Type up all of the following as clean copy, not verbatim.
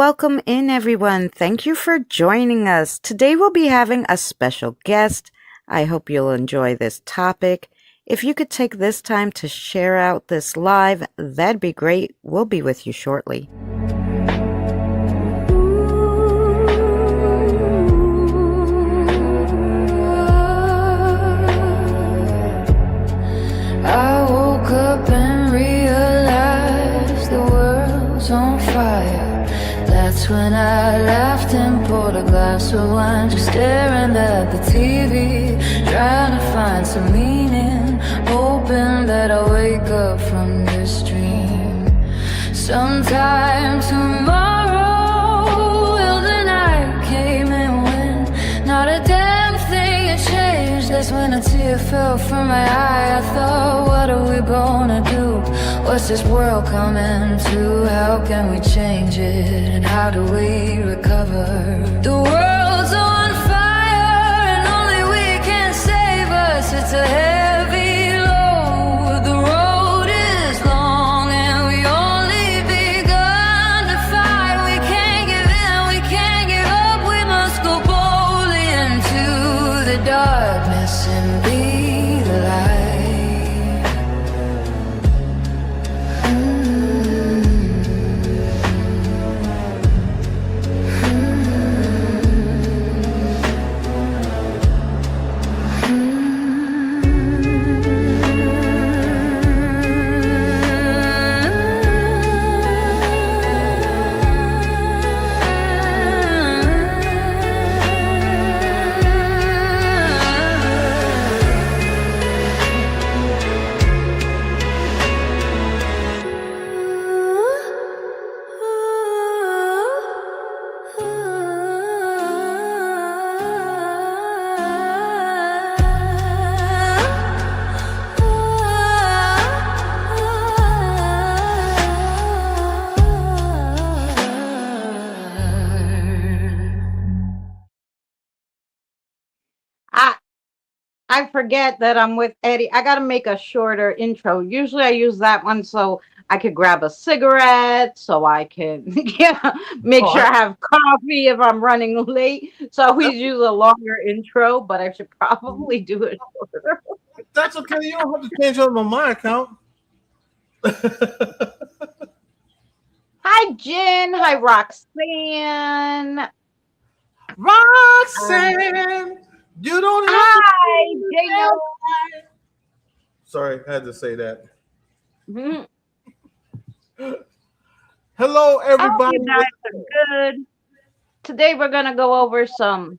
welcome in everyone. Thank you for joining us. Today we'll be having a special guest. I hope you'll enjoy this topic. If you could take this time to share out this live, that'd be great. We'll be with you shortly. I woke up and realized the world's on fire. That's when I laughed and poured a glass of wine, just staring at the TV, trying to find some meaning, hoping that I'll wake up from this dream sometime tomorrow. Well, the night came and went, not a damn thing had changed. That's when a tear fell from my eye. I thought, what are we gonna do? What's this world coming to? How can we change it? And how do we recover? The world's on fire and only we can save us. It's a heavy load. The road is long and we only begun to fight. We can't give in, we can't give up. We must go boldly into the darkness and be the light. I forget that I'm with Eddie. I got to make a shorter intro. Usually I use that one so I could grab a cigarette, so I can make sure I have coffee if I'm running late. So I always use a longer intro, but I should probably do it shorter. That's okay. You don't have to change it on my account. Hi, Jen. Hi, Roxanne. Roxanne, you don't have Hi, to. Daniel. Sorry, I had to say that. Mhm. Hello, I hope everybody. you guys are good. Today we're gonna go over some.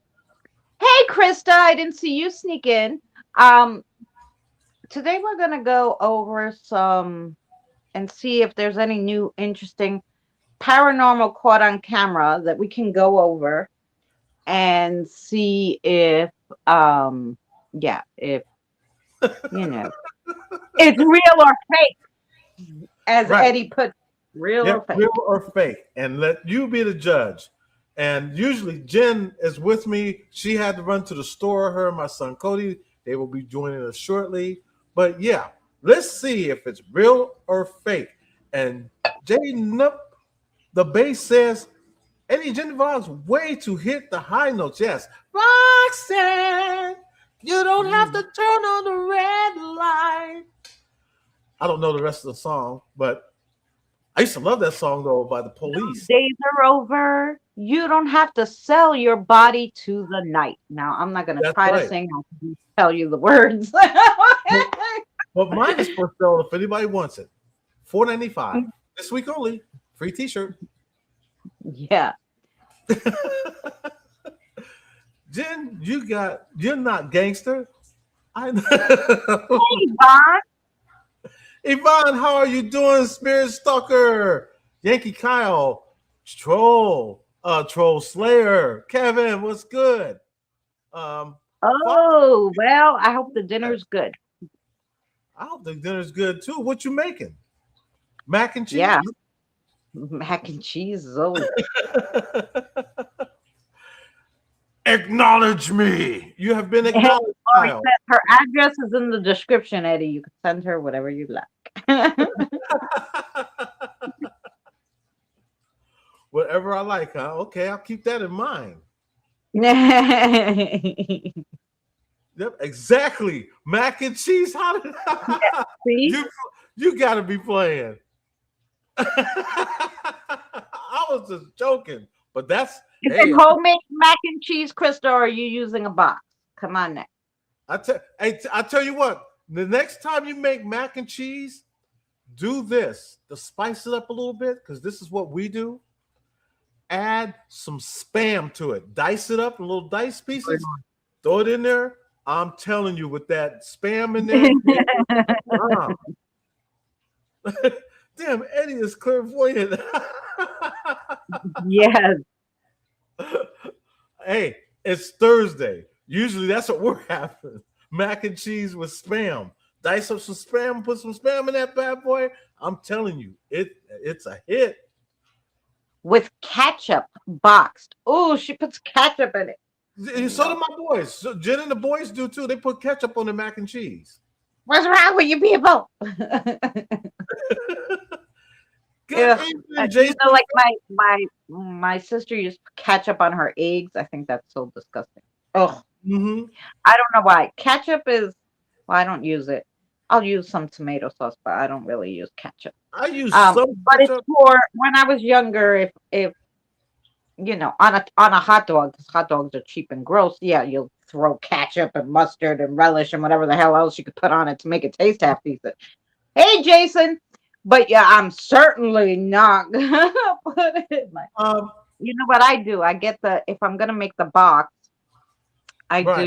Hey, Krista, I didn't see you sneak in. Um, Today we're gonna go over some and see if there's any new interesting paranormal caught on camera that we can go over and see if if you know it's real or fake, as Right. Eddie put, real or Yep, fake. real or fake, and let you be the judge. And usually Jen is with me. She had to run to the store. Her and my son Cody, they will be joining us shortly. But yeah, let's see if it's real or fake. And Jay Nup, the bass says, Eddie Genevard's way to hit the high notes. Yes. Roxanne, you don't have to turn on the red light. I don't know the rest of the song, but I used to love that song though by the Police. Days are over. You don't have to sell your body to the night. Now I'm not gonna That's try to right. sing. I'll just tell you the words. But mine is for sale if anybody wants it. $4.95 this week only. Free T-shirt. Yeah. Jen, you're not gangster. I know. Hey, Vaughn. Yvonne, how are you doing, Spirit Stalker? Yankee Kyle, Troll Slayer, Kevin, what's good? Oh, well, I hope the dinner's good. I hope the dinner's good too. What you making? Mac and cheese? Yeah. Mac and cheese is always. Acknowledge me. You have been acknowledged. Kyle. Her address is in the description, Eddie. You can send her whatever you like. Whatever I like, huh? Okay, I'll keep that in mind. Yep, exactly. Mac and cheese. How did See, you you got to be playing? I was just joking, but that's is it hey. homemade mac and cheese, Krista, or are you using a box? Come on now. I tell you what. The next time you make mac and cheese, do this to spice it up a little bit because this is what we do. Add some spam to it. Dice it up in little dice pieces. Throw it in there. I'm telling you, with that spam in there, damn, Eddie is clairvoyant. Yes. Hey, it's Thursday. Usually that's what we're having. Mac and cheese with spam. Dice up some spam, put some spam in that bad boy. I'm telling you, it's a hit. With ketchup boxed. Oh, she puts ketchup in it. So do my boys. So Jen and the boys do too. They put ketchup on their mac and cheese. What's wrong with you people? Good Yeah. evening, Jason. Like my sister used ketchup on her eggs. I think that's so disgusting. Oh, Mm-hmm. I don't know why. Ketchup is. Well, I don't use it. I'll use some tomato sauce, but I don't really use ketchup. I use some But it's ketchup. for when I was younger. If on a hot dog, because hot dogs are cheap and gross. Yeah, you'll throw ketchup and mustard and relish and whatever the hell else you could put on it to make it taste half decent. Hey, Jason. But yeah, I'm certainly not gonna put it in my. You know what I do? I get if I'm gonna make the box, I Right.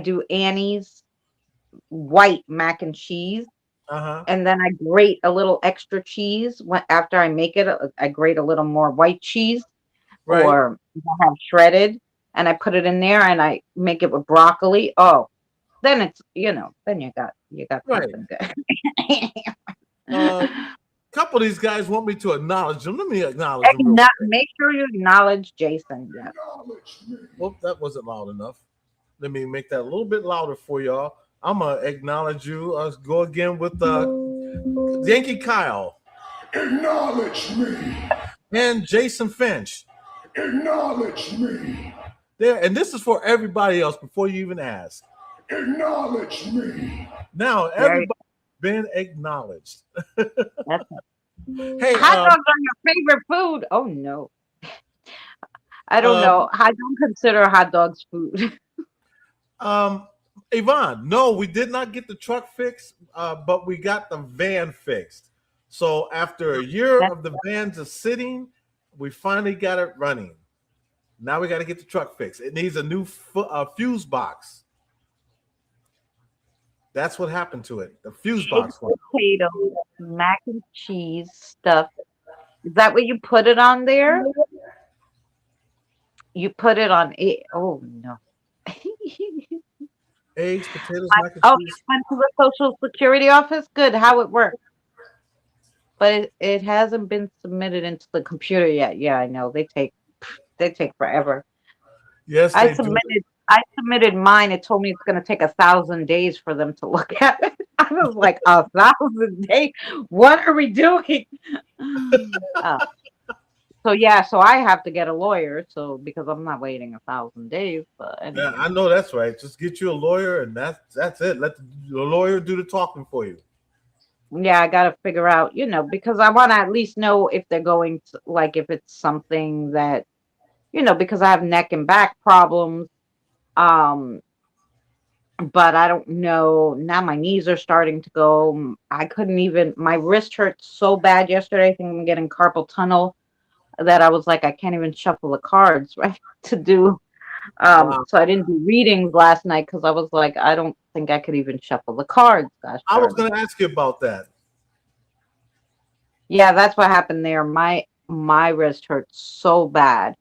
do Annie's white mac and cheese, Uh-huh. and then I grate a little extra cheese. After I make it, I grate a little more white cheese, Right. or I have shredded, and I put it in there, and I make it with broccoli. Oh, then it's then you got Right. something good. A couple of these guys want me to acknowledge them. Let me acknowledge them real quick. Make sure you acknowledge Jason. Yeah. Well, that wasn't loud enough. Let me make that a little bit louder for y'all. I'm gonna acknowledge you. Let's go again with Yankee Kyle. Acknowledge me. And Jason Finch. Acknowledge me. There, and this is for everybody else before you even ask. Acknowledge me. Now everybody's been acknowledged. Hey, Hot dogs are your favorite food? Oh no. I don't know. I don't consider hot dogs food. Yvonne, no, we did not get the truck fixed, but we got the van fixed. So after a year of the van just sitting, we finally got it running. Now we got to get the truck fixed. It needs a new fuse box. That's what happened to it. The fuse box. Potatoes, mac and cheese stuff. Is that what you put it on there? You put it on it. Oh no. Eggs, potatoes, mac and you cheese. went to the Social Security office? Good. How it works? But it hasn't been submitted into the computer yet. Yeah, I know. They take forever. Yes, I submitted mine. It told me it's going to take 1,000 days for them to look at it. I was like, 1,000 days? What are we doing? So I have to get a lawyer. So because I'm not waiting 1,000 days. But anyway. Yeah, I know that's right. Just get you a lawyer, and that's it. Let the lawyer do the talking for you. Yeah, I got to figure out, because I want to at least know if they're going to, like, if it's something that, because I have neck and back problems. But I don't know. Now my knees are starting to go. My wrist hurt so bad yesterday. I think I'm getting carpal tunnel that I was like, I can't even shuffle the cards, right? To do. So I didn't do readings last night because I was like, I don't think I could even shuffle the cards. Gosh, I was going to ask you about that. Yeah, that's what happened there. My wrist hurt so bad.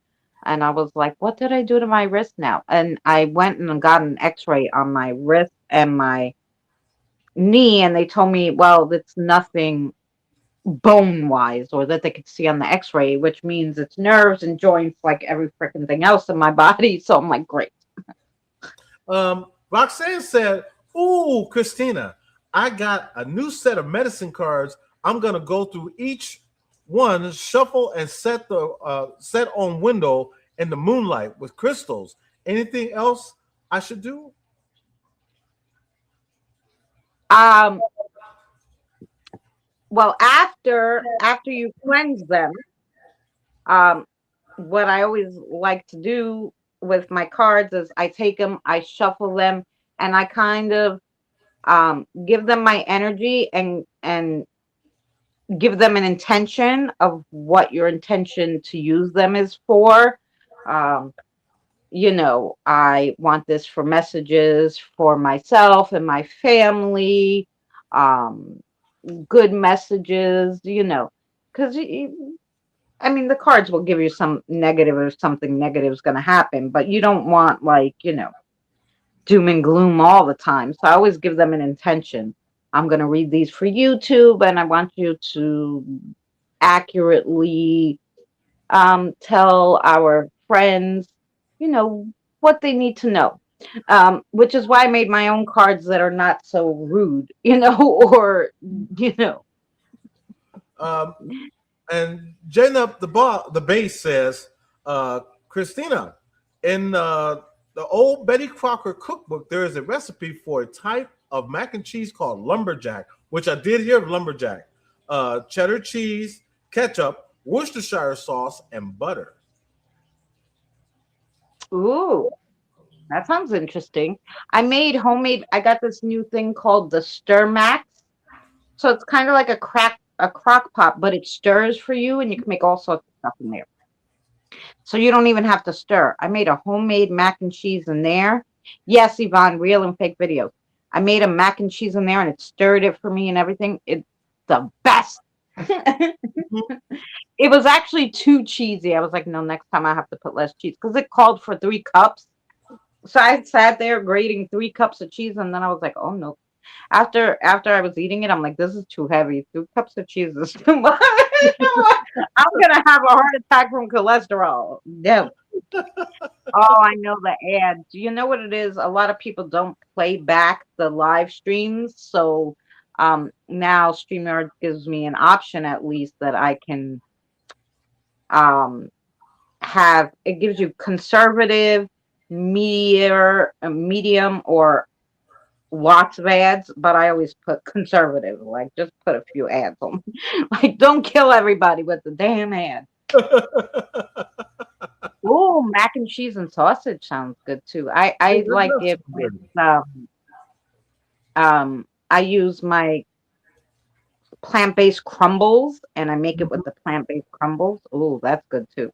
And I was like, what did I do to my wrist now? And I went and got an x-ray on my wrist and my knee. And they told me, well, it's nothing bone-wise or that they could see on the x-ray, which means it's nerves and joints like every freaking thing else in my body. So I'm like, great. Roxanne said, ooh, Christina, I got a new set of medicine cards. I'm going to go through each One, shuffle and set on window in the moonlight with crystals. Anything else I should do? Um, well, after you cleanse them, um, what I always like to do with my cards is I take them, I shuffle them, and I kind of give them my energy and give them an intention of what your intention to use them is for. Um, I want this for messages for myself and my family, um, good messages, because I mean, the cards will give you some negative or something negative is going to happen, but you don't want like, doom and gloom all the time. So I always give them an intention. I'm going to read these for YouTube, and I want you to accurately tell our friends, you know, what they need to know. Which is why I made my own cards that are not so rude, or, you know. Um, and Jaina the base says, Christina, in the old Betty Crocker cookbook, there is a recipe for a type of mac and cheese called lumberjack, which I did hear of lumberjack. Cheddar cheese, ketchup, Worcestershire sauce, and butter. Ooh, that sounds interesting. I made homemade, I got this new thing called the Stir Max. So it's kind of like a crock pot, but it stirs for you and you can make all sorts of stuff in there. So you don't even have to stir. I made a homemade mac and cheese in there. Yes, Yvonne, real and fake videos. I made a mac and cheese in there and it stirred it for me and everything. It's the best. It was actually too cheesy. I was like, no, next time I have to put less cheese because it called for 3 cups. So I sat there grating 3 cups of cheese and then I was like, oh no. After I was eating it, I'm like, this is too heavy. 2 cups of cheese is too much. I'm gonna have a heart attack from cholesterol. No. Oh, I know the ads. You know what it is? A lot of people don't play back the live streams, so now StreamYard gives me an option at least that I can um have. It gives you conservative, medium, or lots of ads, but I always put conservative, like just put a few ads on. Like, don't kill everybody with the damn ad. Oh, mac and cheese and sausage sounds good too. I like it with I use my plant-based crumbles and I make it with the plant-based crumbles. Oh, that's good too.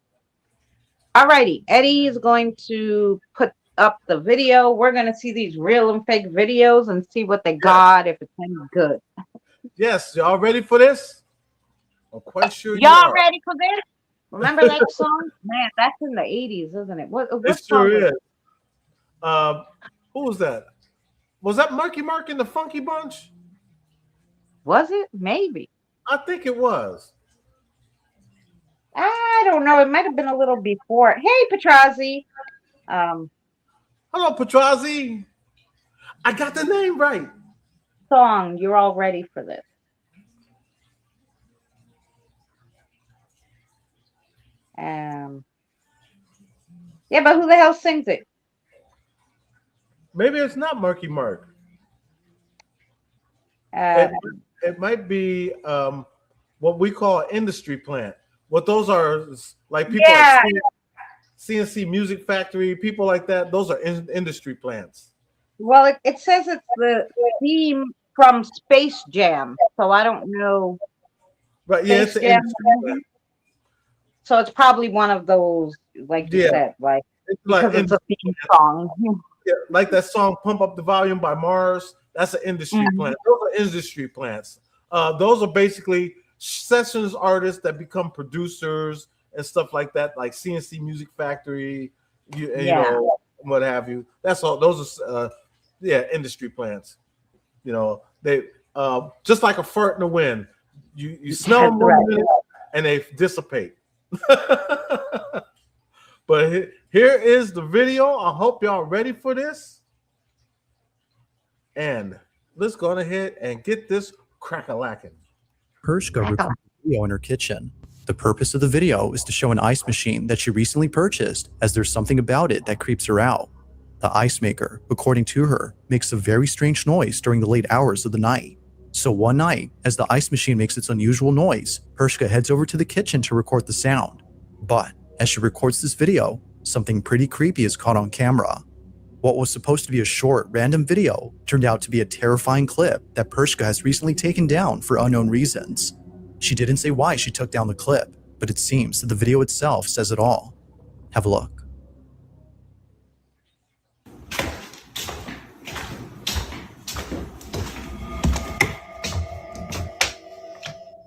Alrighty, Eddie is going to put up the video. We're gonna see these real and fake videos and see what they got, if it's any good. Yes, y'all ready for this? I'm quite sure Y'all ready for this? Remember that song? Man, that's in the 80s, isn't it? What It song sure was is. Who was that? Was that Marky Mark in the Funky Bunch? Was it? Maybe. I think it was. I don't know. It might have been a little before. Hey, Petrazi. Hello, Petrazi. I got the name right. Song. You're all ready for this. Yeah, but who the hell sings it? Maybe it's not Marky Mark. It might be what we call an industry plant. What those are is like people like CNC Music Factory, people like that. Those are industry plants. Well, it says it's the theme from Space Jam, so I don't know. Right? Yeah, it's an industry plant. So it's probably one of those, like you said, like because it's a theme song. Yeah, like that song "Pump Up the Volume" by Mars. That's an industry plant. Those are industry plants. Those are basically sessions artists that become producers and stuff like that, like CNC Music Factory, you know, what have you. That's all. Those are industry plants. You know, they just like a fart in the wind. You smell them and they dissipate. But here is the video. I hope y'all ready for this. And let's go ahead and get this crack-a-lacking. Hershka recorded a video in her kitchen. The purpose of the video is to show an ice machine that she recently purchased, as there's something about it that creeps her out. The ice maker, according to her, makes a very strange noise during the late hours of the night. So one night, as the ice machine makes its unusual noise, Pershka heads over to the kitchen to record the sound. But as she records this video, something pretty creepy is caught on camera. What was supposed to be a short, random video turned out to be a terrifying clip that Pershka has recently taken down for unknown reasons. She didn't say why she took down the clip, but it seems that the video itself says it all. Have a look.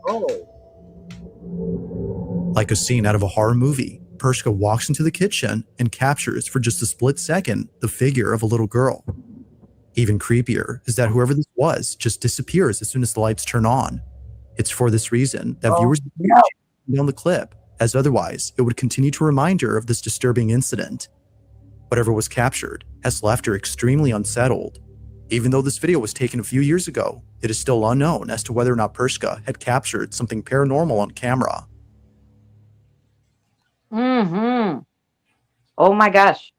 Oh. Like a scene out of a horror movie, Pershka walks into the kitchen and captures for just a split second the figure of a little girl. Even creepier is that whoever this was just disappears as soon as the lights turn on. It's for this reason that viewers take down the clip, as otherwise it would continue to remind her of this disturbing incident. Whatever was captured has left her extremely unsettled. Even though this video was taken a few years ago, it is still unknown as to whether or not Pershka had captured something paranormal on camera. Oh my gosh.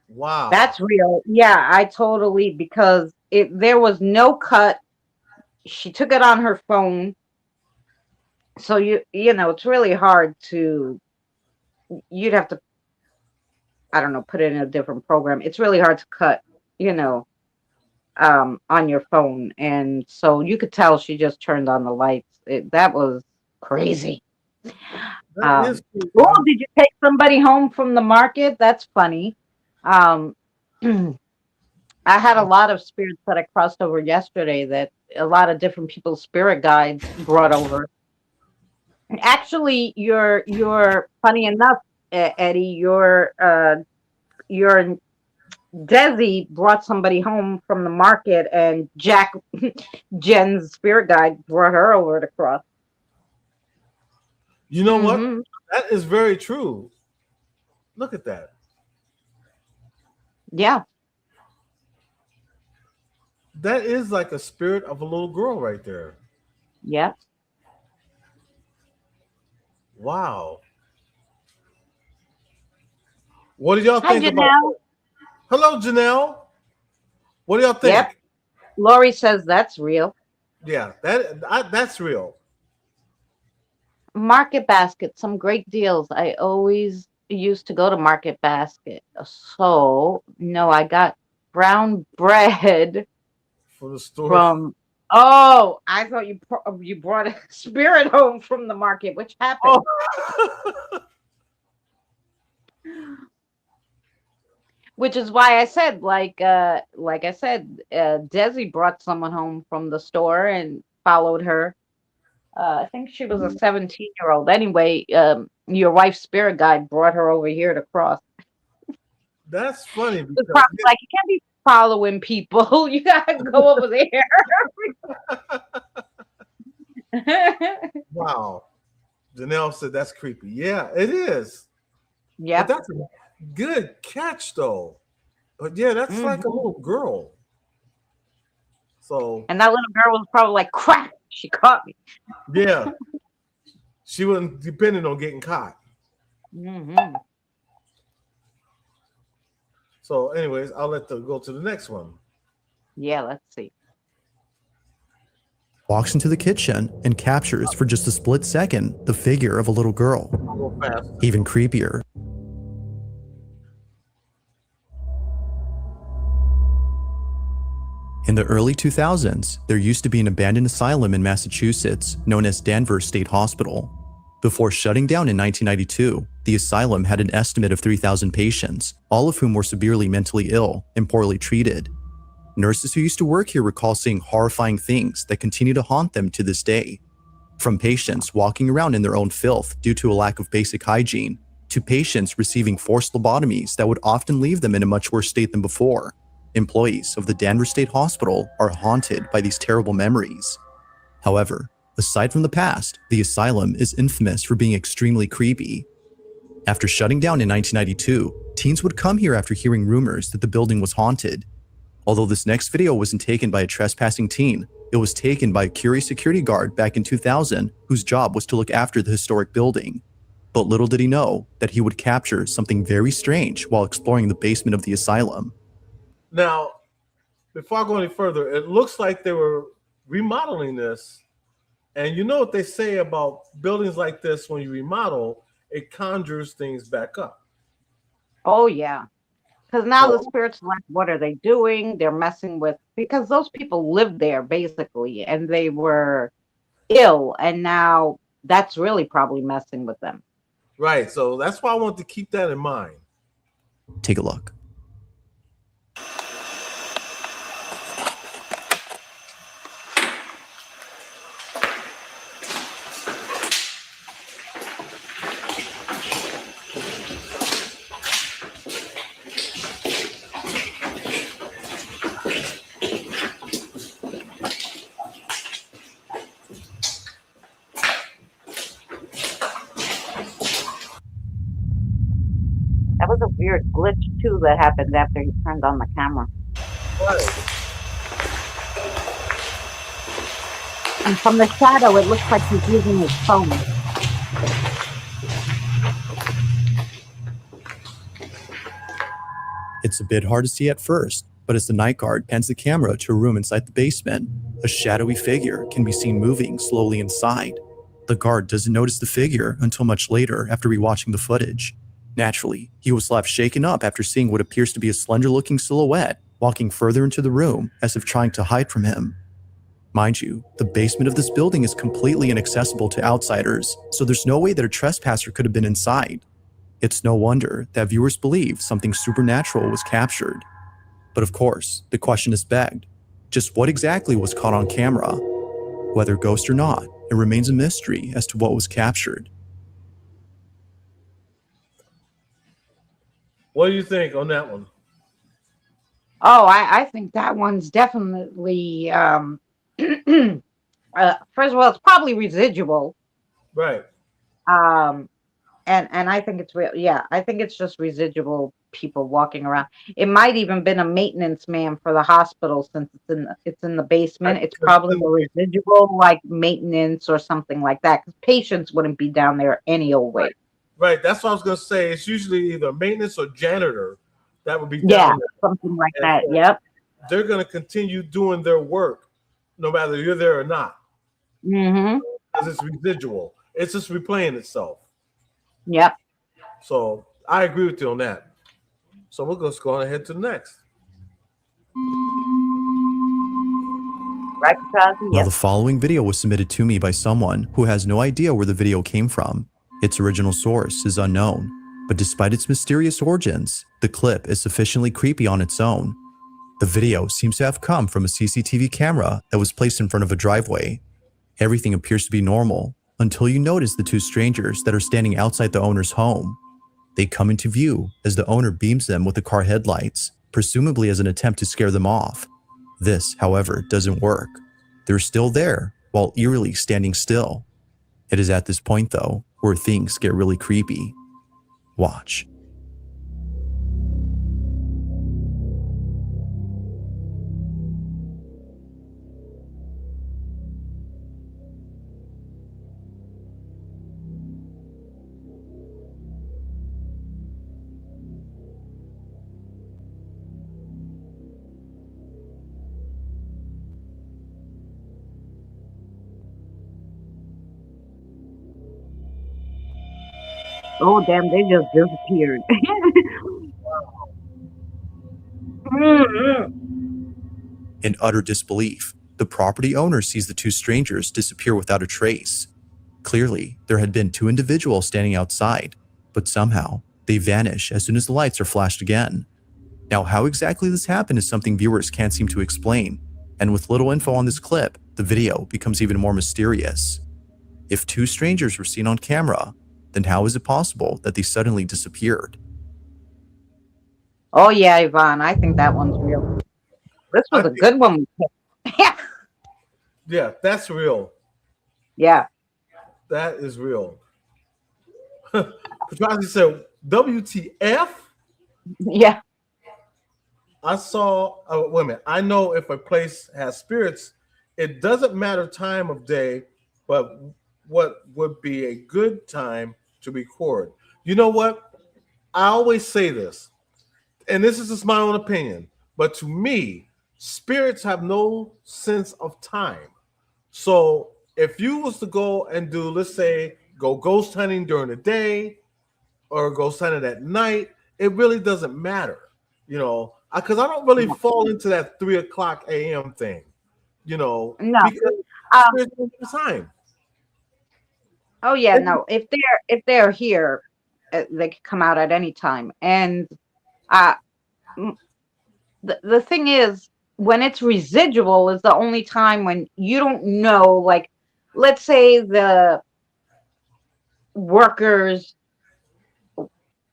Wow. That's real. Yeah, I totally, because there was no cut. She took it on her phone. So you know, it's really hard to, you'd have to, I don't know, put it in a different program. It's really hard to cut, you know, on your phone. And so you could tell she just turned on the lights. That was crazy. That is cool. Oh, did you take somebody home from the market? That's funny. I had a lot of spirits that I crossed over yesterday that a lot of different people's spirit guides brought over. Actually, you're funny enough, Eddie. Your Desi brought somebody home from the market, and Jack, Jen's spirit guide, brought her over to cross. You know what? That is very true. Look at that. Yeah. That is like a spirit of a little girl right there. Yeah. Wow. What do y'all Hi, think about? Janelle. Hello, Janelle. What do y'all think? Yep. Lori says that's real. Yeah, that's real. Market Basket, some great deals. I always used to go to Market Basket. So, no, I got brown bread For the store. from. Oh, I thought you brought a spirit home from the market, which happened. Oh. Which is why I said, like I said, Desi brought someone home from the store and followed her. I think she was a 17-year-old. Anyway, your wife's spirit guide brought her over here to cross. That's funny. The Because, prophet's like, you can't be following people. You gotta go over there. wow. Janelle said that's creepy. Yeah, it is. Yeah. But that's a good catch, though. But yeah, that's like a little girl. So. And that little girl was probably like, crap, she caught me. Yeah. She wasn't depending on getting caught. So, anyways, I'll go to the next one. Yeah, let's see. Walks into the kitchen and captures for just a split second the figure of a little girl. I'll go fast. Even creepier. In the early 2000s, there used to be an abandoned asylum in Massachusetts known as Danvers State Hospital. Before shutting down in 1992, the asylum had an estimate of 3,000 patients, all of whom were severely mentally ill and poorly treated. Nurses who used to work here recall seeing horrifying things that continue to haunt them to this day. From patients walking around in their own filth due to a lack of basic hygiene, to patients receiving forced lobotomies that would often leave them in a much worse state than before. Employees of the Danvers State Hospital are haunted by these terrible memories. However, aside from the past, the asylum is infamous for being extremely creepy. After shutting down in 1992, teens would come here after hearing rumors that the building was haunted. Although this next video wasn't taken by a trespassing teen, it was taken by a curious security guard back in 2000 whose job was to look after the historic building. But little did he know that he would capture something very strange while exploring the basement of the asylum. Now, before I go any further, it looks like they were remodeling this. And you know what they say about buildings like this, when you remodel, it conjures things back up. Oh, yeah. Because now the spirits, like, what are they doing? They're messing with, because those people lived there basically, and they were ill, and now that's really probably messing with them. Right. So that's why I want to keep that in mind. Take a look. That was a weird glitch too that happened after he turned on the camera. Right. And from the shadow, it looks like he's using his phone. It's a bit hard to see at first, but as the night guard pans the camera to a room inside the basement, a shadowy figure can be seen moving slowly inside. The guard doesn't notice the figure until much later after rewatching the footage. Naturally, he was left shaken up after seeing what appears to be a slender-looking silhouette walking further into the room as if trying to hide from him. Mind you, the basement of this building is completely inaccessible to outsiders, so there's no way that a trespasser could have been inside. It's no wonder that viewers believe something supernatural was captured. But of course, the question is begged. Just what exactly was caught on camera? Whether ghost or not, it remains a mystery as to what was captured. What do you think on that one? Oh, I think that one's definitely, first of all, it's probably residual. Right. And I think it's real. Yeah, I think it's just residual people walking around. It might even been a maintenance man for the hospital, since it's in the basement. Right. It's probably a residual, like maintenance or something like that, because patients wouldn't be down there any old way. Right. That's what I was going to say. It's usually either maintenance or janitor that would be down Yeah, there. something like And that. so Yep. they're going to continue doing their work no matter you're there or not. Mm-hmm. Because it's residual. It's just replaying itself. Yep. So I agree with you on that. So we'll just go ahead to the next. Right, Cosby? Now, Yep. the following video was submitted to me by someone who has no idea where the video came from. Its original source is unknown, but despite its mysterious origins, the clip is sufficiently creepy on its own. The video seems to have come from a CCTV camera that was placed in front of a driveway. Everything appears to be normal until you notice the two strangers that are standing outside the owner's home. They come into view as the owner beams them with the car headlights, presumably as an attempt to scare them off. This, however, doesn't work. They're still there, while eerily standing still. It is at this point, though, where things get really creepy. Watch. Oh, damn, they just disappeared. Mm-hmm. In utter disbelief, the property owner sees the two strangers disappear without a trace. Clearly, there had been two individuals standing outside, but somehow they vanish as soon as the lights are flashed again. Now, how exactly this happened is something viewers can't seem to explain, and with little info on this clip, the video becomes even more mysterious. If two strangers were seen on camera, then how is it possible that they suddenly disappeared? Oh, yeah, Yvonne, I think that one's real. This was a good one. Yeah, that's real. Yeah. That is real. Petrosky said, WTF? Yeah. I saw. Wait a minute. I know if a place has spirits, it doesn't matter time of day, but what would be a good time to record. You know what? I always say this, and this is just my own opinion, but to me, spirits have no sense of time. So if you was to go and do, let's say, go ghost hunting during the day or ghost hunting at night, it really doesn't matter, because I don't really No. fall into that 3 o'clock a.m. thing, No. because Um, spirits don't have time. oh yeah, no. If they're here, they can come out at any time. And uh, m- the thing is, when it's residual, is the only time when you don't know. Like, let's say the workers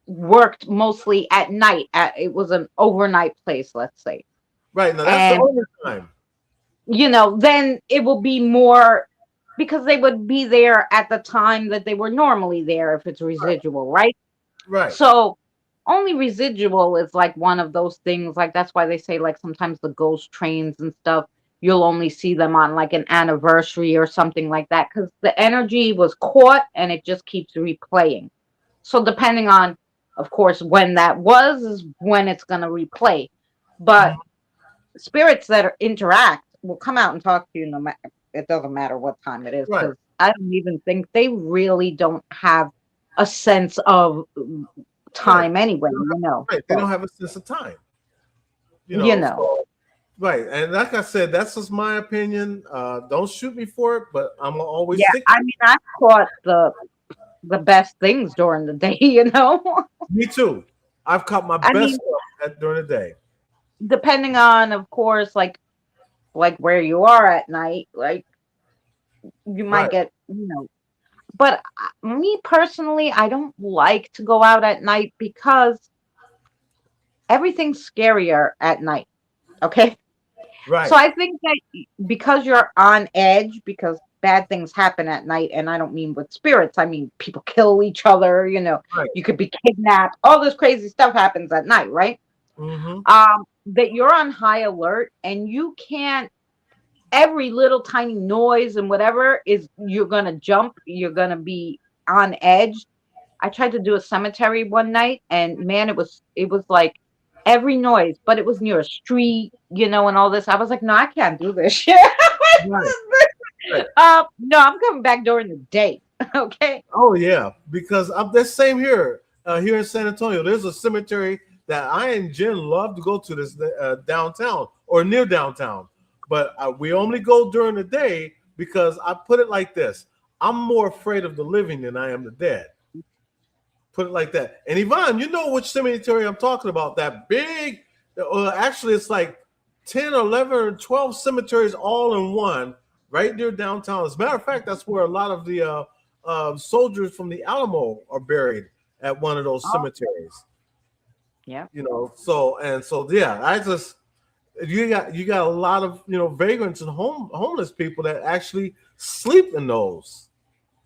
worked mostly at night. It was an overnight place, let's say, Right now, that's the and only time. then it will be more because they would be there at the time that they were normally there if it's residual, right? Right. So only residual is like one of those things. Like that's why they say like sometimes the ghost trains and stuff, you'll only see them on like an anniversary or something like that because the energy was caught and it just keeps replaying. So depending on, of course, when that was is when it's gonna replay. But spirits that interact will come out and talk to you no matter, it doesn't matter what time it is Right. because I don't even think they really don't have a sense of Right. time anyway, you know. Right. They don't So, have a sense of time. you know. So, right. And like I said, that's just my opinion. Don't shoot me for it, but I'm gonna always Yeah, stick. I mean I caught the best things during the day, you know. Me too. I've caught my I best mean, stuff during the day. depending on of course like where you are at night, like you might Right. get, but me personally, I don't like to go out at night because everything's scarier at night. Okay. So Right. I think that because you're on edge, because bad things happen at night, and I don't mean with spirits, I mean people kill each other, Right. you could be kidnapped, all this crazy stuff happens at night, right? Mm-hmm. That you're on high alert and you can't every little tiny noise and whatever is you're gonna jump, you're gonna be on edge. I tried to do a cemetery one night and man, it was like every noise, but it was near a street, and all this. I was like, no, I can't do this shit. Right. Right. No, I'm coming back during the day. Okay. Oh yeah, because I'm the same here. Here in San Antonio, there's a cemetery that I and Jen love to go to. This downtown or near downtown, but we only go during the day because I put it like this: I'm more afraid of the living than I am the dead. Put it like that. And Yvonne, you know which cemetery I'm talking about? That big. Actually, it's like 10 or 11 or 12 cemeteries all in one, right near downtown. As a matter of fact, that's where a lot of the soldiers from the Alamo are buried at one of those Oh, cemeteries. yeah. So yeah, I just you got a lot of vagrants and homeless people that actually sleep in those.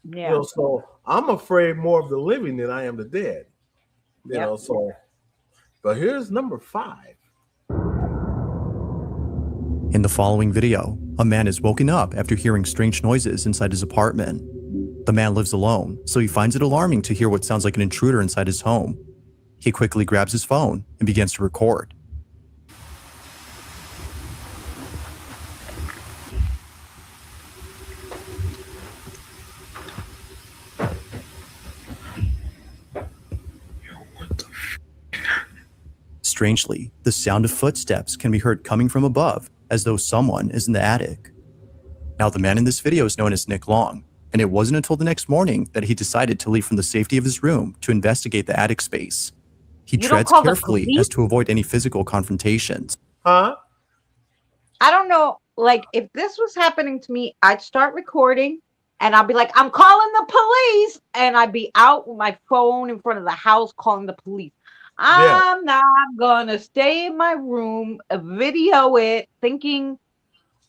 Yeah. So I'm afraid more of the living than I am the dead. Yep. So but here's number 5. In the following video, a man is woken up after hearing strange noises inside his apartment. The man lives alone, so he finds it alarming to hear what sounds like an intruder inside his home. He quickly grabs his phone and begins to record. Strangely, the sound of footsteps can be heard coming from above, as though someone is in the attic. Now, the man in this video is known as Nick Long, and it wasn't until the next morning that he decided to leave from the safety of his room to investigate the attic space. He You don't treads call the carefully police? as to avoid any physical confrontations. Huh? I don't know. Like, if this was happening to me, I'd start recording and I'll be like, I'm calling the police. And I'd be out with my phone in front of the house calling the police. Yeah. I'm not gonna stay in my room, video it, thinking,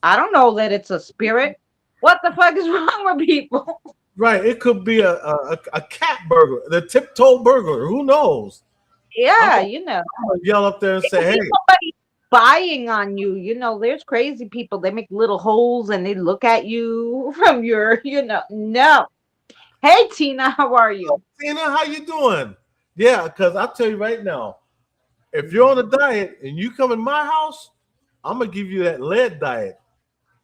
I don't know that it's a spirit. What the fuck is wrong with people? Right. It could be a cat burglar, the tiptoe burglar. Who knows? I'm Yeah, gonna, I'm gonna yell up there and it could say, be "Hey, somebody spying on you. You know, there's crazy people. They make little holes and they look at you from your, no. Hey, Tina, how are you? Tina, how you doing? Yeah, because I'll tell you right now, if you're on a diet and you come in my house, I'm gonna give you that lead diet.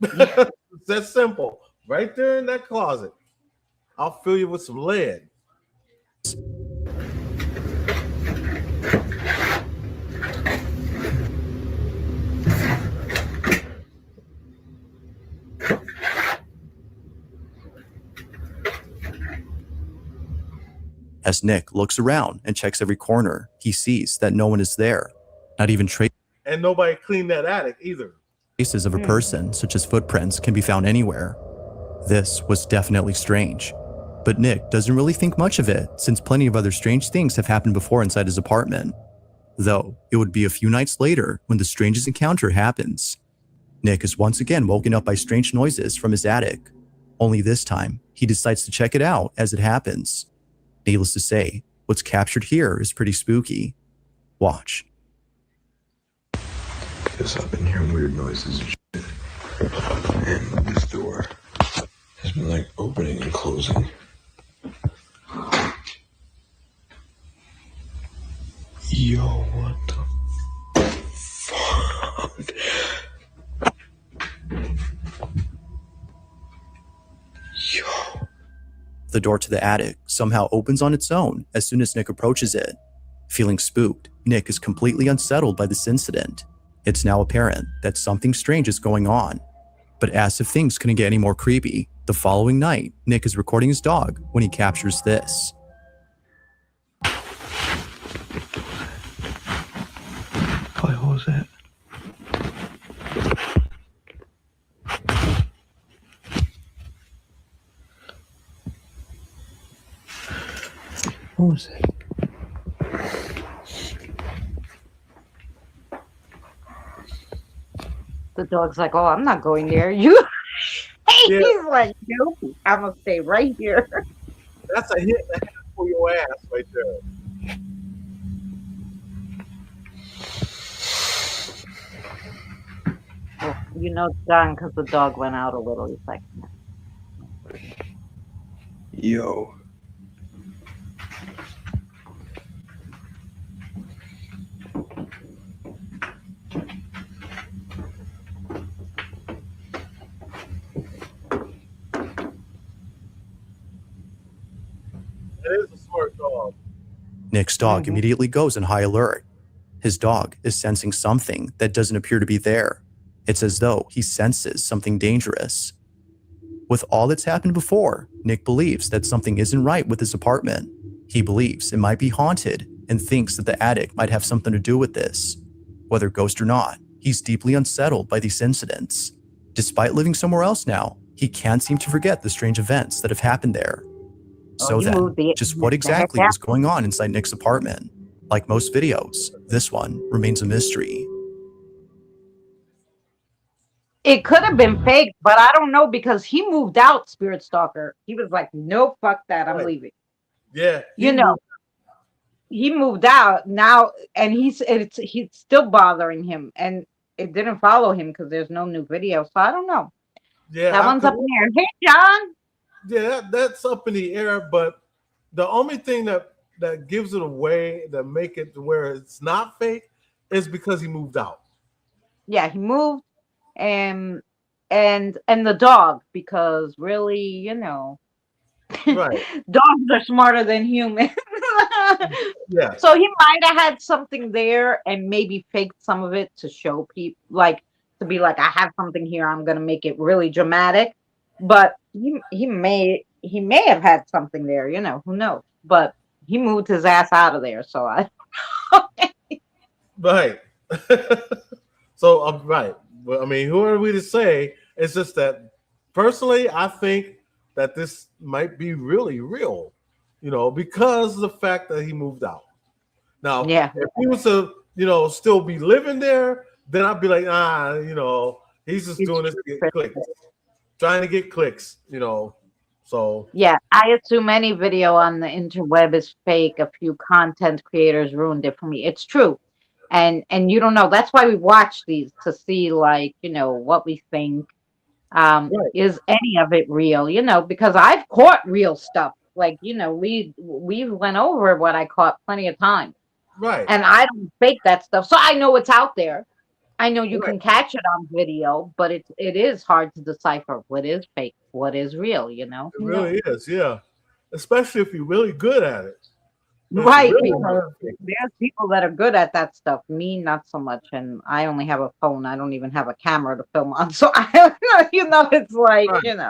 Yeah. It's that simple. Right there in that closet. I'll fill you with some lead. As Nick looks around and checks every corner, he sees that no one is there, not even And nobody cleaned that attic either. traces of a person, such as footprints, can be found anywhere. This was definitely strange. But Nick doesn't really think much of it, since plenty of other strange things have happened before inside his apartment. Though, it would be a few nights later when the strangest encounter happens. Nick is once again woken up by strange noises from his attic. Only this time, he decides to check it out as it happens. Needless to say, what's captured here is pretty spooky. Watch. Guess I've been hearing weird noises and shit. And this door has been like opening and closing. Yo, what the fuck? Yo. The door to the attic somehow opens on its own as soon as Nick approaches it. Feeling spooked, Nick is completely unsettled by this incident. It's now apparent that something strange is going on. But as if things couldn't get any more creepy, the following night, Nick is recording his dog when he captures this. What was that? What was that? The dog's like, oh, I'm not going there. You. Yeah. He's like, nope, I'm going to stay right here. That's a hit in the head for your ass right there. Well, you know it's done because the dog went out a little. He's like, Yo. It is a smart dog. Nick's dog immediately goes on high alert. His dog is sensing something that doesn't appear to be there. It's as though he senses something dangerous. With all that's happened before, Nick believes that something isn't right with his apartment. He believes it might be haunted and thinks that the attic might have something to do with this. Whether ghost or not, he's deeply unsettled by these incidents. Despite living somewhere else now, he can't seem to forget the strange events that have happened there. So then, just what exactly is going on inside Nick's apartment? Like most videos, this one remains a mystery. it could have been fake, but I don't know because he moved out, Spirit Stalker. He was like, no, fuck that. I'm leaving. Yeah. You know, he moved out now, and he's still bothering him, and it didn't follow him because there's no new video. So I don't know. Yeah, That one's up in the air. Hey, John. Yeah, that's up in the air. But the only thing that gives it away, that make it to where it's not fake, is because he moved out. Yeah, he moved, and the dog, because really, you know, Right. dogs are smarter than humans. Yeah. So he might have had something there and maybe faked some of it to show people, like, to be like, I have something here. I'm gonna make it really dramatic. But he may have had something there. You know, who knows? But he moved his ass out of there. So I. Right. So I'm right. Well, I mean, who are we to say? It's just that personally, I think that this might be really real, you know, because of the fact that he moved out. Now, Yeah. if he was to, you know, still be living there, then I'd be like, you know, he's just doing this to get clicks, trying to get clicks, you know. So Yeah, I assume any video on the interweb is fake. A few content creators ruined it for me. It's true. and you don't know. That's why we watch these to see, like, what we think. Right. Is any of it real? Because I've caught real stuff. Like, we went over what I caught plenty of times, Right. and I don't fake that stuff, so I know it's out there. I know you Right. can catch it on video, but it is hard to decipher what is fake, what is real. It really is. Yeah. Especially if you're really good at it. If you Right, really know because how to fake it. there's people that are good at that stuff. Me, not so much. And I only have a phone. I don't even have a camera to film on. So it's like, Right.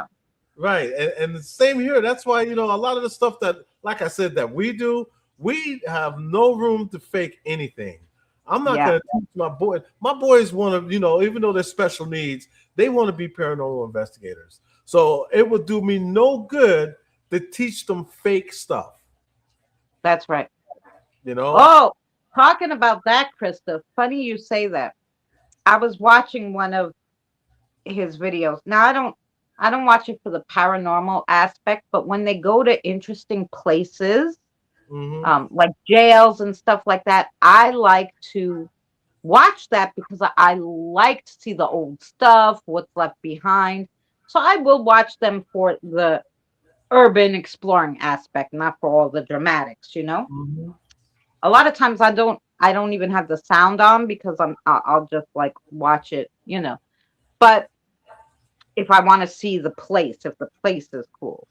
Right. And the same here. That's why, a lot of the stuff that, like I said, that we do, we have no room to fake anything. I'm not yeah, going to teach my boys. My boys want to, even though they're special needs, they want to be paranormal investigators. So it would do me no good to teach them fake stuff, that's right. you know? Oh, talking about that, Krista. Funny you say that. I was watching one of his videos. Now I don't watch it for the paranormal aspect, but when they go to interesting places, Hmm. like jails and stuff like that, I like to watch that because I like to see the old stuff, what's left behind. So I will watch them for the urban exploring aspect, not for all the dramatics. Hmm. A lot of times I don't even have the sound on because I'll just like watch it. But if I want to see the place, if the place is cool.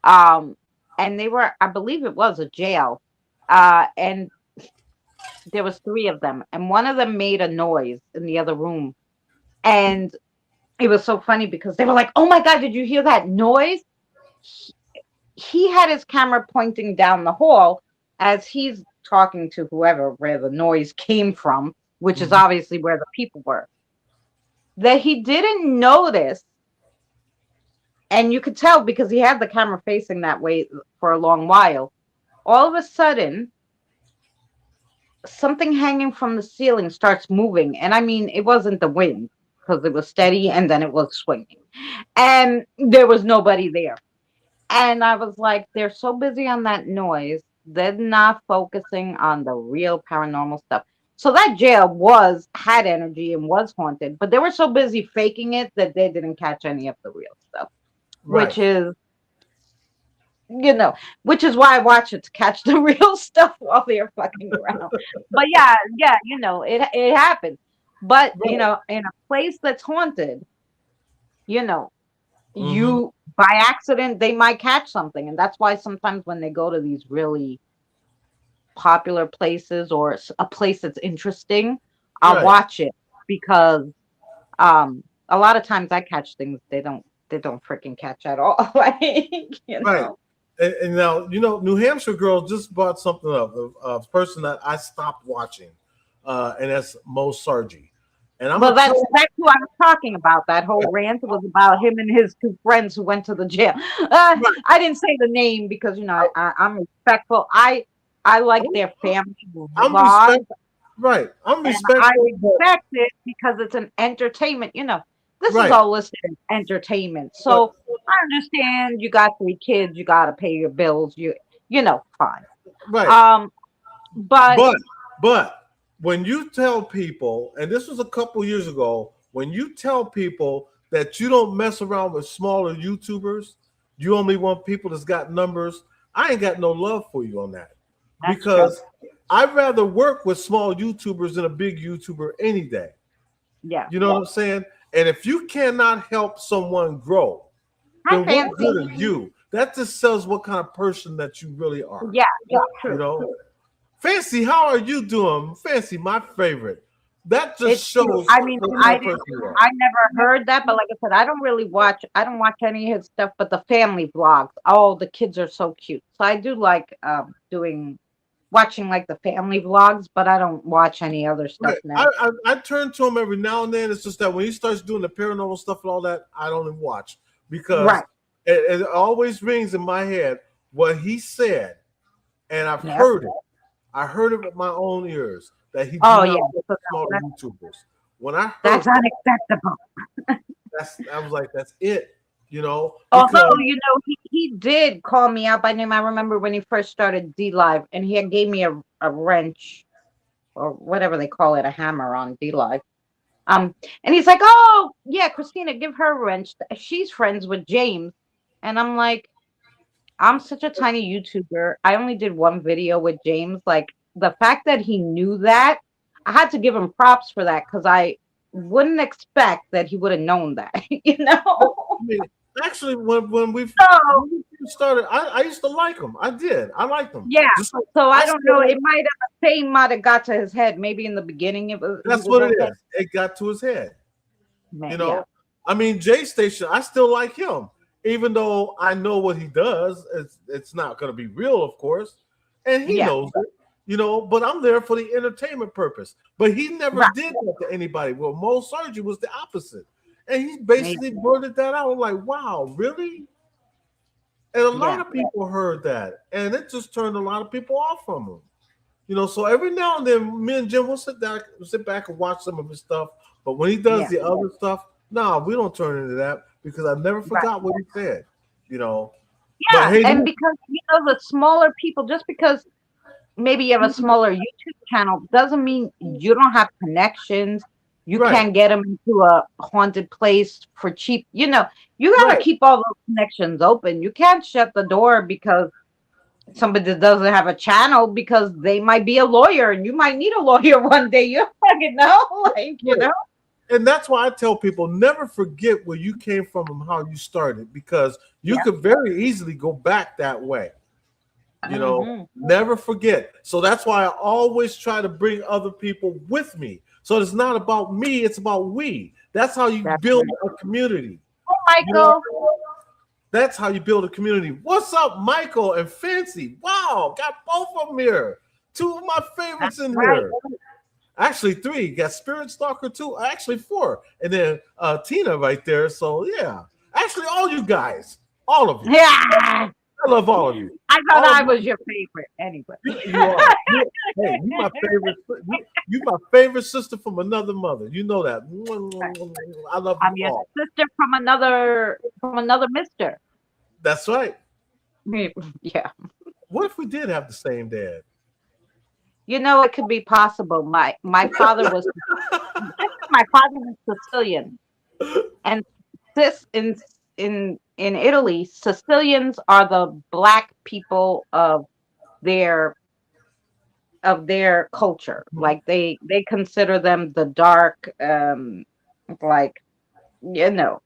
Um and they were, I believe it was a jail. And there was three of them, and one of them made a noise in the other room. And it was so funny because they were like, "Oh my God, did you hear that noise?" He, he had his camera pointing down the hall as he's talking to whoever where the noise came from, which is Hmm. obviously where the people were. That he didn't notice, and you could tell because he had the camera facing that way for a long while. All of a sudden, something hanging from the ceiling starts moving. And I mean, it wasn't the wind because it was steady and then it was swinging. And there was nobody there. And I was like, they're so busy on that noise, they're not focusing on the real paranormal stuff. So that jail had energy and was haunted, but they were so busy faking it that they didn't catch any of the real stuff, which Right. is you know, which is why I watch it to catch the real stuff while they're fucking around. But yeah, yeah, it happens. But Right. in a place that's haunted, you know, Hmm. you by accident they might catch something, and that's why sometimes when they go to these really popular places or a place that's interesting, I'll Right. watch it because a lot of times I catch things they don't freaking catch at all. Like, you Right. know. And now, New Hampshire girl just brought something up. A person that I stopped watching, and that's Mo Sargi. And I'm Well, gonna that's tell that's who I was talking about. That whole rant was about him and his two friends who went to the jail. right. I didn't say the name because I'm respectful. I like I'm, their family I'm vlogs, right. I'm and I respectful, but respect it because it's an entertainment. This is right. all listed as entertainment. But So I understand you got three kids, you got to pay your bills. Fine. right. Um, but But but when you tell people, and this was a couple years ago, when you tell people that you don't mess around with smaller YouTubers, you only want people that's got numbers. I ain't got no love for you on that that's true. because I'd rather work with small YouTubers than a big YouTuber any day. Yeah. You know what I'm saying? And if you cannot help someone grow, Hi, then what Fancy. good are you? That just says what kind of person that you really are. Yeah, it's You true. know, Fancy, how are you doing? Fancy, my favorite. That just It's true. shows I mean, what kind I of didn't. person you are. I never heard that, but like I said, I don't really watch. I don't watch any of his stuff, but the family vlogs. Oh, the kids are so cute. So I do like watching like the family vlogs, but I don't watch any other stuff Right. now. I turn to him every now and then. It's just that when he starts doing the paranormal stuff and all that, I don't even watch because Right. it always rings in my head what he said, and I've Yeah. heard it. I heard it with my own ears that he do Oh not yeah. work So with smaller that- YouTubers. When I heard that's that, unacceptable. I was like, that's it, Although because he did call me out by name. I remember when he first started D Live, and he had gave me a wrench or whatever they call it, a hammer on D Live. And he's like, "Oh yeah, Christina, give her a wrench. She's friends with James." And I'm like, I'm such a tiny YouTuber. I only did one video with James. Like the fact that he knew that, I had to give him props for that because I wouldn't expect that he would have known that, you know? I mean, actually, when we So started, I used to like him. I did. I liked him. yeah. Just like So I don't still know. like- It might have fame might have got to his head. Maybe in the beginning he that's was what it okay. is. It got to his head. Man, You know, yeah. I mean, Jay Station, I still like him, even though I know what he does. It's not going to be real, of course, and he Yeah. knows it. You know, but I'm there for the entertainment purpose. But he never Right. did that to anybody. Well, Mo Surgery was the opposite, and he basically blurted that out. I'm like, wow, really? And a lot Yeah. of people heard that, and it just turned a lot of people off from him. You know, so every now and then, me and Jim will sit back and watch some of his stuff. But when he does the other stuff, no, we don't turn into that because I never forgot what he said. You know, Yeah, but hey, and because the smaller people, just because maybe you have a smaller YouTube channel, doesn't mean you don't have connections. You Right. can't get them into a haunted place for cheap. You got to Right. keep all those connections open. You can't shut the door because somebody doesn't have a channel because they might be a lawyer and you might need a lawyer one day. You don't fucking know, And that's why I tell people never forget where you came from and how you started, because you could very easily go back that way. You know, never forget. So that's why I always try to bring other people with me. So it's not about me, it's about we. That's how you build a community. Oh, Michael. That's how you build a community. What's up, Michael and Fancy? Wow, got both of them here. Two of my favorites in here. Actually, three. Got Spirit Stalker 2. Actually, 4. And then Tina right there. So, yeah. Actually, all you guys. All of you. Yeah. I love all of you. I thought All I of was your favorite anyway. You are. Hey, you my favorite. You my favorite sister from another mother. You know that. I love I'm you your all. sister from another mister. That's right. Yeah. What if we did have the same dad? It could be possible. My father was Sicilian, and in Italy, Sicilians are the black people of their culture. Like they consider them the dark, like You know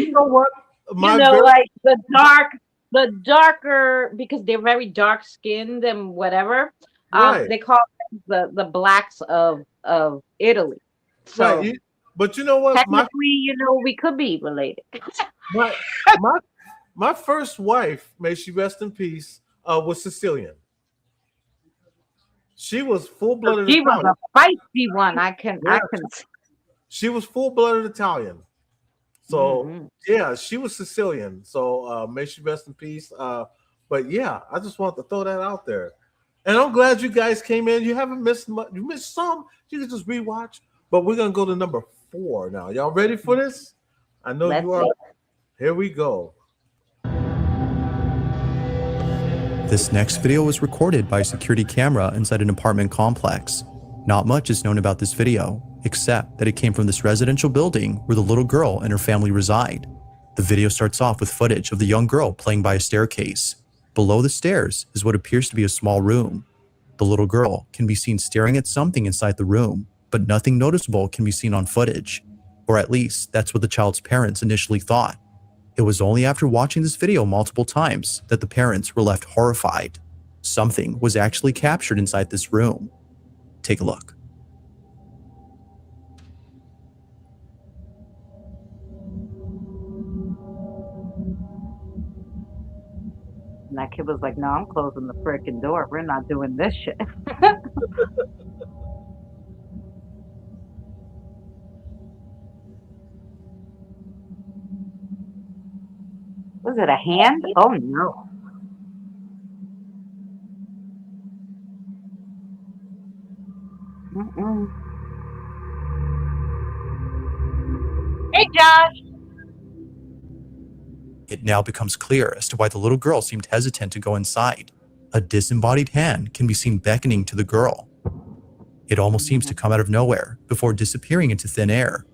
what? like the darker, because they're very dark skinned and whatever. Right. They call them the blacks of Italy. So Right. But you know what? technically, we could be related. My my first wife, may she rest in peace, was Sicilian. She was full-blooded She was Italian. a feisty one. I can. She was full-blooded Italian. So Mhm. yeah, she was Sicilian. So may she rest in peace. But yeah, I just want to throw that out there. And I'm glad you guys came in. You haven't missed much. You missed some. You can just rewatch. But we're gonna go to number 4 now. Y'all ready for this? I know Let's you are. see. Here we go. This next video was recorded by a security camera inside an apartment complex. Not much is known about this video, except that it came from this residential building where the little girl and her family reside. The video starts off with footage of the young girl playing by a staircase. Below the stairs is what appears to be a small room. The little girl can be seen staring at something inside the room, but nothing noticeable can be seen on footage. Or at least, that's what the child's parents initially thought. It was only after watching this video multiple times that the parents were left horrified. Something was actually captured inside this room. Take a look. And that kid was like, "No, I'm closing the freaking door. We're not doing this shit." Was it a hand? Oh no. Mm-mm. Hey, Josh. It now becomes clear as to why the little girl seemed hesitant to go inside. A disembodied hand can be seen beckoning to the girl. It almost seems to come out of nowhere before disappearing into thin air.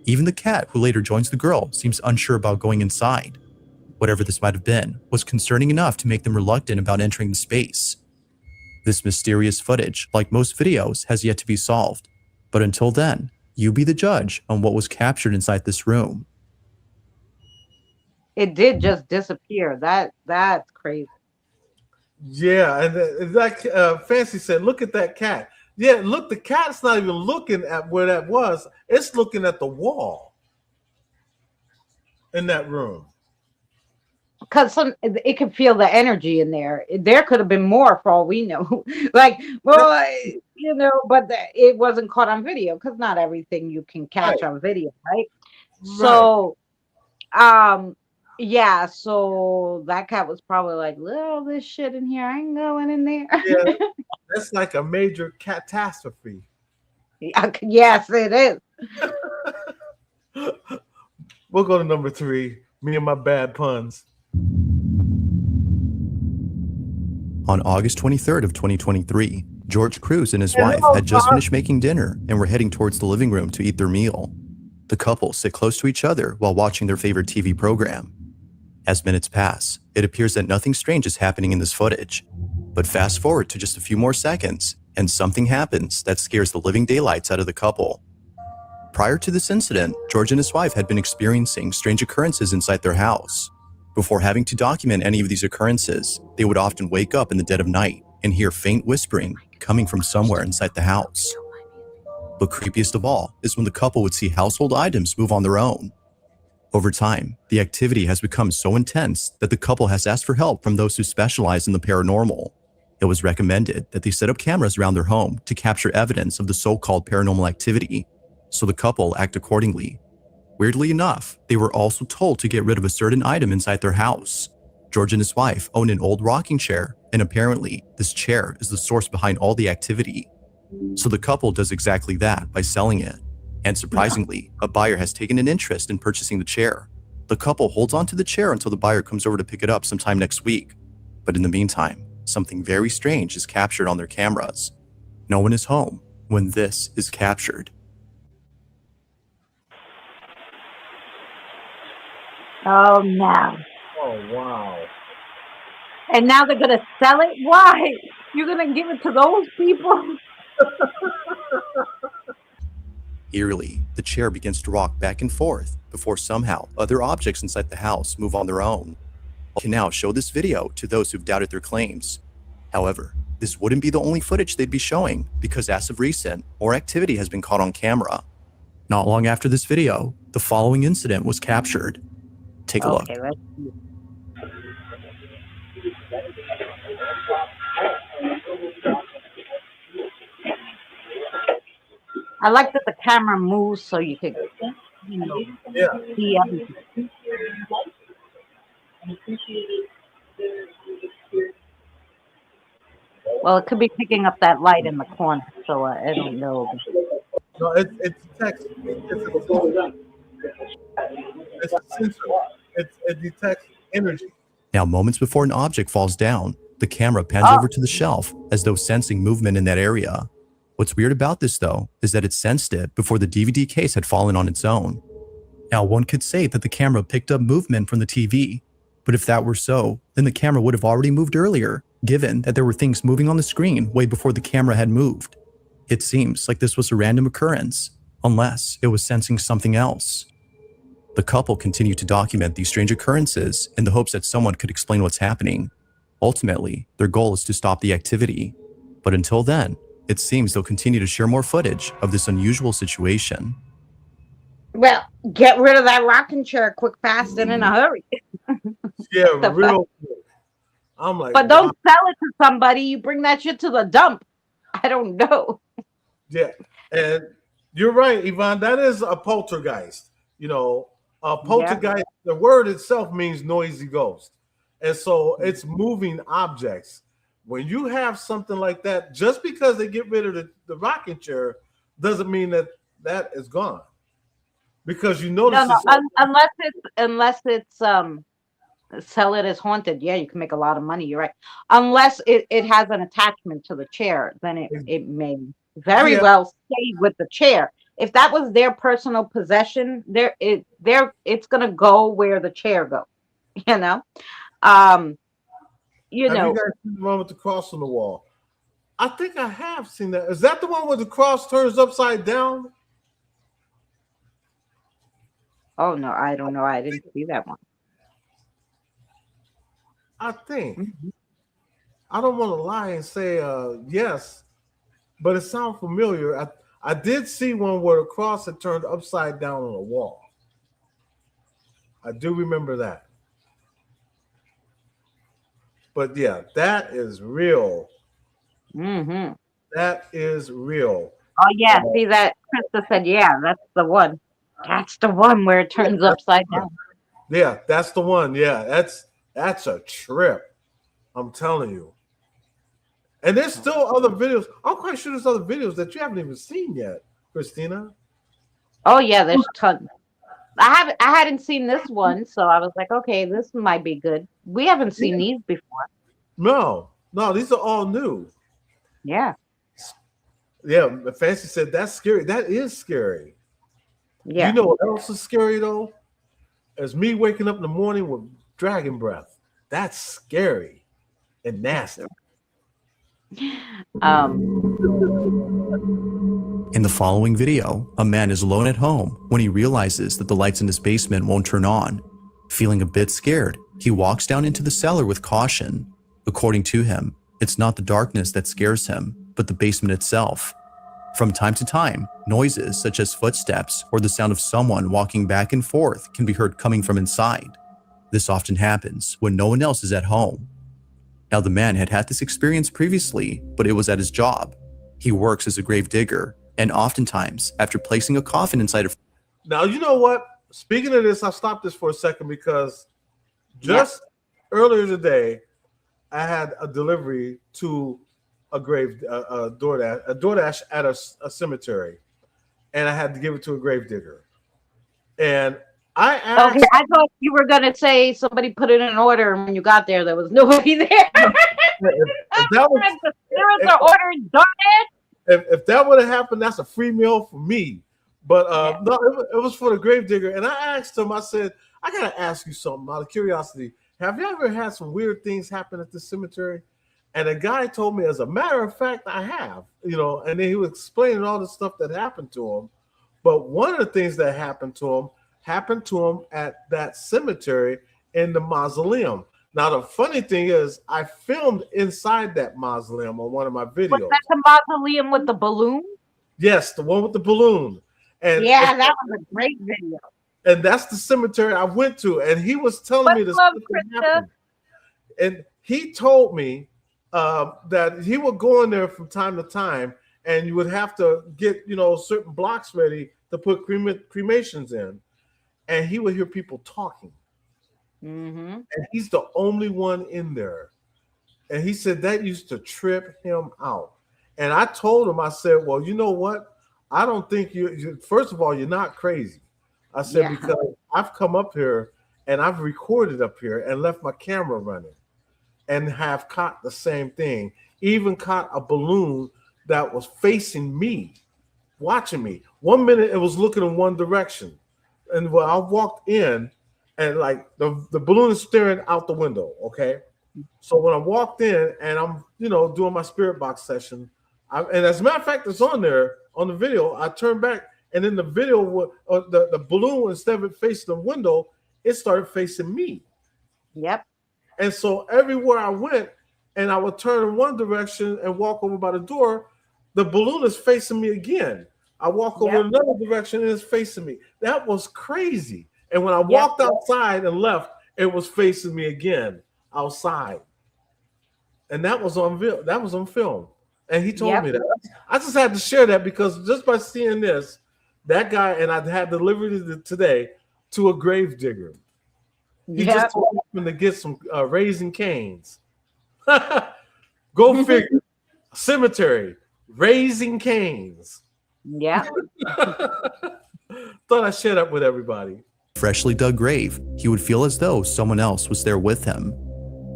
Even the cat who later joins the girl seems unsure about going inside. Whatever this might have been was concerning enough to make them reluctant about entering the space. This mysterious footage, like most videos, has yet to be solved. But until then, you be the judge on what was captured inside this room. It did just disappear. That's crazy. Yeah, and like Fancy said, look at that cat. Yeah, look, the cat's not even looking at where that was. It's looking at the wall in that room. Because it could feel the energy in there. There could have been more for all we know. Like, well, but it wasn't caught on video because not everything you can catch Right, on video, right? right. So, yeah. So that cat was probably like, "Look, all this shit in here. I ain't going in there." Yeah, that's like a major catastrophe. Yes, it is. We'll go to number 3. Me and my bad puns. On August 23rd of 2023, George Cruz and his wife Hello, had just finished making dinner and were heading towards the living room to eat their meal. The couple sit close to each other while watching their favorite TV program. As minutes pass, it appears that nothing strange is happening in this footage. But fast forward to just a few more seconds, and something happens that scares the living daylights out of the couple. Prior to this incident, George and his wife had been experiencing strange occurrences inside their house. Before having to document any of these occurrences, they would often wake up in the dead of night and hear faint whispering coming from somewhere inside the house. But creepiest of all is when the couple would see household items move on their own. Over time, the activity has become so intense that the couple has asked for help from those who specialize in the paranormal. It was recommended that they set up cameras around their home to capture evidence of the so-called paranormal activity, so the couple act accordingly. Weirdly enough, they were also told to get rid of a certain item inside their house. George and his wife own an old rocking chair, and apparently, this chair is the source behind all the activity. So the couple does exactly that by selling it. And surprisingly, a buyer has taken an interest in purchasing the chair. The couple holds onto the chair until the buyer comes over to pick it up sometime next week. But in the meantime, something very strange is captured on their cameras. No one is home when this is captured. Oh no! Oh, wow. And now they're gonna sell it. Why? You're gonna give it to those people? Eerily, the chair begins to rock back and forth before somehow other objects inside the house move on their own. I can now show this video to those who've doubted their claims. However, this wouldn't be the only footage they'd be showing because as of recent, more activity has been caught on camera. Not long after this video, the following incident was captured. Take a look. Okay, let's see. I like that the camera moves so you could, Yeah. see everything. Well, it could be picking up that light in the corner, so I don't know. No, it detects. It's a sensor. It detects energy. Now, moments before an object falls down, the camera pans over to the shelf as though sensing movement in that area. What's weird about this, though, is that it sensed it before the DVD case had fallen on its own. Now, one could say that the camera picked up movement from the TV, but if that were so, then the camera would have already moved earlier, given that there were things moving on the screen way before the camera had moved. It seems like this was a random occurrence, unless it was sensing something else. The couple continued to document these strange occurrences in the hopes that someone could explain what's happening. Ultimately, their goal is to stop the activity. But until then, it seems they'll continue to share more footage of this unusual situation. Well, get rid of that rocking chair quick, fast, and in a hurry. Yeah, The real quick. I'm like, But don't sell it to somebody. You bring that shit to the dump. I don't know. yeah. And you're right, Yvonne. That is a poltergeist. A poltergeist, the word itself means noisy ghost. And so it's moving objects. When you have something like that, just because they get rid of the rocking chair doesn't mean that is gone. Because you notice No. Unless it's sell it as haunted. Yeah, you can make a lot of money. You're right. Unless it has an attachment to the chair, then it may. Very Yeah, well stayed with the chair. If that was their personal possession, it's gonna go where the chair goes. You know, um, you have you know. guys seen the one with the cross on the wall? I think I have seen that. Is that the one where the cross turns upside down? Oh no, I don't know. I didn't see that one. I think. Mhm. I don't want to lie and say yes, but it sounds familiar. I did see one where the cross had turned upside down on a wall. I do remember that. But yeah, that is real. Mhm. That is real. Oh yeah, Uh, see that Krista said, yeah, that's the one. That's the one where it yeah, turns that's upside the one. down. Yeah, that's the one. Yeah, that's a trip. I'm telling you. And there's still other videos. I'm quite sure there's other videos that you haven't even seen yet, Christina. Oh yeah, there's tons. I hadn't seen this one, so I was like, okay, this might be good. We haven't seen Yeah. these before. No, no, these are all new. Yeah, Yeah, Fancy said that's scary. That is scary. You yeah. know what else is scary though? Is me waking up in the morning with dragon breath. That's scary and nasty. Um, In the following video, a man is alone at home when he realizes that the lights in his basement won't turn on. Feeling a bit scared, he walks down into the cellar with caution. According to him, it's not the darkness that scares him, but the basement itself. From time to time, noises such as footsteps or the sound of someone walking back and forth can be heard coming from inside. This often happens when no one else is at home. Now, the man had had this experience previously, but it was at his job. He works as a grave digger, and oftentimes, after placing a coffin inside a Now you know what? Speaking of this, I stopped this for a second because yeah. just earlier today, I had a delivery to a DoorDash at a cemetery, and I had to give it to a grave digger. And I Okay, asked, I thought you were gonna say somebody put it in order, and when you got there was nobody there. if that was The spirits are ordering DoorDash. if that would have happened, that's a free meal for me. But Yeah. no, it was for the grave digger. And I asked him, I said, I gotta ask you something out of curiosity. Have you ever had some weird things happen at the cemetery? And the guy told me, as a matter of fact, I have, and then he was explaining all the stuff that happened to him. But one of the things that happened to him at that cemetery in the mausoleum. Now, the funny thing is, I filmed inside that mausoleum on one of my Was videos. that the mausoleum with the balloon? Yes, the one with the balloon. And Yeah, that was a great video. and that's the cemetery I went to. And he was telling me What's this love, stuff that Krista? happened. And he told me that he would go in there from time to time, and you would have to get certain blocks ready to put cremations in, and he would hear people talking. Mm-hmm. And he's the only one in there. And he said that used to trip him out. And I told him, I said, well, you know what? I don't think first of all, you're not crazy. I said, Yeah. because I've come up here and I've recorded up here and left my camera running and have caught the same thing. Even caught a balloon that was facing me, watching me. 1 minute it was looking in one direction. And when I walked in, and like the balloon is staring out the window, okay? So when I walked in and I'm, doing my spirit box session, and as a matter of fact, it's on there on the video. I turned back, and in the video, the balloon, instead of it facing the window, it started facing me. Yep. And so everywhere I went, and I would turn in one direction and walk over by the door, the balloon is facing me again. I walk over in another direction and it's facing me. That was crazy. And when I walked outside and left, it was facing me again outside. And that was on video. That was on film. And he told me that. I just had to share that because just by seeing this, that guy, and I had delivered today to a grave digger. He just told him to get some Raising Canes. Go figure. Cemetery, Raising Canes. Yeah. Thought I'd share that with everybody. freshly dug grave, he would feel as though someone else was there with him.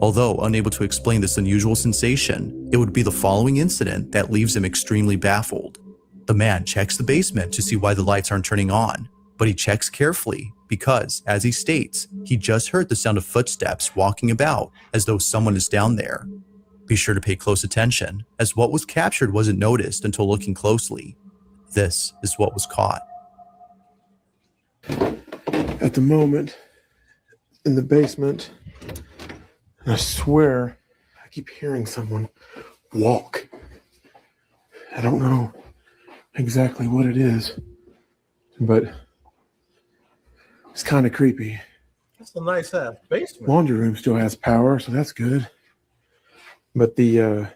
Although unable to explain this unusual sensation, it would be the following incident that leaves him extremely baffled. The man checks the basement to see why the lights aren't turning on, but he checks carefully because, as he states, he just heard the sound of footsteps walking about as though someone is down there. Be sure to pay close attention, as what was captured wasn't noticed until looking closely. This is what was caught. At the moment, in the basement, I swear I keep hearing someone walk. I don't know exactly what it is, but it's kind of creepy. That's a nice ass basement. Laundry room still has power, so that's good. But the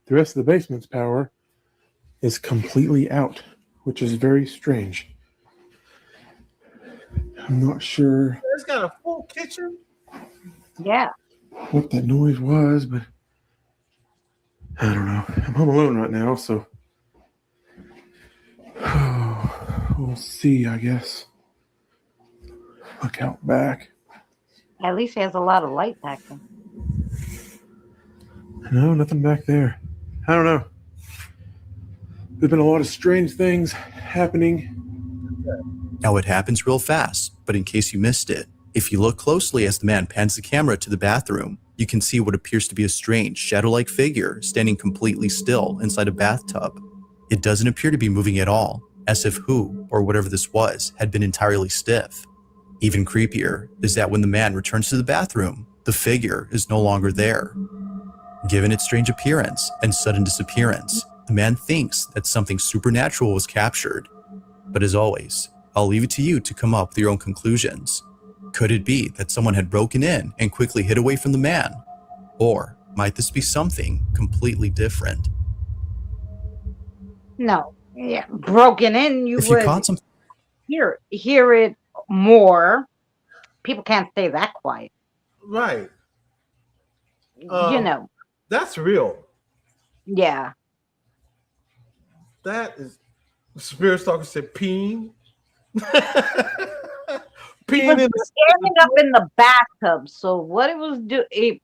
rest of the basement's power is completely out, which is very strange. I'm not sure It's got a full kitchen. Yeah. what that noise was, but I don't know. I'm home alone right now, so we'll see, I guess. Look out back. At least he has a lot of light back there. No, nothing back there. I don't know. There's been a lot of strange things happening. Now it happens real fast, but in case you missed it, if you look closely as the man pans the camera to the bathroom, you can see what appears to be a strange shadow-like figure standing completely still inside a bathtub. It doesn't appear to be moving at all, as if who, or whatever this was, had been entirely stiff. Even creepier is that when the man returns to the bathroom, the figure is no longer there. Given its strange appearance and sudden disappearance, the man thinks that something supernatural was captured. But as always, I'll leave it to you to come up with your own conclusions. Could it be that someone had broken in and quickly hid away from the man? Or might this be something completely different? No. Yeah. Broken in, you If you would caught some hear it more. People can't stay that quiet. Right. You Um, know. That's real. Yeah. That is. Spirit Stalker said peeing. He Peeing was in the standing up in the bathtub. So what it was doing,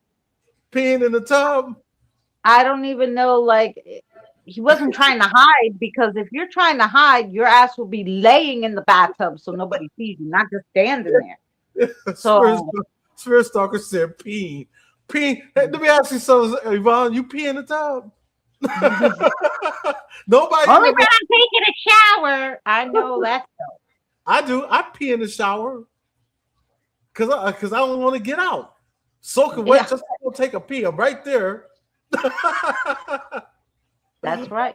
peeing in the tub. I don't even know. Like, he wasn't trying to hide, because if you're trying to hide, your ass will be laying in the bathtub so nobody sees you, not just standing there. So Spirit Stalker said peeing. Peeing. Hey, let me ask you something, Yvonne. You pee in the tub? Nobody. only when I'm taking a shower, I know that. I do. I pee in the shower because I don't want to get out. Soaking wet, just to go take a pee. I'm right there. That's right.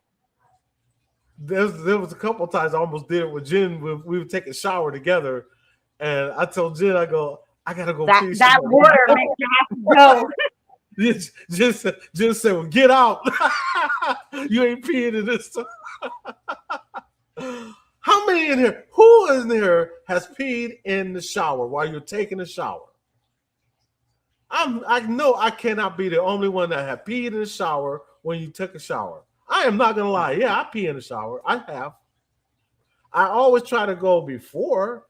There was a couple of times I almost did it with Jen. We would take a shower together, and I told Jen, I gotta go pee. That water makes you have to go. Jen said, well, get out. You ain't peeing in this. How many in here? Who in here has peed in the shower while you're taking a shower? I know I cannot be the only one that have peed in the shower when you took a shower. I am not gonna lie. Yeah, I pee in the shower. I have. I always try to go before,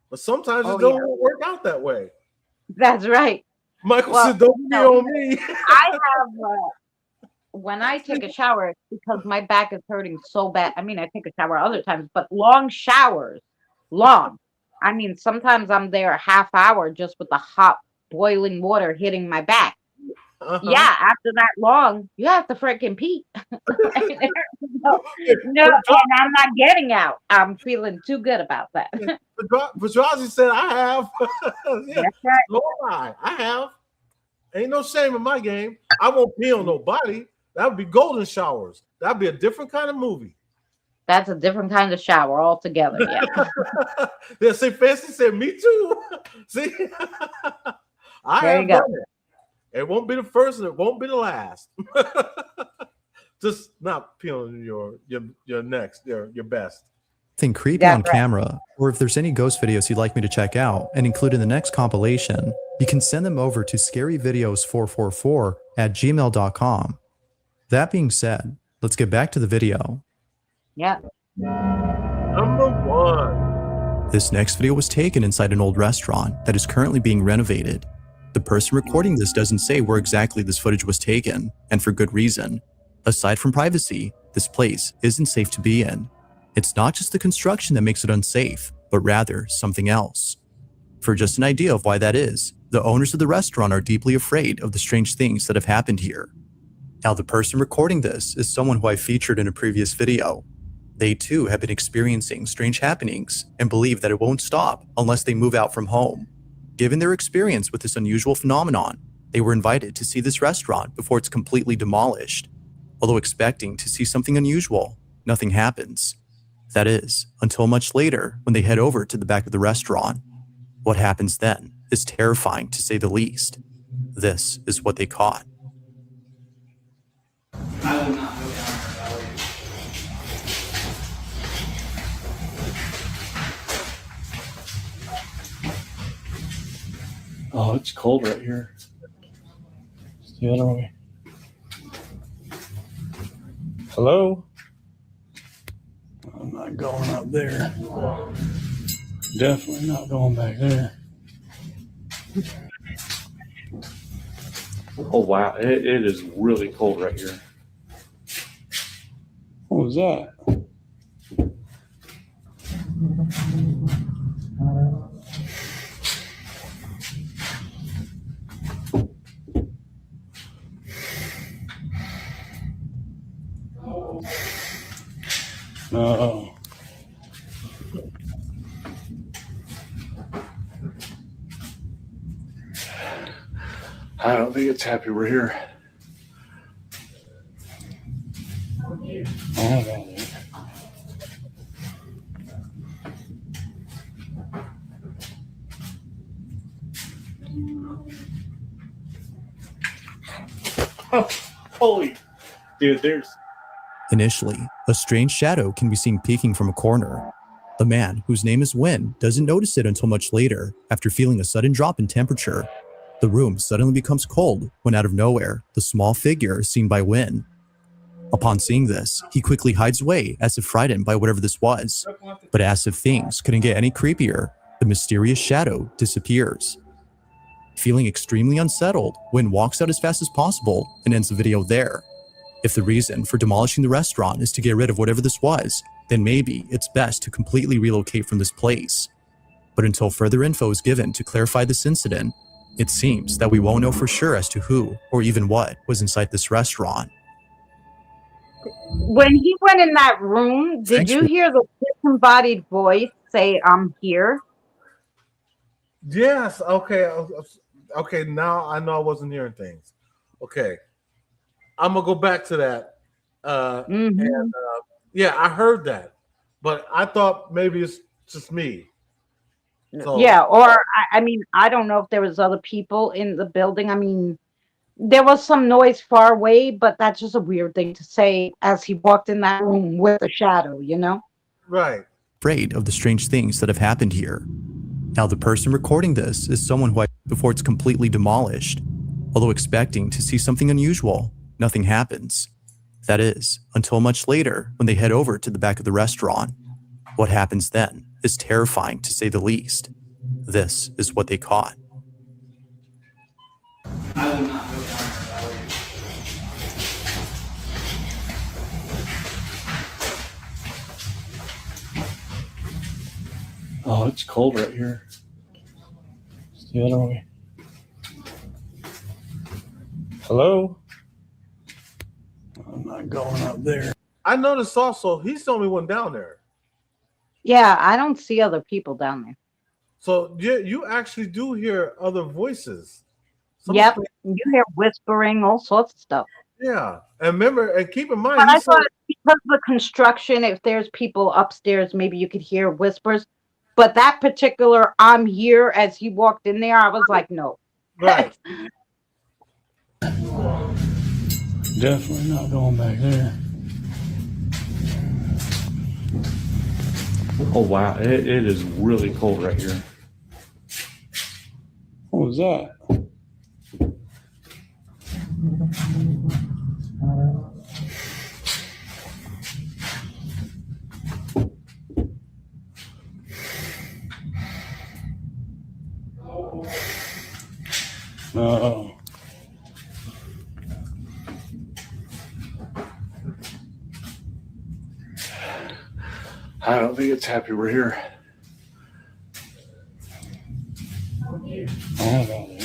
but sometimes it don't work out that way. That's right. Michael said, "Don't pee on me." I have. When I take a shower, because my back is hurting so bad. I mean, I take a shower other times, but long showers, long. I mean, sometimes I'm there a half hour just with the hot boiling water hitting my back. Yeah, after that long, you have to freaking pee. No, and I'm not getting out. I'm feeling too good about that. Pedrazi said, "I have." Yeah, that's right. Lord, I have. Ain't no shame in my game. I won't pee on nobody. That would be golden showers. That'd be a different kind of movie. That's a different kind of shower altogether. Yeah. Yeah. See, Fancy said, "Me too." See, I There have you go. done it. It won't be the first, and it won't be the last. Just not pee on your next, your best. Something creepy That's on right. camera, or if there's any ghost videos you'd like me to check out and include in the next compilation, you can send them over to scaryvideos444@gmail.com. That being said, let's get back to the video. Yeah. Number one. This next video was taken inside an old restaurant that is currently being renovated. The person recording this doesn't say where exactly this footage was taken, and for good reason. Aside from privacy, this place isn't safe to be in. It's not just the construction that makes it unsafe, but rather something else. For just an idea of why that is, the owners of the restaurant are deeply afraid of the strange things that have happened here. Now, the person recording this is someone who I featured in a previous video. They too have been experiencing strange happenings and believe that it won't stop unless they move out from home. Given their experience with this unusual phenomenon, they were invited to see this restaurant before it's completely demolished. Although expecting to see something unusual, nothing happens. That is, until much later when they head over to the back of the restaurant. What happens then is terrifying to say the least. This is what they caught. I will not go down her valley. Oh, it's cold right here. It's the other way. Hello? I'm not going up there. Definitely not going back there. Oh, wow. It is really cold right here. What was that? No. I don't think it's happy we're here. Oh, no. Oh, holy. Dude, there's... Initially, a strange shadow can be seen peeking from a corner. The man, whose name is Win, doesn't notice it until much later, after feeling a sudden drop in temperature. The room suddenly becomes cold when out of nowhere, the small figure is seen by Win. Upon seeing this, he quickly hides away as if frightened by whatever this was. But as if things couldn't get any creepier, the mysterious shadow disappears. Feeling extremely unsettled, Win walks out as fast as possible and ends the video there. If the reason for demolishing the restaurant is to get rid of whatever this was, then maybe it's best to completely relocate from this place. But until further info is given to clarify this incident, it seems that we won't know for sure as to who or even what was inside this restaurant. When he went in that room, did you hear the disembodied voice say, "I'm here"? Yes. Okay. Okay. Now I know I wasn't hearing things. Okay. I'm gonna go back to that. And yeah, I heard that, but I thought maybe it's just me. So, Yeah, or I mean, I don't know if there was other people in the building. I mean, there was some noise far away, but that's just a weird thing to say as he walked in that room with a shadow, you know? right. Afraid of the strange things that have happened here. Now, the person recording this is someone who before it's completely demolished. Although expecting to see something unusual, nothing happens. That is, until much later when they head over to the back of the restaurant. What happens then is terrifying to say the least. This is what they caught. I will not go down her valley. Oh, it's cold right here. It's the other way. Hello? I'm not going up there. I noticed also he's the only one down there. Yeah, I don't see other people down there. So you actually do hear other voices. Yep, you hear whispering, all sorts of stuff. Yeah, and remember, and keep in mind, But I thought because of the construction, if there's people upstairs, maybe you could hear whispers. But that particular "I'm here" as he walked in there, I was like, no. right. Definitely not going back there. Oh, wow. It is really cold right here. What was that? Oh. I don't think it's happy we're here. I don't know.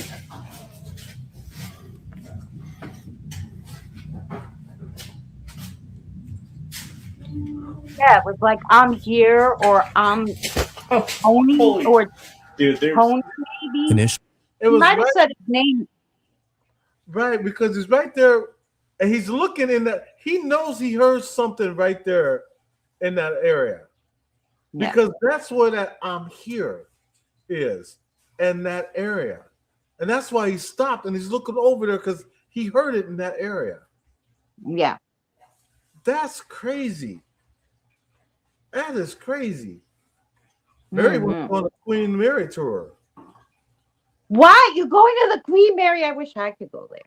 Yeah, it was like I'm here or I'm Tony Holy or dude, there's Tony maybe. Initially, It He was might have right, said his name. right, because he's right there, and he's looking in that. He knows he heard something right there in that area, Yeah. because that's where that "I'm here" is, in that area, and that's why he stopped and he's looking over there because he heard it in that area. Yeah. That's crazy. That is crazy. Mary was Mhm. on the Queen Mary tour. Why? You going to the Queen Mary? I wish I could go there.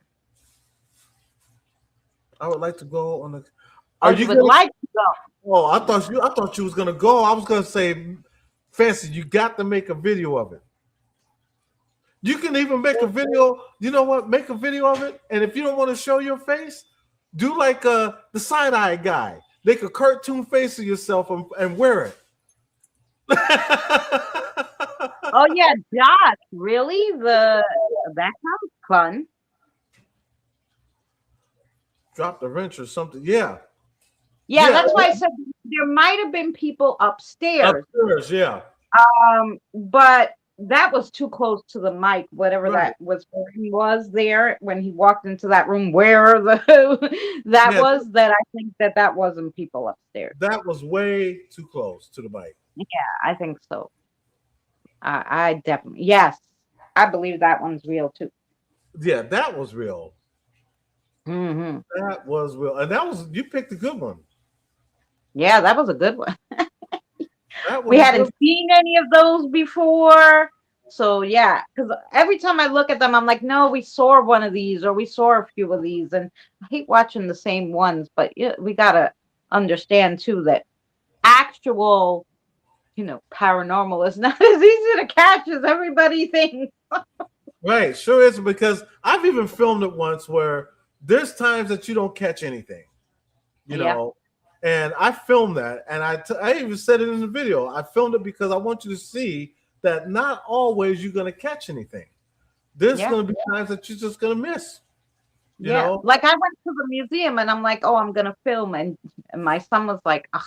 I would like to go on the. Oh, Are you you would gonna? like to go. Oh, I thought you was gonna go. I was gonna say, Fancy, you got to make a video of it. You can even make a video. You know what? Make a video of it, and if you don't want to show your face, do like the side eye guy. Make a cartoon face of yourself and wear it. Oh yeah, Josh. Really? That sounds fun. Drop the wrench or something. Yeah. Yeah, Yeah. that's why I said there might have been people upstairs. Upstairs, yeah. But that was too close to the mic, whatever Right. that was where he was there when he walked into that room where the that Yeah. was, that I think that wasn't people upstairs. That was way too close to the mic. Yeah, I think so. I definitely, yes, I believe that one's real too. Yeah, that was real. Hmm. That was real. And that was, you picked a good one. Yeah, that was a good one. That was We a hadn't good seen any of those before. So yeah, because every time I look at them, I'm like, no, we saw one of these or we saw a few of these. And I hate watching the same ones, but yeah, we gotta understand too that actual, paranormal is not as easy to catch as everybody thinks. Right, sure is, because I've even filmed it once where there's times that you don't catch anything, you Yeah. know, and I filmed that, and I even said it in the video. I filmed it because I want you to see that not always you're going to catch anything. There's Yeah. going to be times that you're just going to miss, you Yeah. know. Like I went to the museum and I'm like, oh, I'm gonna film, and my son was like, ugh,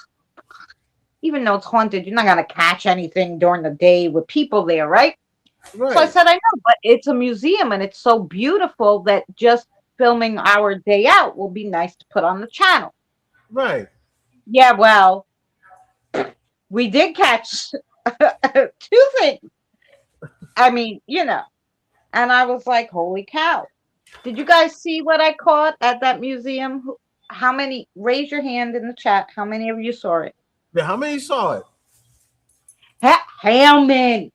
even though it's haunted, you're not gonna catch anything during the day with people there, right? So I Right, said, I know, but it's a museum and it's so beautiful that just filming our day out will be nice to put on the channel. right. Yeah, well, we did catch two things. I mean, and I was like, holy cow. Did you guys see what I caught at that museum? How many? Raise your hand in the chat. How many of you saw it? Yeah, how many saw it? How many?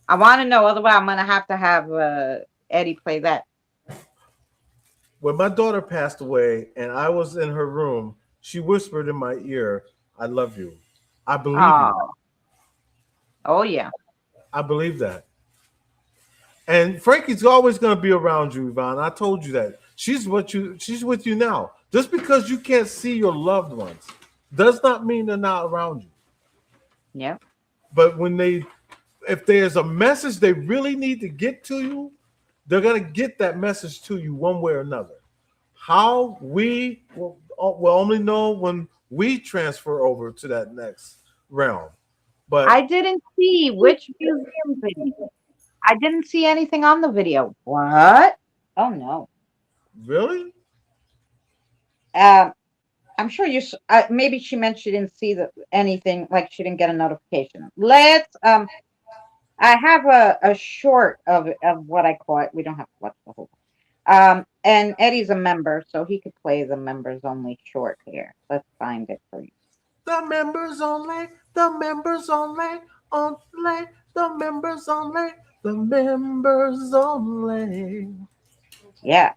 I want to know. Otherwise, I'm gonna have to have Eddie play that. When my daughter passed away and I was in her room, she whispered in my ear, "I love you." I believe you. Oh, oh yeah. I believe that. And Frankie's always going to be around you, Yvonne. I told you that. She's with you now. Just because you can't see your loved ones does not mean they're not around you. Yeah. But if there's a message they really need to get to you, they're going to get that message to you one way or another. How we will only know when we transfer over to that next realm. But I didn't see which museum video. I didn't see anything on the video. What? Oh no. really? I'm sure maybe she meant she didn't see anything, like she didn't get a notification. Let's I have a short of what I caught. We don't have to watch the whole. And Eddie's a member, so he could play the members only short here. Let's find it for you. The members only, the members only, only, the members only, the members only. Yeah.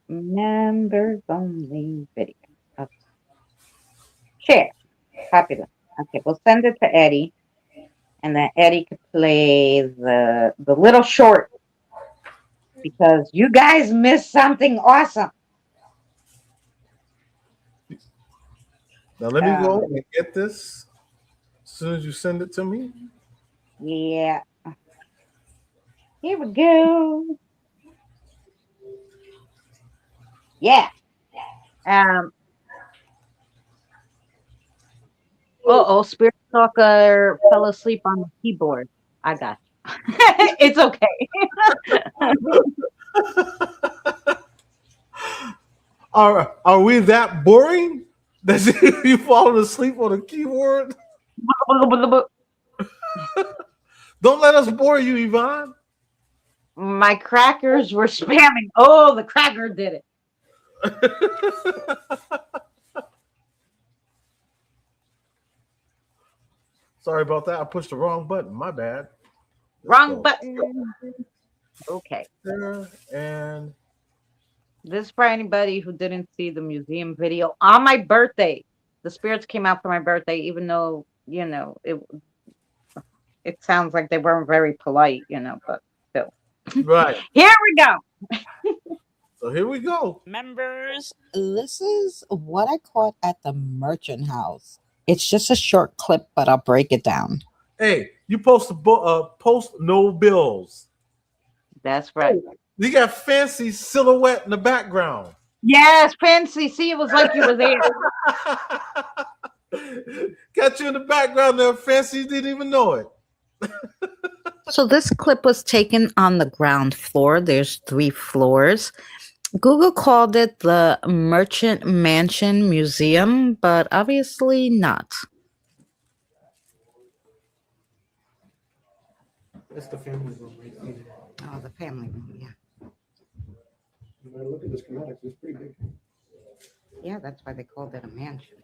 Members only video. Okay. Share. Copy that. Okay, we'll send it to Eddie, and then Eddie could play the little short because you guys missed something awesome. Now let me go Um, and get this as soon as you send it to me. yeah, here we go. Yeah. Um. Oh, Spirit Stalker fell asleep on the keyboard. I got you. It's okay. Are we that boring that you falling asleep on a keyboard? Don't let us bore you, Yvonne. My crackers were spamming. Oh, the cracker did it. Sorry about that. I pushed the wrong button. My bad. Let's Wrong go button. Okay. there and This is for anybody who didn't see the museum video on my birthday. The spirits came out for my birthday, even though, it sounds like they weren't very polite, but still. right. Here we go. So here we go. Members, this is what I caught at the Merchant House. It's just a short clip, but I'll break it down. Hey, you post post no bills. That's right. You got fancy silhouette in the background. Yes, fancy. See, it was like you were there. Got you in the background there, fancy. You didn't even know it. So this clip was taken on the ground floor. There's 3 floors. Google called it the Merchant Mansion Museum, but obviously not. That's the family room right there. Oh, the family room, yeah. You better look at the schematics. It's pretty big. Yeah, that's why they called it a mansion.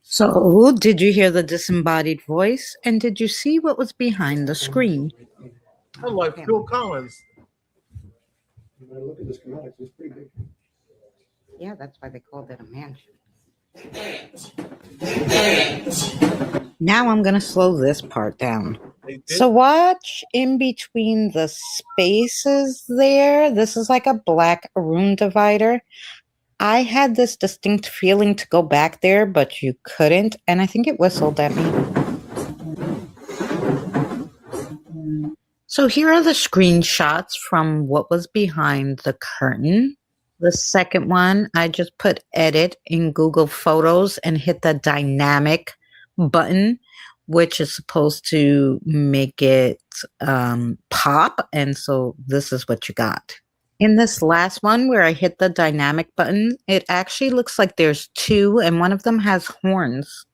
So, did you hear the disembodied voice? And did you see what was behind the screen? I like Phil Collins. You better look at the schematics. It's pretty big. Yeah, that's why they called it a mansion. Now I'm going to slow this part down. So watch in between the spaces there. This is like a black room divider. I had this distinct feeling to go back there, but you couldn't. And I think it whistled at me. So here are the screenshots from what was behind the curtain. The second one, I just put edit in Google Photos and hit the dynamic button, which is supposed to make it pop. And so this is what you got. In this last one where I hit the dynamic button, it actually looks like there's 2 and one of them has horns.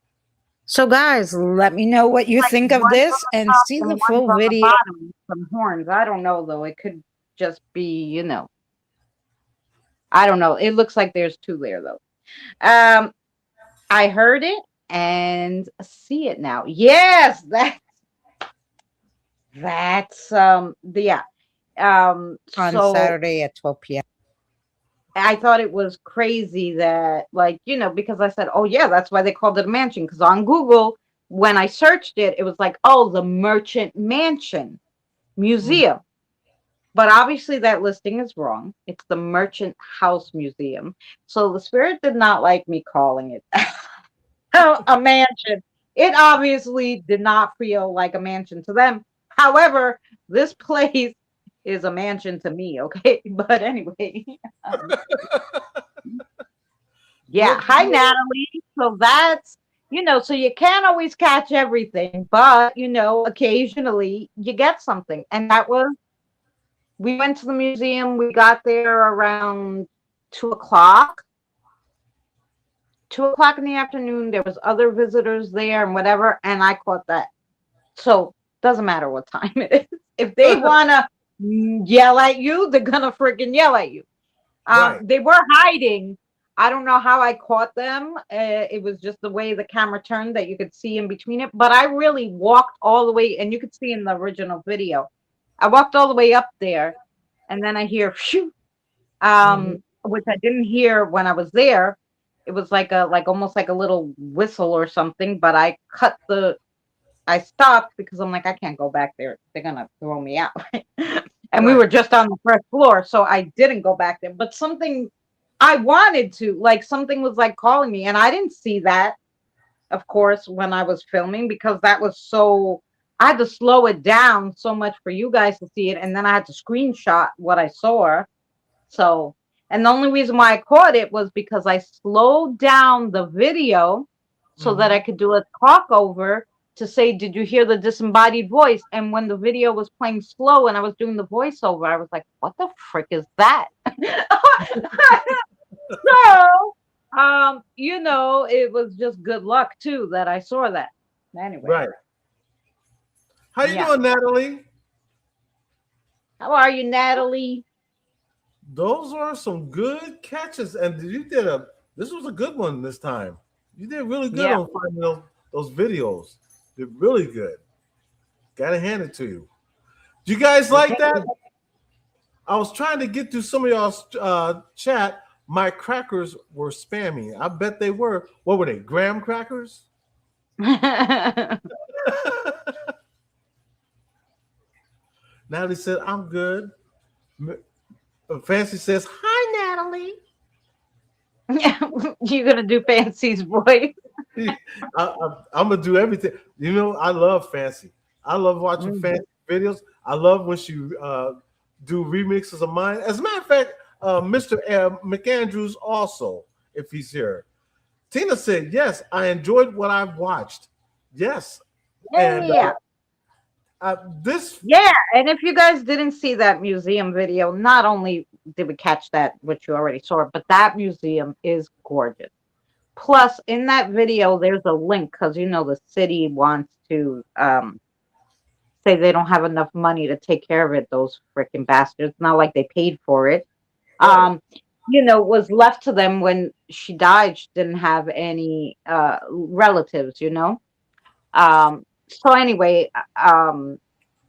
So guys, let me know what you think of this and see the full video. Some horns. I don't know though. It could just be, I don't know. It looks like there's 2 there though. I heard it and see it now. Yes, that's yeah. On So Saturday at 12 p.m. I thought it was crazy that, because I said, oh yeah, that's why they called it a mansion. Because on Google, when I searched it, it was like, oh, the Merchant Mansion Museum. But obviously that listing is wrong. It's the Merchant House Museum. So the spirit did not like me calling it a mansion. It obviously did not feel like a mansion to them. However, this place is a mansion to me, okay? But anyway. Yeah. Hi, Natalie. So that's, so you can't always catch everything, but, occasionally you get something. And we went to the museum. We got there around 2:00. 2:00 in the afternoon. There was other visitors there and whatever, and I caught that. So doesn't matter what time it is. If they want to yell at you, they're gonna freaking yell at you. Right. They were hiding. I don't know how I caught them. It was just the way the camera turned that you could see in between it. But I really walked all the way, and you could see in the original video. I walked all the way up there, and then I hear shoo, which I didn't hear when I was there. it was like almost like a little whistle or something, but I stopped because I'm like, I can't go back there. They're gonna throw me out. And we Right. were just on the first floor, so I didn't go back there. But something I wanted to, like something was like calling me, and I didn't see that, of course, when I was filming because that was so I had to slow it down so much for you guys to see it, and then I had to screenshot what I saw. So, and the only reason why I caught it was because I slowed down the video so that I Hmm. could do a talk over to say, did you hear the disembodied voice? And when the video was playing slow and I was doing the voiceover, I was like, what the frick is that? So, it was just good luck too that I saw that. Anyway, Right. How you yeah. doing, Natalie? How are you, Natalie? Those are some good catches, and you did a. This was a good one this time. You did really good Yeah. on finding those videos. Did really good. Gotta hand it to you. Do you guys like that? I was trying to get to some of y'all's chat. My crackers were spammy. I bet they were. What were they? Graham crackers? Natalie said, "I'm good." Fancy says, "Hi, Natalie." You're gonna do Fancy's voice. I'm gonna do everything. You know, I love Fancy. I love watching Mhm. Fancy videos. I love when she do remixes of mine. As a matter of fact, Mr. McAndrews also, if he's here. Tina said, "Yes, I enjoyed what I've watched." Yes, and Yeah. this Yeah, and if you guys didn't see that museum video, not only did we catch that, which you already saw, but that museum is gorgeous. Plus, in that video, there's a link because the city wants to say they don't have enough money to take care of it. Those freaking bastards! Not like they paid for it. right. Um, was left to them when she died. She didn't have any relatives. So anyway,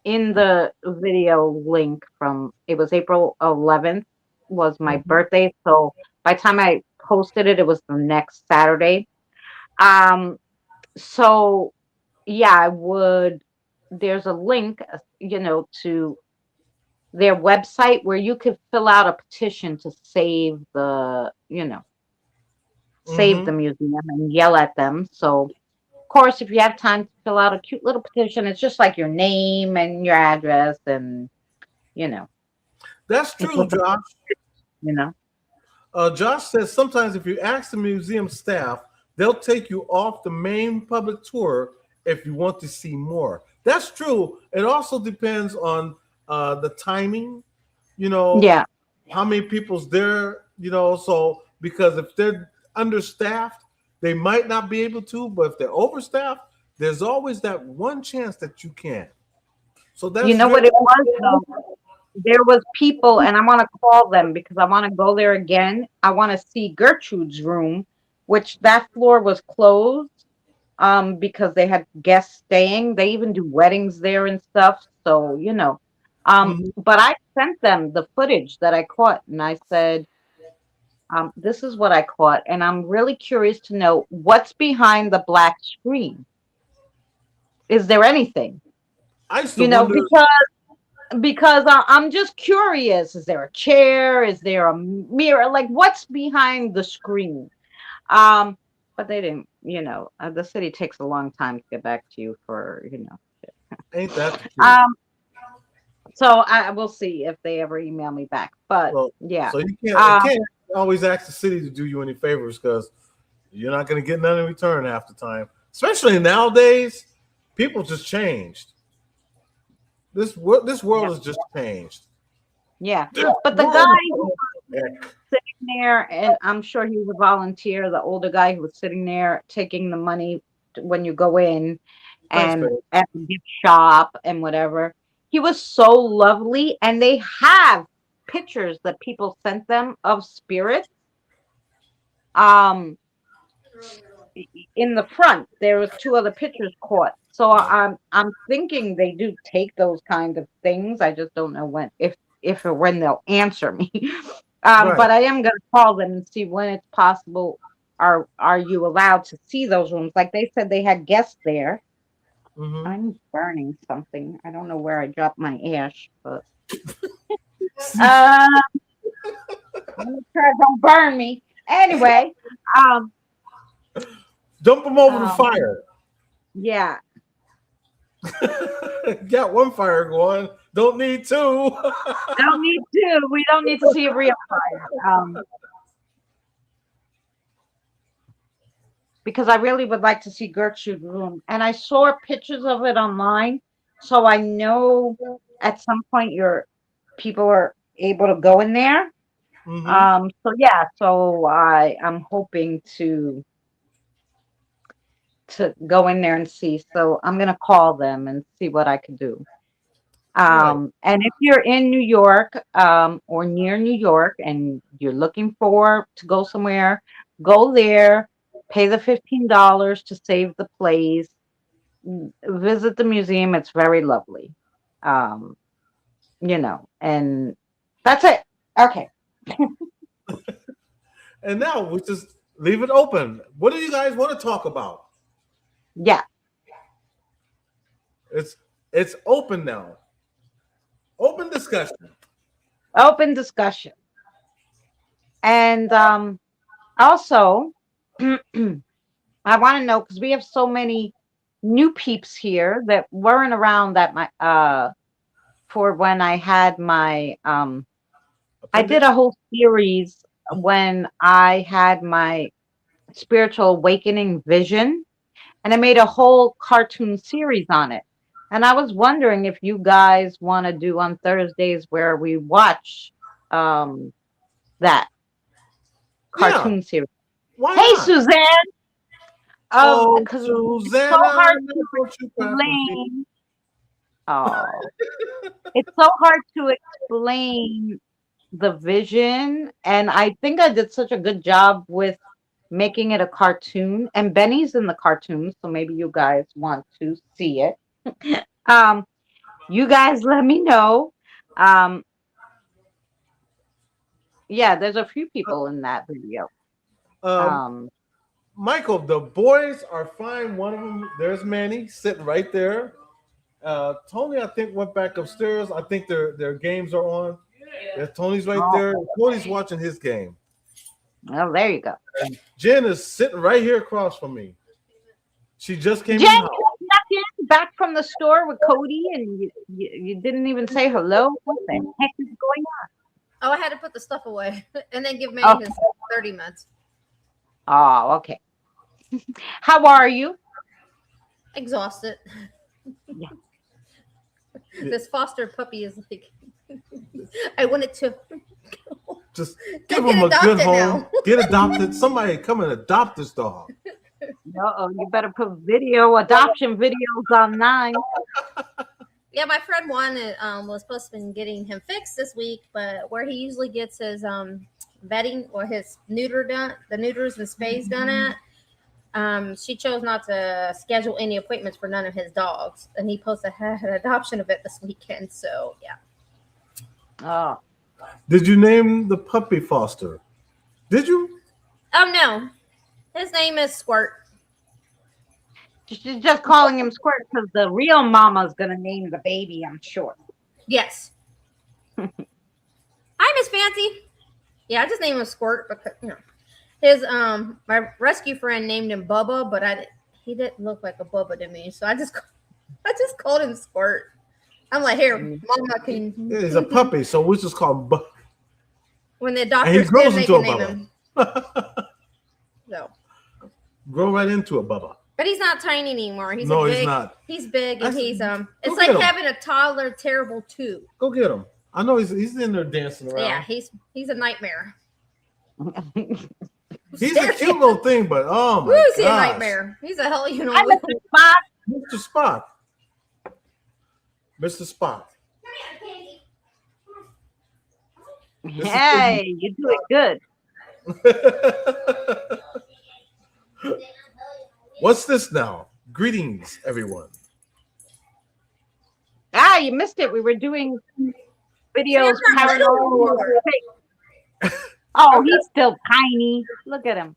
in the video link from it was April 11th was my Mhm. birthday. So by the time I posted it, it was the next Saturday. Um, so yeah, I would. There's a link, to their website where you could fill out a petition to save the Mhm. museum and yell at them. So of course, if you have time to fill out a cute little petition, it's just like your name and your address and you know, That's it's true, what the Josh. you know. Josh says sometimes if you ask the museum staff, they'll take you off the main public tour if you want to see more. That's true. It also depends on the timing, you know, Yeah. how many people's there, so because if they're understaffed, they might not be able to, but if they're overstaffed, there's always that one chance that you can. So You that's know very what it was though? There was people, and I want to call them because I want to go there again. I want to see Gertrude's room, which that floor was closed because they had guests staying. They even do weddings there and stuff. So, Mhm. but I sent them the footage that I caught and I said, this is what I caught. And I'm really curious to know what's behind the black screen. Is there anything? I used to You know, wonder. because I'm just curious. Is there a chair? Is there a mirror? Like, what's behind the screen? But they didn't. The city takes a long time to get back to you for. Ain't that the truth? Um, so I will see if they ever email me back. But Well, yeah, so you can't it um, can't always ask the city to do you any favors because you're not going to get none in return half the time. Especially nowadays, people just changed. This world yeah, has just changed. yeah. This But the guy world who is was sitting there, and I'm sure he was a volunteer, the older guy who was sitting there taking the money when you go in thanks, and babe. at the gift shop and whatever. He was so lovely, and they have pictures that people sent them of spirits. Um, in the front, there was two other pictures caught. So I'm thinking they do take those kind of things. I just don't know if or when they'll answer me. Right. But I am gonna call them and see when it's possible are you allowed to see those rooms? Like they said they had guests there. Mm-hmm. I'm burning something. I don't know where I dropped my ash, but uh, I'm sure it don't burn me. Anyway, um, Dump them over the um, fire. yeah. Got one fire going. Don't need two. Don't need to. We don't need to see a real fire. Because I really would like to see Gertrude's room. And I saw pictures of it online. So I know at some point your people are able to go in there. Mm-hmm. So yeah, so I'm hoping to go in there and see. So I'm gonna call them and see what I can do. Right. And if you're in New York, or near New York and you're looking for to go somewhere, go there, pay the $15 to save the place, visit the museum. It's very lovely. Um, and that's it. Okay. And now we just leave it open. What do you guys want to talk about? Yeah. It's open now. Open discussion. Open discussion. And also I want to know because we have so many new peeps here that weren't around that my for when I had my I did Appendix. a whole series when I had my spiritual awakening vision, and I made a whole cartoon series on it. And I was wondering if you guys want to do on Thursdays where we watch that Yeah. cartoon series. Why Hey, not? Suzanne. Oh, Because it's so Susanna, hard to don't you cry for me. explain. Oh, it's so hard to explain the vision, and I think I did such a good job with making it a cartoon. And Benny's in the cartoon, so maybe you guys want to see it. Um, you guys let me know. Um, yeah, there's a few people in that video. Um, Um, Michael, the boys are fine. One of them, there's Manny sitting right there. Tony, I think, went back upstairs. I think their games are on. Yeah, Tony's right oh, there. Tony's watching his game. well, there you go. And Jen is sitting right here across from me. She just came Jen, in the you house. snuck in back from the store with Cody, and you didn't even say hello. What the heck is going Oh, I had to put the stuff away and then give on? Manny his 30 minutes. Oh, okay. How are you? Exhausted. Yeah. This foster puppy is like, I wanted to Just Go give get him a good adopted home. now. Get adopted. Somebody come and adopt this dog. Uh-oh, you better put adoption videos online. Yeah, my friend wanted was supposed to be getting him fixed this week, but where he usually gets his vetting or his the neuters and spays done at, she chose not to schedule any appointments for none of his dogs, and he posted had an adoption event this weekend. So yeah. Oh, Did you name the puppy Foster? Did you? Oh no, his name is Squirt. she's just calling him Squirt because the real mama's gonna name the baby, I'm sure. Yes. Hi, Miss Fancy. Yeah, I just named him Squirt because his my rescue friend named him Bubba, but he didn't look like a Bubba to me, so I just called him Squirt. I'm like, here, Mama can. Yeah, he's a puppy, so we just call him. When the And he doctors grows did, they into a can name Bubba. him. So, Grow right into a Bubba. but he's not tiny anymore. He's No, a big, he's not. He's big, and he's Go It's get like him. having a toddler terrible too. Go get him. I know he's in there dancing around. Yeah, he's a nightmare. He's a cute little thing, but oh my Woo, is he a gosh. nightmare? He's a hell, Hi, Mr. Spock. Mr. Spock. Mr. Spock. Hey, you do it good. What's this now? Greetings, everyone. Ah, you missed it. We were doing videos paranormal. Oh, he's still tiny. Look at him.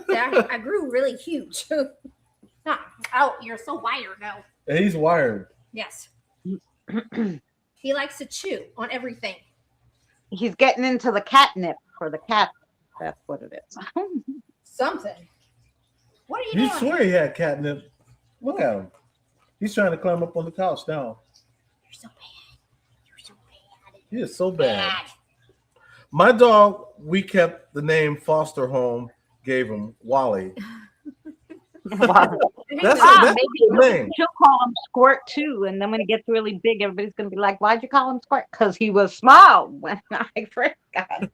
See, I grew really huge. Oh, you're so wired now. He's wired. Yes. He likes to chew on everything. He's getting into the catnip for the cat. That's what it is. Something. What are you You doing? swear he had catnip. Look at him. He's trying to climb up on the couch now. You're so bad. You're so bad. He is so bad. My dog, we kept the name foster home, gave him Wally. Wow. That's Maybe the name. she'll call him Squirt too, and then when he gets really big, everybody's gonna be like, "Why'd you call him Squirt?" Because he was small when I first got him.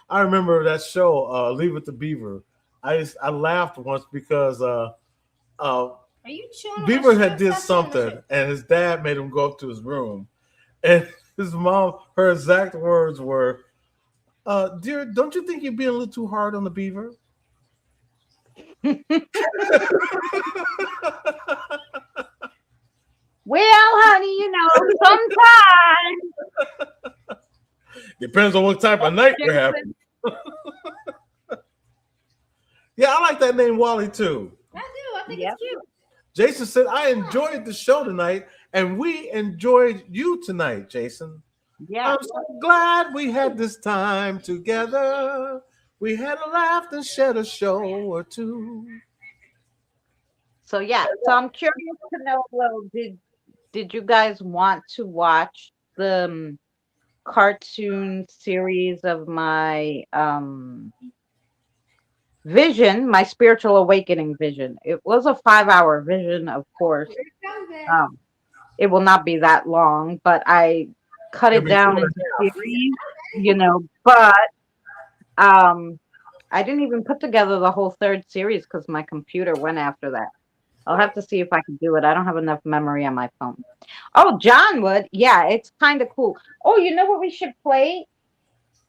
I remember that show, Leave It to Beaver. I laughed once because Are you chewing on Beaver my had shit? did Stop chewing on something, and his dad made him go up to his room, and his mom, her exact words were, "Dear, don't you think you're being a little too hard on the beaver?" Well, honey, you know, sometimes. Depends on what type of night we're having. Yeah, I like that name Wally too. I do. I think Yep. it's cute. Jason said, I enjoyed the show tonight, and we enjoyed you tonight, Jason. Yeah. I'm so glad we had this time together. We had a laugh and shared a show or two. So yeah. So I'm curious to know. Well, did you guys want to watch the cartoon series of my vision, my spiritual awakening vision? It was a 5-hour vision, of course. It will not be that long, but I cut it down into series, but I didn't even put together the whole third series because my computer went after that. I'll have to see if I can do it. I don't have enough memory on my phone. Oh, John would. Yeah, it's kind of cool. Oh, you know what we should play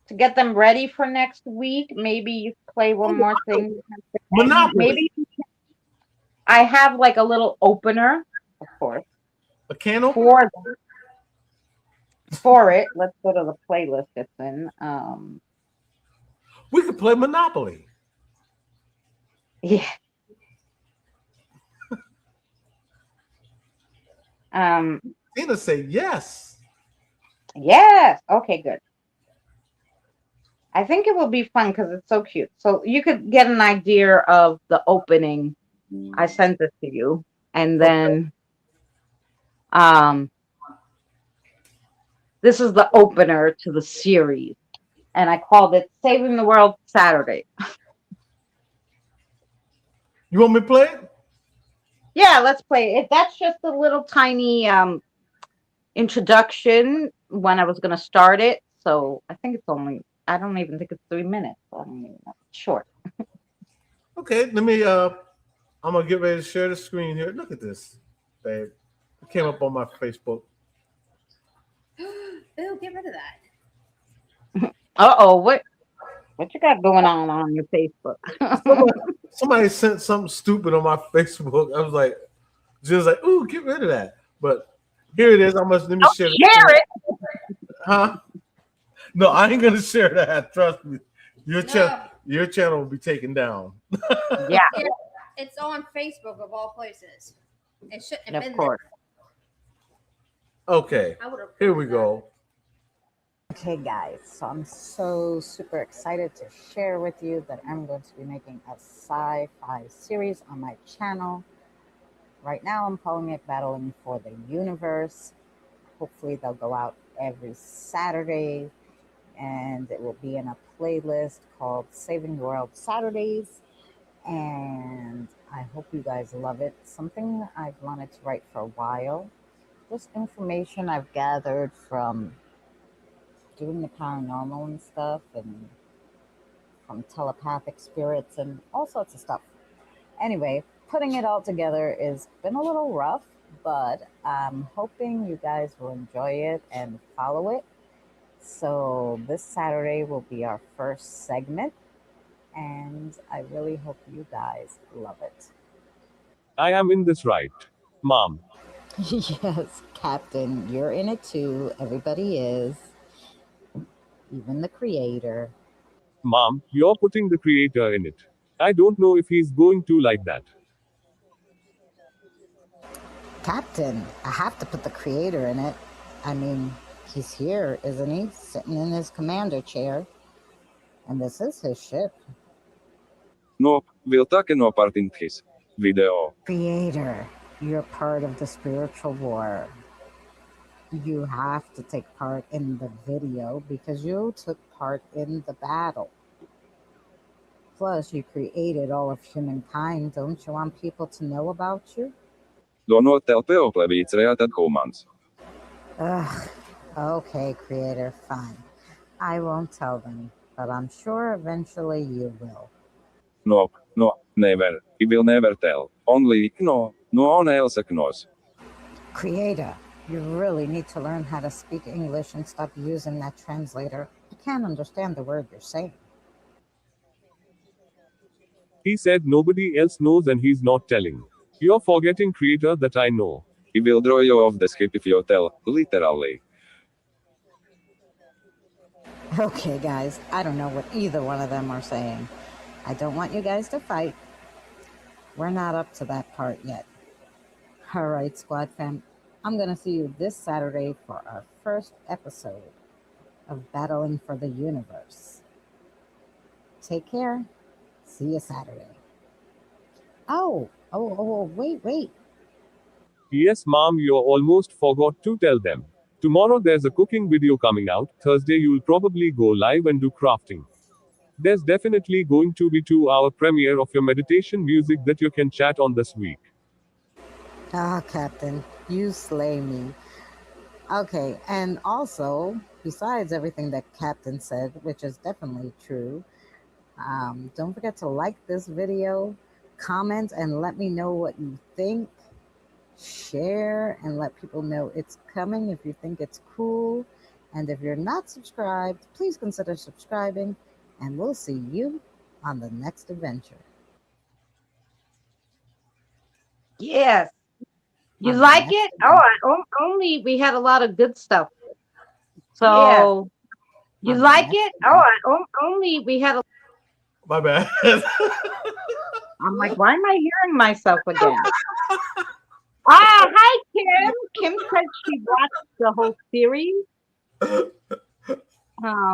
to get them ready for next week? Maybe you play one more thing. Monopoly. Maybe I have like a little opener, of course. A can opener? For it. Let's go to the playlist it's in. We could play Monopoly. Yeah. Tina say yes. Yes. Okay, good. I think it will be fun because it's so cute. So you could get an idea of the opening. I sent it to you. And then this is the opener to the series. And I called it Saving the World Saturday. You want me to play it? Yeah, let's play it. That's just a little tiny introduction when I was going to start it. So I think it's I don't even think it's 3 minutes. I don't even know. It's short. Okay, let me, I'm going to get ready to share the screen here. Look at this, babe. It came up on my Facebook. Ooh, get rid of that. Uh-oh, what you got going on your Facebook? Somebody sent something stupid on my Facebook. I was like, ooh, get rid of that. But here it is. Let me share it. Share it. Huh? No, I ain't gonna share that. Trust me. Your channel will be taken down. Yeah. It's on Facebook of all places. It shouldn't have Of been course. Okay. Here we go. Okay, guys, so I'm so super excited to share with you that I'm going to be making a sci-fi series on my channel. Right now, I'm calling it Battling for the Universe. Hopefully, they'll go out every Saturday, and it will be in a playlist called Saving the World Saturdays. And I hope you guys love it. Something I've wanted to write for a while. Just information I've gathered from doing the paranormal and stuff, and from telepathic spirits and all sorts of stuff. Anyway, putting it all together has been a little rough, but I'm hoping you guys will enjoy it and follow it. So this Saturday will be our first segment, and I really hope you guys love it. I am in this right, Mom. Yes, Captain, you're in it too. Everybody is. Even the creator. Mom, you're putting the creator in it. I don't know if he's going to like that. Captain, I have to put the creator in it. I mean, he's here, isn't he? Sitting in his commander chair. And this is his ship. Nope, we'll take no part in his video. Creator, you're part of the spiritual war. You have to take part in the video because you took part in the battle. Plus, you created all of humankind. Don't you want people to know about you? Don't tell people it's related humans. Ugh. Okay, creator, fine. I won't tell them, but I'm sure eventually you will. No, never. He will never tell. Only, no one else knows. Creator, you really need to learn how to speak English and stop using that translator. I can't understand the word you're saying. He said nobody else knows and he's not telling. You're forgetting, creator, that I know. He will draw you off the ship if you tell, literally. Okay, guys, I don't know what either one of them are saying. I don't want you guys to fight. We're not up to that part yet. All right, Squad Fam, I'm going to see you this Saturday for our first episode of Battling for the Universe. Take care. See you Saturday. Oh, wait. Yes, Mom, you almost forgot to tell them. Tomorrow there's a cooking video coming out. Thursday you'll probably go live and do crafting. There's definitely going to be 2-hour premiere of your meditation music that you can chat on this week. Ah, Captain, you slay me. Okay, and also, besides everything that Captain said, which is definitely true, don't forget to like this video, comment, and let me know what you think. Share and let people know it's coming if you think it's cool. And if you're not subscribed, please consider subscribing, and we'll see you on the next adventure. Yes. You On the like next it? adventure. Only we had a lot of good stuff. Yes. So you On the like next it? adventure. Only we had a. My bad. I'm like, why am I hearing myself again? Hi, Kim. Kim said she watched the whole series. That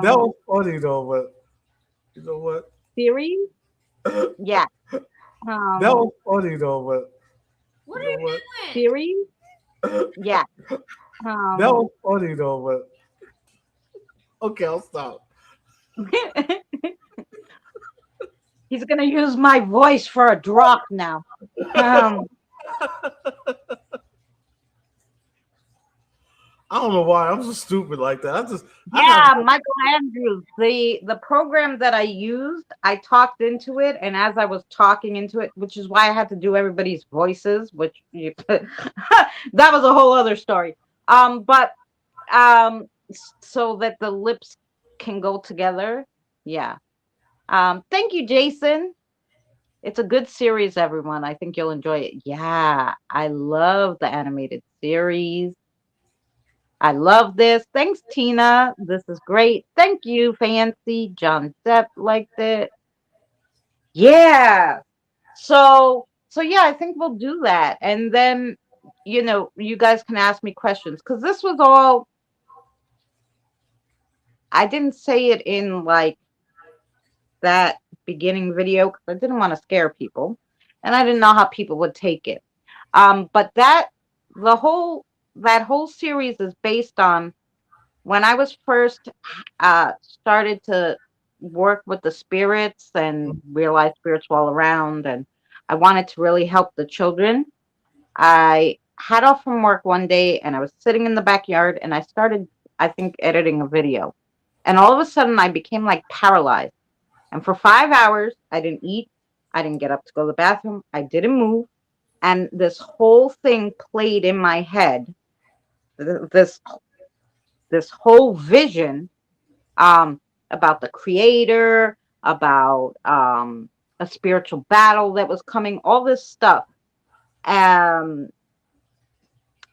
was funny though, but you know what? Series? Yeah. That was funny though, but What you are know you what? doing? Series? Yeah. That was funny though, but okay, I'll stop. He's gonna use my voice for a drop now. I don't know why I'm so stupid like that. Yeah, Michael Andrews. The program that I used, I talked into it, and as I was talking into it, which is why I had to do everybody's voices, which that was a whole other story. But so that the lips can go together. Yeah. Thank you, Jason. It's a good series, everyone. I think you'll enjoy it. Yeah, I love the animated series. I love this. Thanks, Tina. This is great. Thank you, Fancy. John Depp liked it. Yeah. So yeah, I think we'll do that. And then, you guys can ask me questions because this was all, I didn't say it in like that beginning video because I didn't want to scare people and I didn't know how people would take it. But the whole that whole series is based on when I was first started to work with the spirits and realize spirits were all around, and I wanted to really help the children. I had off from work one day and I was sitting in the backyard and I started, I think, editing a video. And all of a sudden I became like paralyzed. And for 5 hours, I didn't eat. I didn't get up to go to the bathroom. I didn't move. And this whole thing played in my head. This whole vision about the creator, about a spiritual battle that was coming, all this stuff. And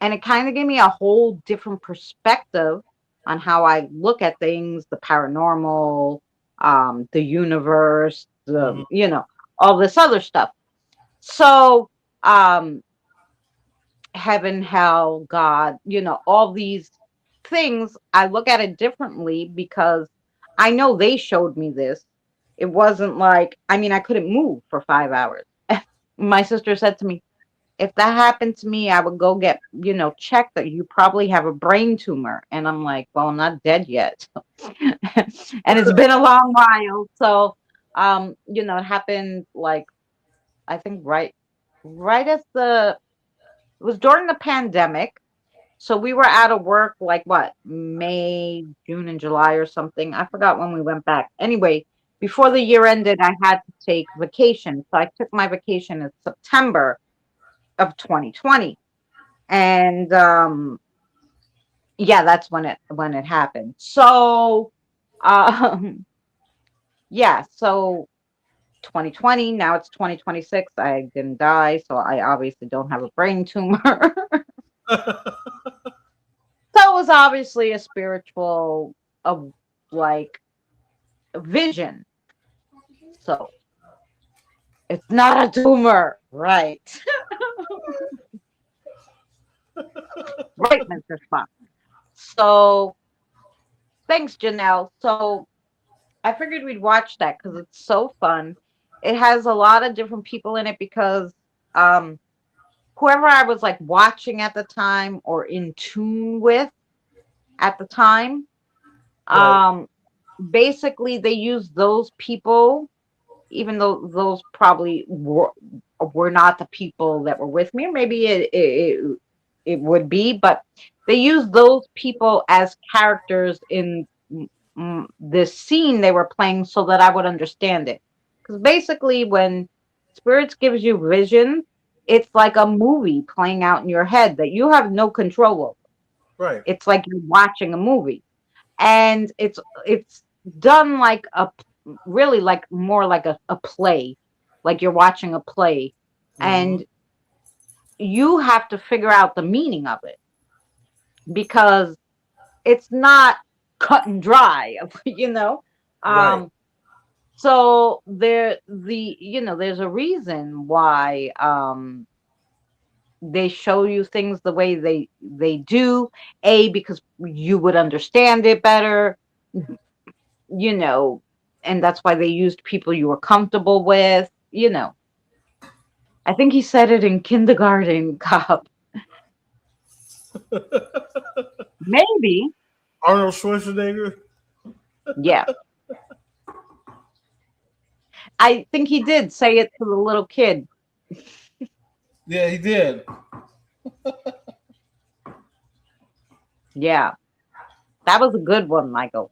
it kind of gave me a whole different perspective on how I look at things, the paranormal, the universe, Mhm. all this other stuff. So, um, heaven, hell, God, all these things, I look at it differently because I know they showed me this. It wasn't like, I mean, I couldn't move for 5 hours. My sister said to me, if that happened to me, I would go get, checked that you probably have a brain tumor. And I'm like, well, I'm not dead yet. And it's been a long while. So, it happened like, I think right as it was during the pandemic. So we were out of work like what, May, June, and July or something. I forgot when we went back. Anyway, before the year ended, I had to take vacation. So I took my vacation in September of 2020. And yeah, that's when it happened. So um yeah, so 2020, now it's 2026. I didn't die, so I obviously don't have a brain tumor. So it was obviously a spiritual, of like, vision. So it's not a tumor, right? Right, Mr. Spock. So thanks, Janelle. So I figured we'd watch that because it's so fun. It has a lot of different people in it because um whoever I was like watching at the time or in tune with at the time, Right. um basically they use those people, even though those probably were not the people that were with me, or maybe it would be, but they use those people as characters in this scene they were playing so that I would understand it. Because basically, when spirits gives you vision, it's like a movie playing out in your head that you have no control over. Right. It's like you're watching a movie, and it's done like really like more like a play, like you're watching a play, Hmm. and you have to figure out the meaning of it because it's not cut and dry. Right. um so there's a reason why they show you things the way they do, because you would understand it better, you know, and that's why they used people you were comfortable with. I think he said it in kindergarten, cop. Maybe. Arnold Schwarzenegger. Yeah. I think he did say it to the little kid. Yeah, he did. Yeah. That was a good one, Michael.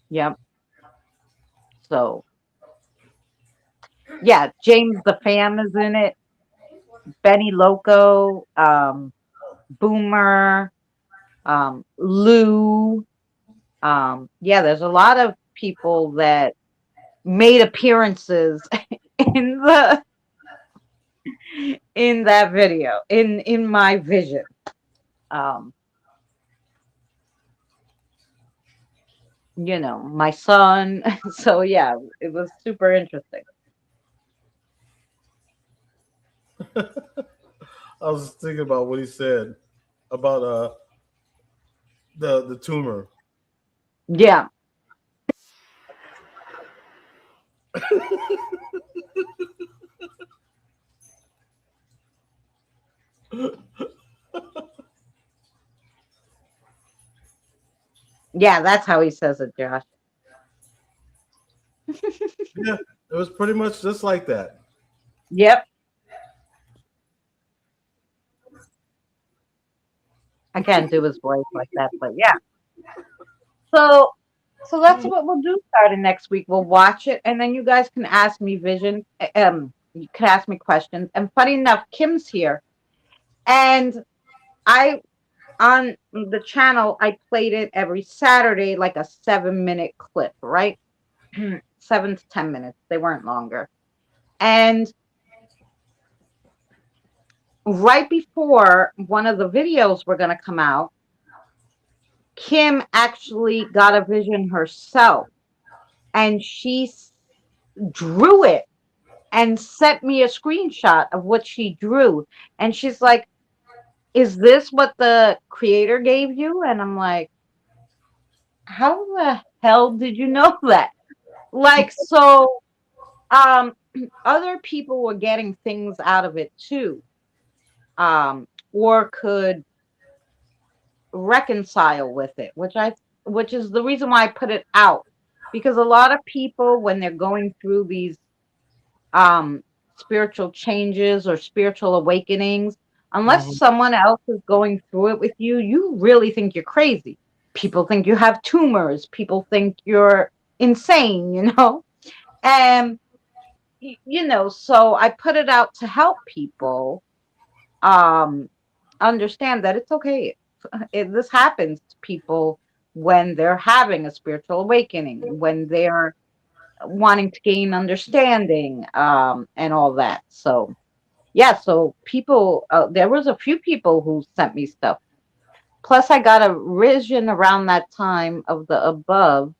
Yep. So, yeah, James the Fam is in it. Benny Loco, Boomer, Lou. Yeah, there's a lot of people that made appearances in the in that video, in my vision. Um, my son. So yeah, it was super interesting. I was thinking about what he said about the tumor. Yeah. Yeah, that's how he says it, Josh. Yeah, it was pretty much just like that. Yep. I can't do his voice like that, but yeah. So that's what we'll do starting next week. We'll watch it, and then you guys can ask me you can ask me questions. And funny enough, Kim's here, and I on the channel I played it every Saturday, like a 7-minute clip, right? 7 to 10 minutes. They weren't longer. And right before one of the videos were going to come out, Kim actually got a vision herself, and she drew it and sent me a screenshot of what she drew. And she's like, "Is this what the creator gave you?" And I'm like, "How the hell did you know that?" Like, so um other people were getting things out of it too, or could reconcile with it, which is the reason why I put it out, because a lot of people, when they're going through these um spiritual changes or spiritual awakenings, unless Mhm. someone else is going through it with you, you really think you're crazy. People think you have tumors, people think you're insane, and so I put it out to help people um understand that it's okay. This happens to people when they're having a spiritual awakening, when they're wanting to gain understanding, and all that. So yeah, so people, there was a few people who sent me stuff. Plus, I got a vision around that time of the above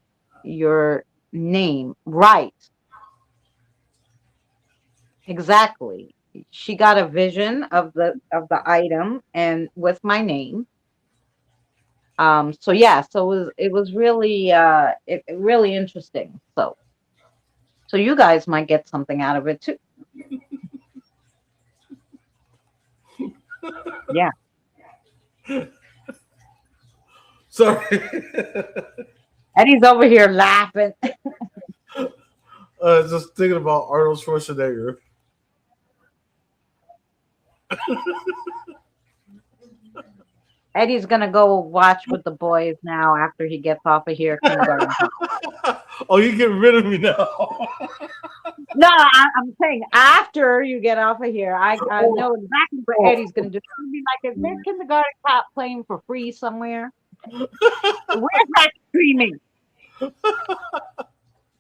your name. Right, exactly. She got a vision of the item and with my name. So yeah, so it was really really interesting. So you guys might get something out of it too. Yeah. Sorry. Eddie's over here laughing. Just thinking about Arnold Schwarzenegger. Eddie's gonna go watch with the boys now after he gets off of here, kindergarten. Oh, you getting rid of me now? No, I'm saying after you get off of here, I know exactly what Eddie's gonna do. It's gonna be like, is there kindergarten cop playing for free somewhere? Where's that streaming?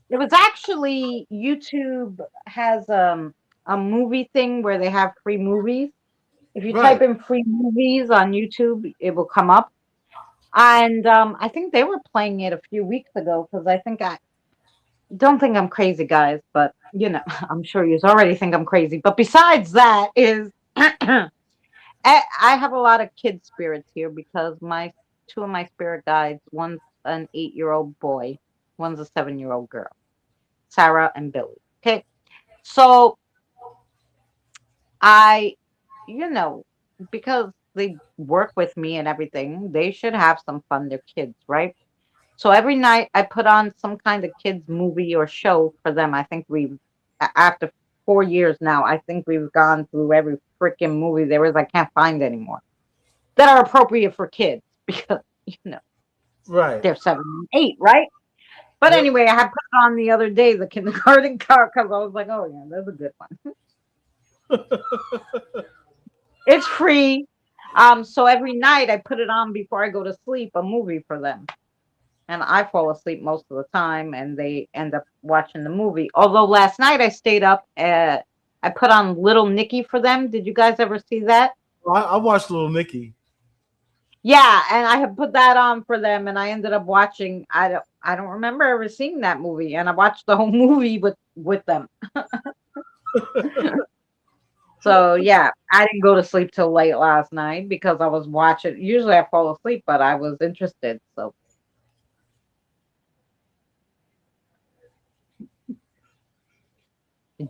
It was actually YouTube has a movie thing where they have free movies. If you type Right. in free movies on YouTube, it will come up. And I think they were playing it a few weeks ago because I don't think I'm crazy, guys, but I'm sure you already think I'm crazy. But besides that, is I have a lot of kid spirits here because my two of my spirit guides, one's an 8-year-old boy, one's a 7-year-old girl, Sarah and Billy. Okay, so I, you know, because they work with me and everything, they should have some fun. They're kids, right? So every night I put on some kind of kids movie or show for them. I think after 4 years now, I think we've gone through every freaking movie there is. I can't find anymore that are appropriate for kids because Right. they're 7 and 8, right? But Yep. anyway, I had put it on the other day, the kindergarten car, because I was like, oh yeah, that's a good one. It's free. So every night I put it on before I go to sleep, a movie for them. And I fall asleep most of the time, and they end up watching the movie. Although last night I stayed up, I put on Little Nicky for them. Did you guys ever see that? I watched Little Nicky. Yeah, and I had put that on for them, and I ended up watching. I don't remember ever seeing that movie, and I watched the whole movie with them. So yeah, I didn't go to sleep till late last night because I was watching. Usually I fall asleep, but I was interested. So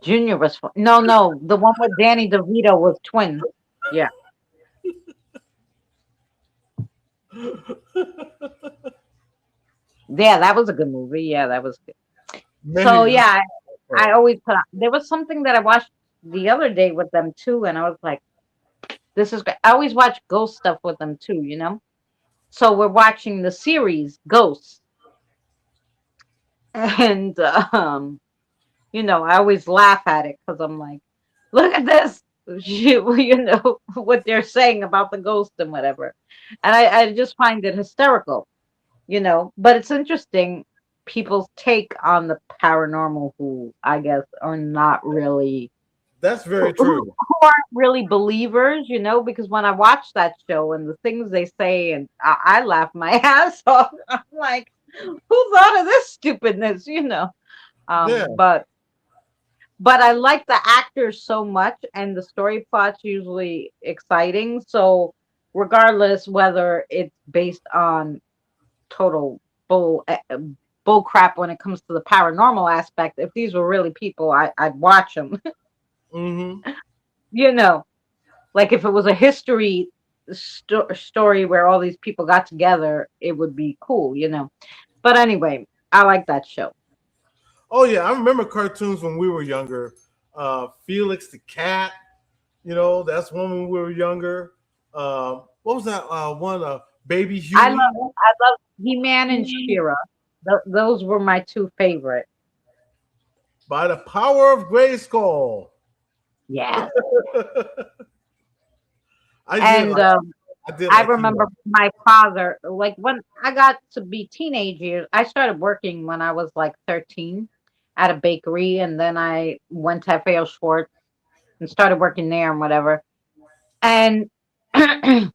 Junior was no, the one with Danny DeVito was twins. Yeah, yeah, that was a good movie. Yeah, that was good. So Maybe. yeah, I always put on. There was something that I watched the other day with them too, and I was like, "This is great." I always watch ghost stuff with them too. So we're watching the series Ghosts, and I always laugh at it because I'm like, "Look at this." What they're saying about the ghost and whatever, and I just find it hysterical. But it's interesting people's take on the paranormal who I guess are not really That's very who true. aren't really believers, because when I watch that show and the things they say, and I laugh my ass off. I'm like, who thought of this stupidness? Yeah. But I like the actors so much, and the story plot's usually exciting. So regardless whether it's based on total bull crap when it comes to the paranormal aspect, if these were really people, I'd watch them. Hmm. you know, like if it was a history story where all these people got together, it would be cool. But anyway, I like that show. Oh yeah, I remember cartoons when we were younger. Felix the Cat. That's one when we were younger. What was that one? Baby I Huey. love I love He-Man and She-Ra. Those were my two favorite. By the power of Grayskull. Yeah. I did And like I did I like remember He-Man. my father, like when I got to be teenage years, I started working when I was like 13 at a bakery, and then I went to FAO Schwartz and started working there and whatever. And I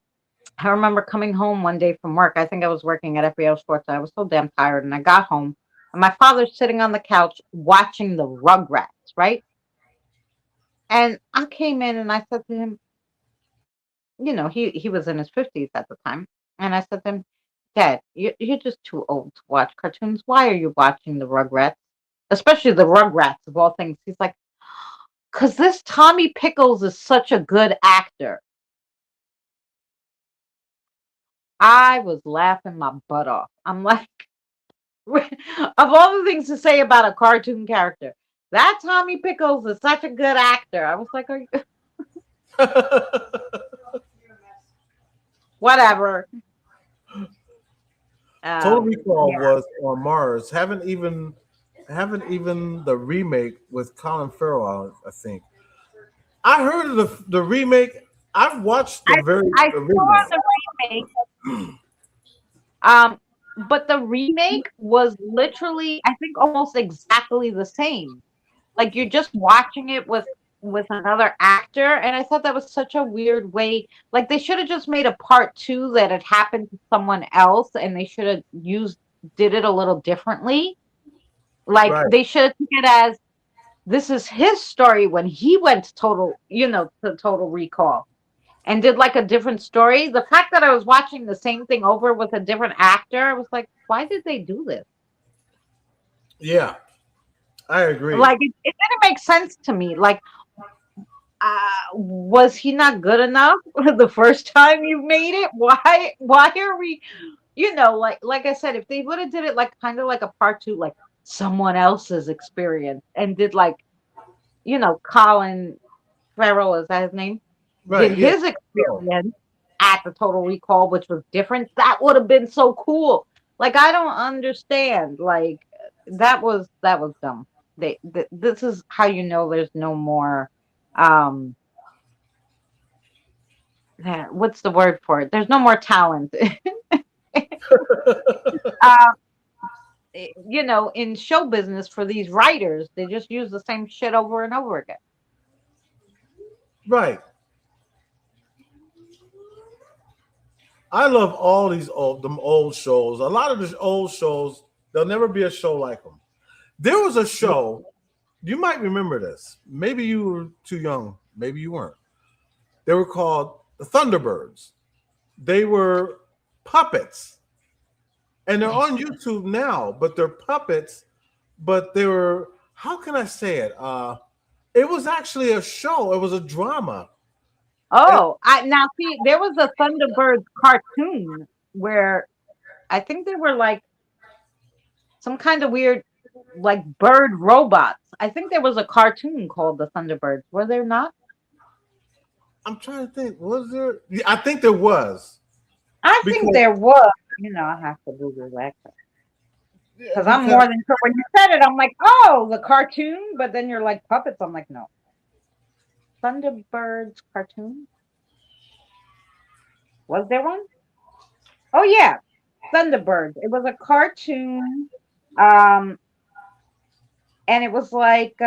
remember coming home one day from work. I think I was working at FAO Schwartz. I was so damn tired, and I got home, and my father's sitting on the couch watching the Rugrats, right? And I came in and I said to him, he was in his 50s at the time. And I said to him, Dad, you're just too old to watch cartoons. Why are you watching the Rugrats? Especially the Rugrats of all things. He's like, because this Tommy Pickles is such a good actor. I was laughing my butt off. I'm like, of all the things to say about a cartoon character, that Tommy Pickles is such a good actor. I was like, are you whatever. Total Recall Yeah. was on Mars. Haven't even the remake with Colin Farrell on it, I think. I heard of the remake. I've watched I the very I saw original. the remake. Um, but the remake was literally, I think, almost exactly the same. Like you're just watching it with another actor, and I thought that was such a weird way. Like they should have just made a part two that had happened to someone else, and they should have did it a little differently. Like Right. they should have took it as this is his story when he went to Total Recall and did like a different story. The fact that I was watching the same thing over with a different actor, I was like, why did they do this? Yeah, I agree. Like it didn't make sense to me. Like, was he not good enough the first time you made it? Why are we? Like I said, if they would have did it like kind of like a part two, like someone else's experience, and did like Colin Farrell, is that his name? Did Right. Yeah. his So, experience at the Total Recall, which was different. That would have been so cool. Like I don't understand. Like that was dumb. This is how you know there's no more. Um, what's the word for it? There's no more talent. uh, in show business for these writers, they just use the same shit over and over again. right. I love all these old shows. A lot of these old shows, there'll never be a show like them. There was a show. You might remember this. Maybe you were too young. Maybe you weren't. They were called the Thunderbirds. They were puppets, and they're on YouTube now. But they're puppets. But they were. How can I say it? It was actually a show. It was a drama. And Oh, I now see there was a Thunderbirds cartoon where I think they were like some kind of weird like bird robots. I think there was a cartoon called the Thunderbirds. Were there not? I'm trying to think. Was there? Yeah, I think there was I think because there was. I have to Google that yeah, because I'm because more than sure. When you said it, I'm like, oh, the cartoon. But then you're like puppets. I'm like, no, Thunderbirds cartoon. Was there one? Oh yeah, Thunderbirds. It was a cartoon. Um, and it was like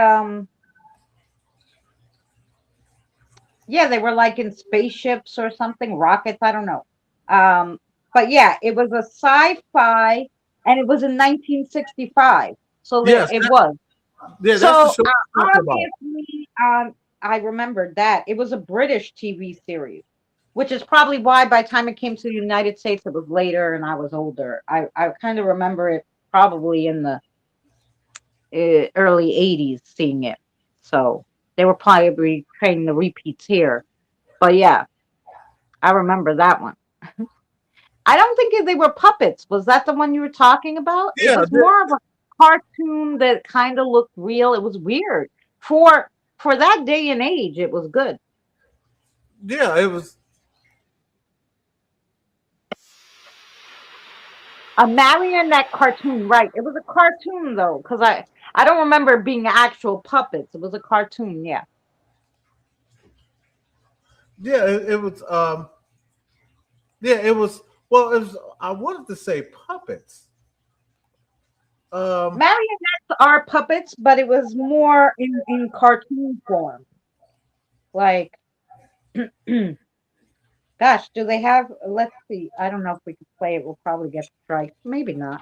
Yeah, they were like in spaceships or something, rockets, I don't know. Um, but yeah, it was a sci-fi and it was in 1965. So there Yes, it was. yeah, that's the So show I'm talking about. obviously, I remembered that. It was a British TV series, which is probably why by the time it came to the United States, it was later and I was older. I kind of remember it probably in the early 80s seeing it. So they were probably creating the repeats here. But yeah, I remember that one. I don't think they were puppets. Was that the one you were talking about? It Yeah, was more of a cartoon that kind of looked real. It was weird. For for that day and age, it was good. yeah, it was. A marionette cartoon, right? It was a cartoon though, because I don't remember it being actual puppets. It was a cartoon, yeah. Yeah, it was. Yeah, it was. Well, it was. I wanted to say puppets. Um, Marionettes are puppets, but it was more in cartoon form. Like, gosh, do they have? Let's see. I don't know if we could play it. We'll probably get strikes. Maybe not.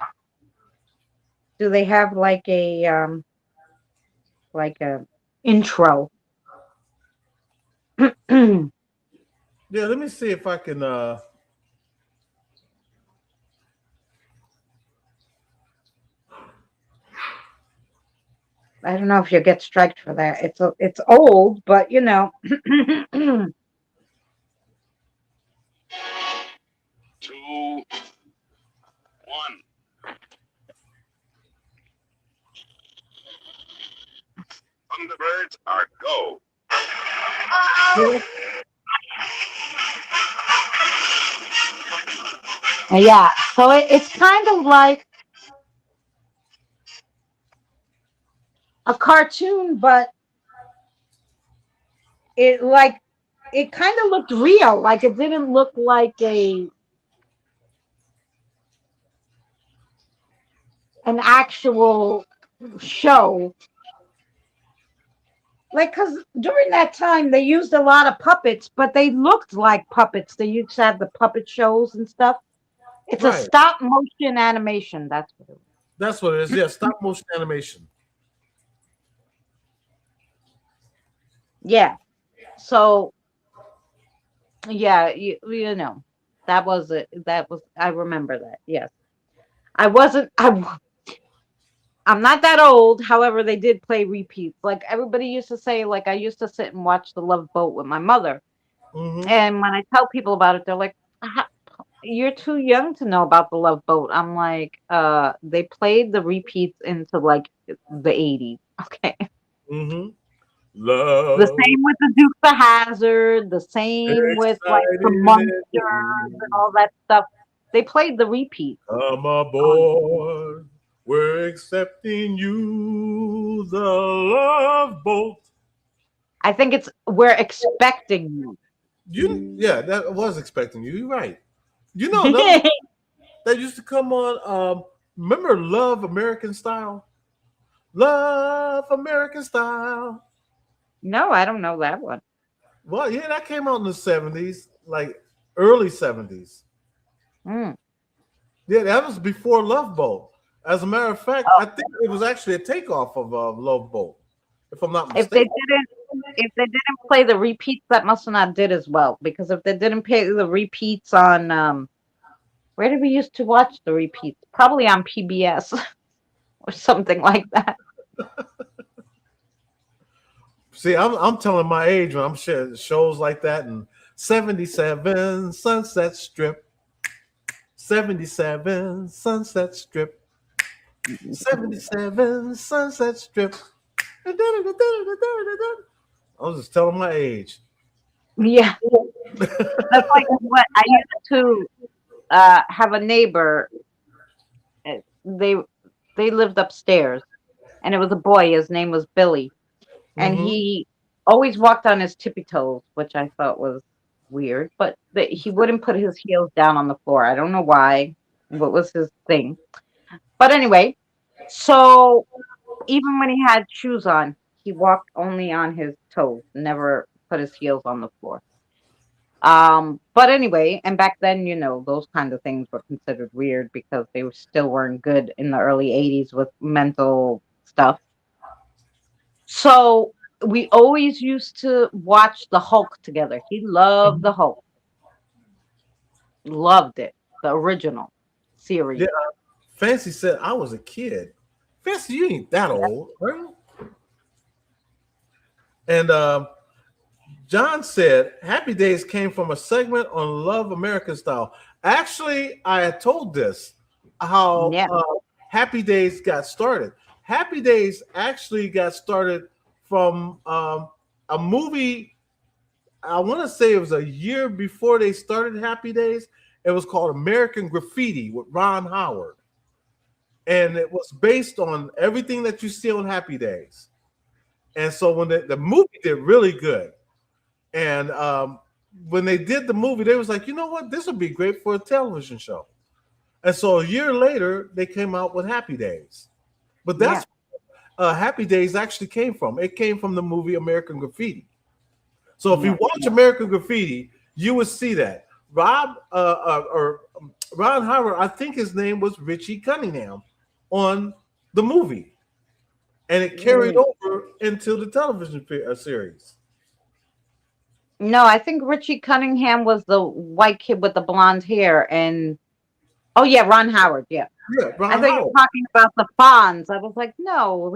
Do they have like a intro? I yeah, let me see if I can. don't know if you'll get striked for that. It's old, but you know. Two, one. Thunderbirds are go. Yeah, so it's kind of like a cartoon, but it like it kind of looked real. Like it didn't look like a an actual show. Like, because during that time they used a lot of puppets, but they looked like puppets. They used to have the puppet shows and stuff. It's a Right, stop motion animation. That's what it that's what it is. Yeah, stop motion animation. Yeah. So yeah, you know, that was it. That was I remember that. Yes. I wasn't I'm not that old. However, they did play repeats. Like everybody used to say, like I used to sit and watch The Love Boat with my mother. Hmm. And when I tell people about it, they're like, you're too young to know about The Love Boat. I'm like, they played the repeats into like the 80s. Okay. Hmm. The Love, same with the Dukes of Hazard, the same with like the excited monsters and energy. all that stuff. They played the repeats Come on. aboard. We're accepting you, the love boat. I think it's We're Expecting Yeah, that was expecting you. You're right. You know another You. one that used to come on. Remember Love American Style? Love American Style. No, I don't know that one. Well, yeah, that came out in the '70s, like early '70s. Mm. Yeah, that was before Love Boat. As a matter of fact, Oh, I think it was actually a takeoff of Love Boat, if I'm not if they mistaken. didn't, if they didn't play the repeats, that must have not did as well. Because if they didn't play the repeats on, where did we used to watch the repeats? Probably on PBS or something like that. See, I'm telling my age when I'm sharing shows like that and 77 Sunset Strip, 77 Sunset Strip, 77 Sunset Strip. I was just telling my age. Yeah, that's like what I used to have a neighbor. uh, They they lived upstairs, and it was a boy. His name was Billy, and Hmm. he always walked on his tippy toes, which I thought was weird. But he wouldn't put his heels down on the floor. I don't know why. What was his thing? But anyway, so even when he had shoes on, he walked only on his toes, never put his heels on the floor. But anyway, and back then, those kind of things were considered weird because they still weren't good in the early 80s with mental stuff. So we always used to watch the Hulk together. He loved the Hulk. Loved it. The original series. Yeah, Fancy said I was a kid. Fancy, you ain't that old, right? And John said Happy Days came from a segment on Love American Style. Actually, I had told this how Happy Days got started. Happy Days actually got started from a movie. I want to say it was a year before they started Happy Days. It was called American Graffiti with Ron Howard. And it was based on everything that you see on Happy Days. And so when the movie did really good. And when they did the movie, they was like, you know what? This would be great for a television show. And so a year later, they came out with Happy Days. But that's Happy Days actually came from. It came from the movie American Graffiti. So if you watch American Graffiti, you would see that. Ron Howard, I think his name was Richie Cunningham on the movie. And it carried over into the television series. No, I think Richie Cunningham was the white kid with the blonde hair. And Ron Howard. Yeah. Yeah, Ron I thought you were talking about the Fonz. I was like, no.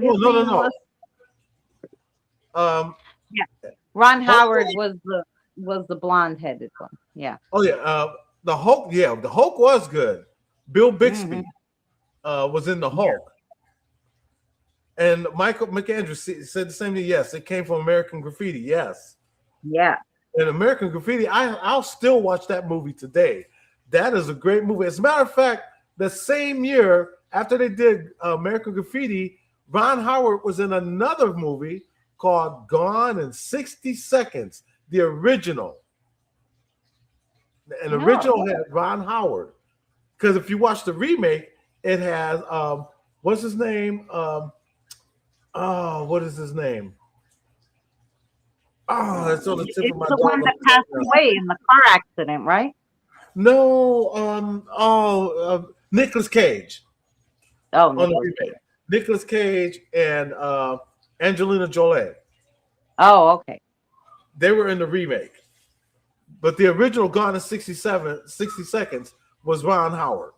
No. Ron Howard was the blonde headed one. Yeah. Oh yeah. The Hulk. Yeah, the Hulk was good. Bill Bixby was in the Hulk. And Michael McAndrew said the same thing. Yes, it came from American Graffiti. Yes. Yeah. And American Graffiti, I'll still watch that movie today. That is a great movie. As a matter of fact, the same year after they did American Graffiti, Ron Howard was in another movie called Gone in 60 Seconds, the original. And the original had Ron Howard. Because if you watch the remake, it has, what's his name? What is his name? Oh, that's on the tip of my tongue. It's the one that passed away in the car accident, right? No, Nicolas Cage. Oh, Nicolas Cage. Nicolas Cage and Angelina Jolie. Oh, okay. They were in the remake. But the original Gone in 60 Seconds was Ron Howard.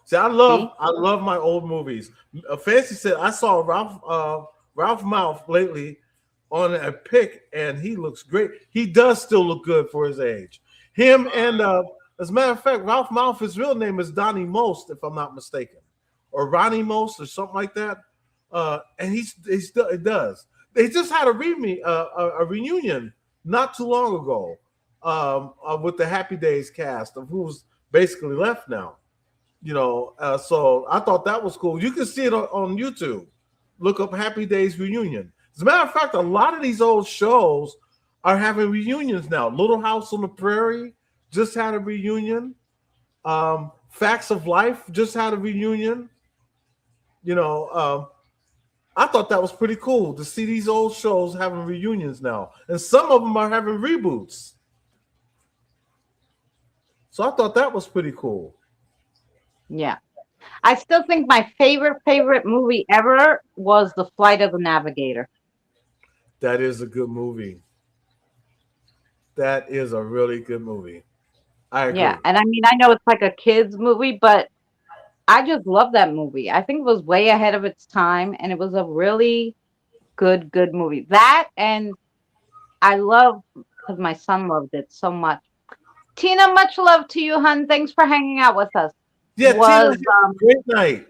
See, I love my old movies. Fancy said I saw Ralph Malph lately on a pic, and he looks great. He does still look good for his age. Him and as a matter of fact, Ralph Malph, his real name is Donnie Most, if I'm not mistaken, or Ronnie Most, or something like that. And he still it does. They just had a reunion not too long ago with the Happy Days cast of who's basically left now. So I thought that was cool. You can see it on YouTube. Look up Happy Days reunion. As a matter of fact, a lot of these old shows are having reunions now. Little House on the Prairie just had a reunion. Facts of Life just had a reunion. I thought that was pretty cool to see these old shows having reunions now. And some of them are having reboots. So I thought that was pretty cool. Yeah. I still think my favorite movie ever was The Flight of the Navigator. That is a good movie. That is a really good movie. I agree. Yeah, and I mean, I know it's like a kid's movie, but I just love that movie. I think it was way ahead of its time, and it was a really good movie. That, and I love, because my son loved it so much. Tina, much love to you, hun. Thanks for hanging out with us. Yeah, Tina, great night.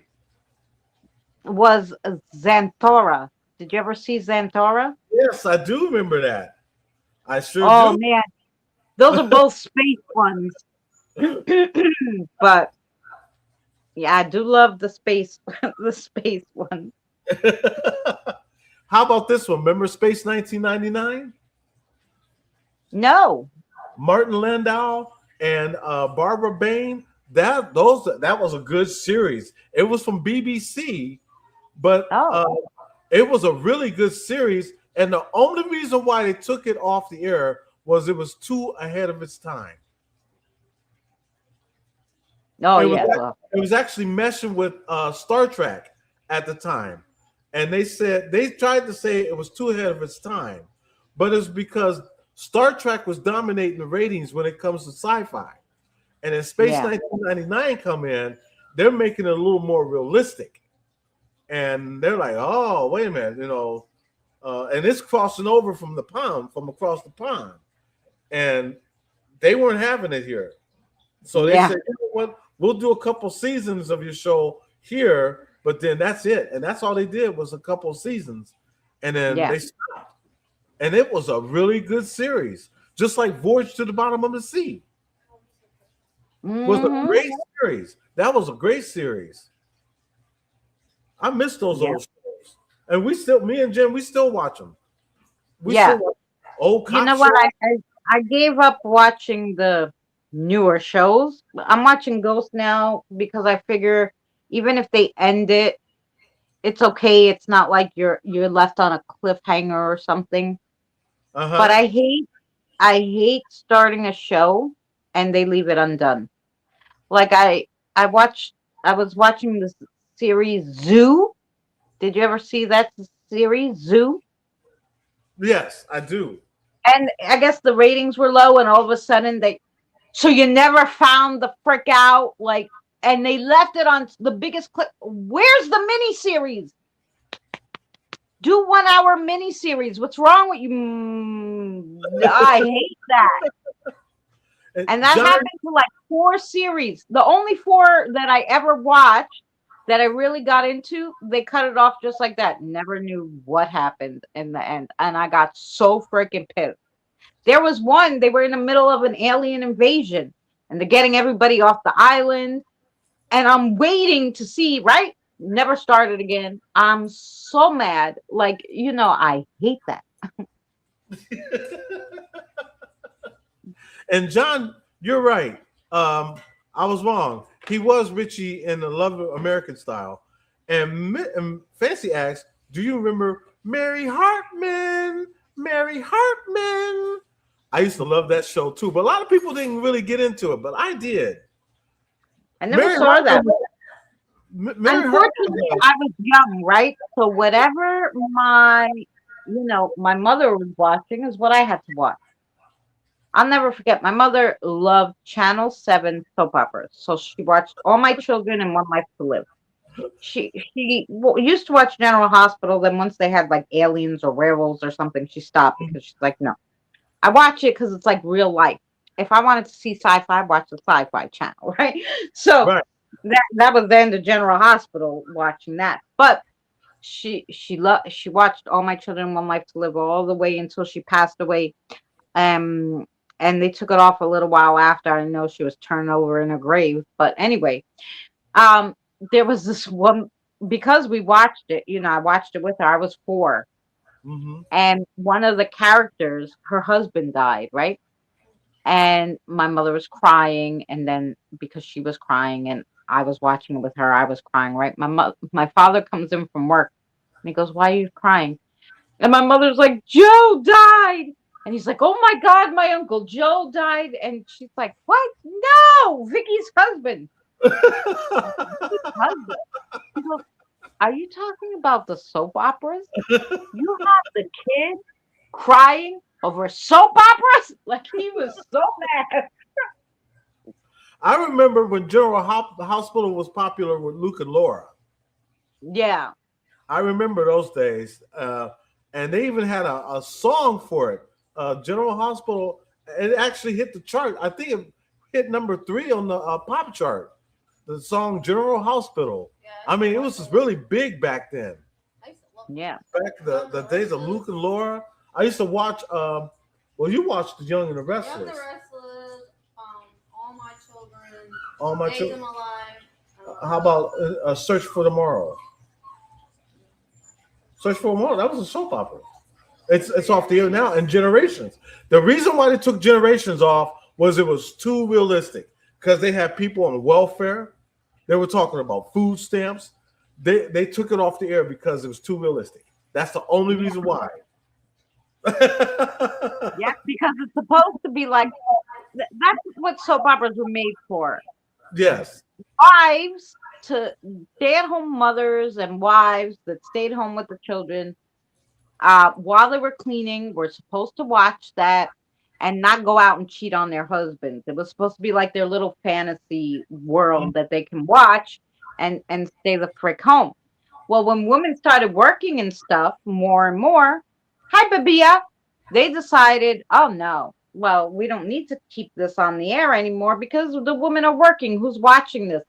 Was Xanthora. Did you ever see Xanthora? Yes, I do remember that. I sure do. Oh, man. Those are both space ones. But yeah, I do love the space one. How about this one? Remember Space 1999? No. Martin Landau and Barbara Bain. That was a good series. It was from BBC, but It was a really good series, and the only reason why they took it off the air was it was too ahead of its time. Oh It was yes. it was actually messing with Star Trek at the time, and they tried to say it was too ahead of its time, but it's because Star Trek was dominating the ratings when it comes to sci-fi, and in Space Yeah. 1999 come in, they're making it a little more realistic, and they're like, oh wait a minute, and it's crossing over from across the pond, and they weren't having it here. So they Yeah. said, you know what, we'll do a couple seasons of your show here, but then that's it. And that's all they did was a couple seasons. And then Yeah. they stopped. And it was a really good series, just like Voyage to the Bottom of the Sea. Was a Mhm. great series. That was a great series. I miss those Yeah. old shows. And me and Jim, we still watch them. We Yeah. still watch old You cop know what? shows. I gave up watching the newer shows. I'm watching Ghost now because I figure even if they end it, it's okay. It's not like you're left on a cliffhanger or something. But Uh-huh. I hate starting a show and they leave it undone. Like I watched I was watching this series Zoo. Did you ever see that series Zoo? Yes, I do. And I guess the ratings were low and all of a sudden so you never found the frick out, like, and they left it on the biggest clip. Where's the mini series? Do 1 hour mini series. What's wrong with you? I hate that. And that John, happened to like 4 series. The only 4 that I ever watched that I really got into, they cut it off just like that. Never knew what happened in the end. And I got so freaking pissed. There was one, they were in the middle of an alien invasion and they're getting everybody off the island. And I'm waiting to see, right? Never started again. I'm so mad. Like, I hate that. and John, you're right. I was wrong. He was Richie in the Love American Style. And Fancy asks, do you remember Mary Hartman? Mary Hartman. I used to love that show too, but a lot of people didn't really get into it, but I did. I never Mary saw that. Mary Unfortunately, I was young, right? So whatever my mother was watching is what I had to watch. I'll never forget. My mother loved Channel 7 soap operas. So she watched All My Children and One Life to Live. She used to watch General Hospital. Then once they had like aliens or werewolves or something, she stopped because she's like, no. I watch it because it's like real life. If I wanted to see sci-fi, watch the Sci-Fi Channel, right? So that was then the General Hospital watching that. But she watched All My Children, One Life to Live all the way until she passed away. And they took it off a little while after. I know she was turned over in her grave. But anyway, there was this one, because we watched it, I watched it with her. I was 4. Mm-hmm. And one of the characters, her husband died, right? And my mother was crying, and then because she was crying and I was watching it with her, I was crying, right? My father comes in from work and he goes, "Why are you crying?" And my mother's like, "Joe died." And he's like, "Oh my God, my uncle Joe died." And she's like, "What? No, Vicky's husband." Vicky's husband. He goes, "Are you talking about the soap operas? You have the kid crying over soap operas?" Like, he was so mad. I remember when General Hospital was popular with Luke and Laura. Yeah. I remember those days. And they even had a song for it. General Hospital, it actually hit the chart. I think it hit number 3 on the pop chart. The song General Hospital. I mean, it was just really big back then. Yeah. Back the days of Luke and Laura. I used to watch, you watched The Young and the Restless. Young and the Restless, All My Children, All My Days Children. of My Life. How about Search for Tomorrow? Search for Tomorrow. That was a soap opera. It's off the air now. And Generations. The reason why they took Generations off was it was too realistic because they had people on welfare. They were talking about food stamps. They took it off the air because it was too realistic. That's the only reason why. Yeah, because it's supposed to be like that's what soap operas were made for. Yes. Wives to stay-at-home mothers and wives that stayed home with the children while they were cleaning were supposed to watch that and not go out and cheat on their husbands. It was supposed to be like their little fantasy world that they can watch and stay the frick home. Well, when women started working and stuff more and more, hi Babia, they decided, oh no, well, we don't need to keep this on the air anymore because the women are working. Who's watching this?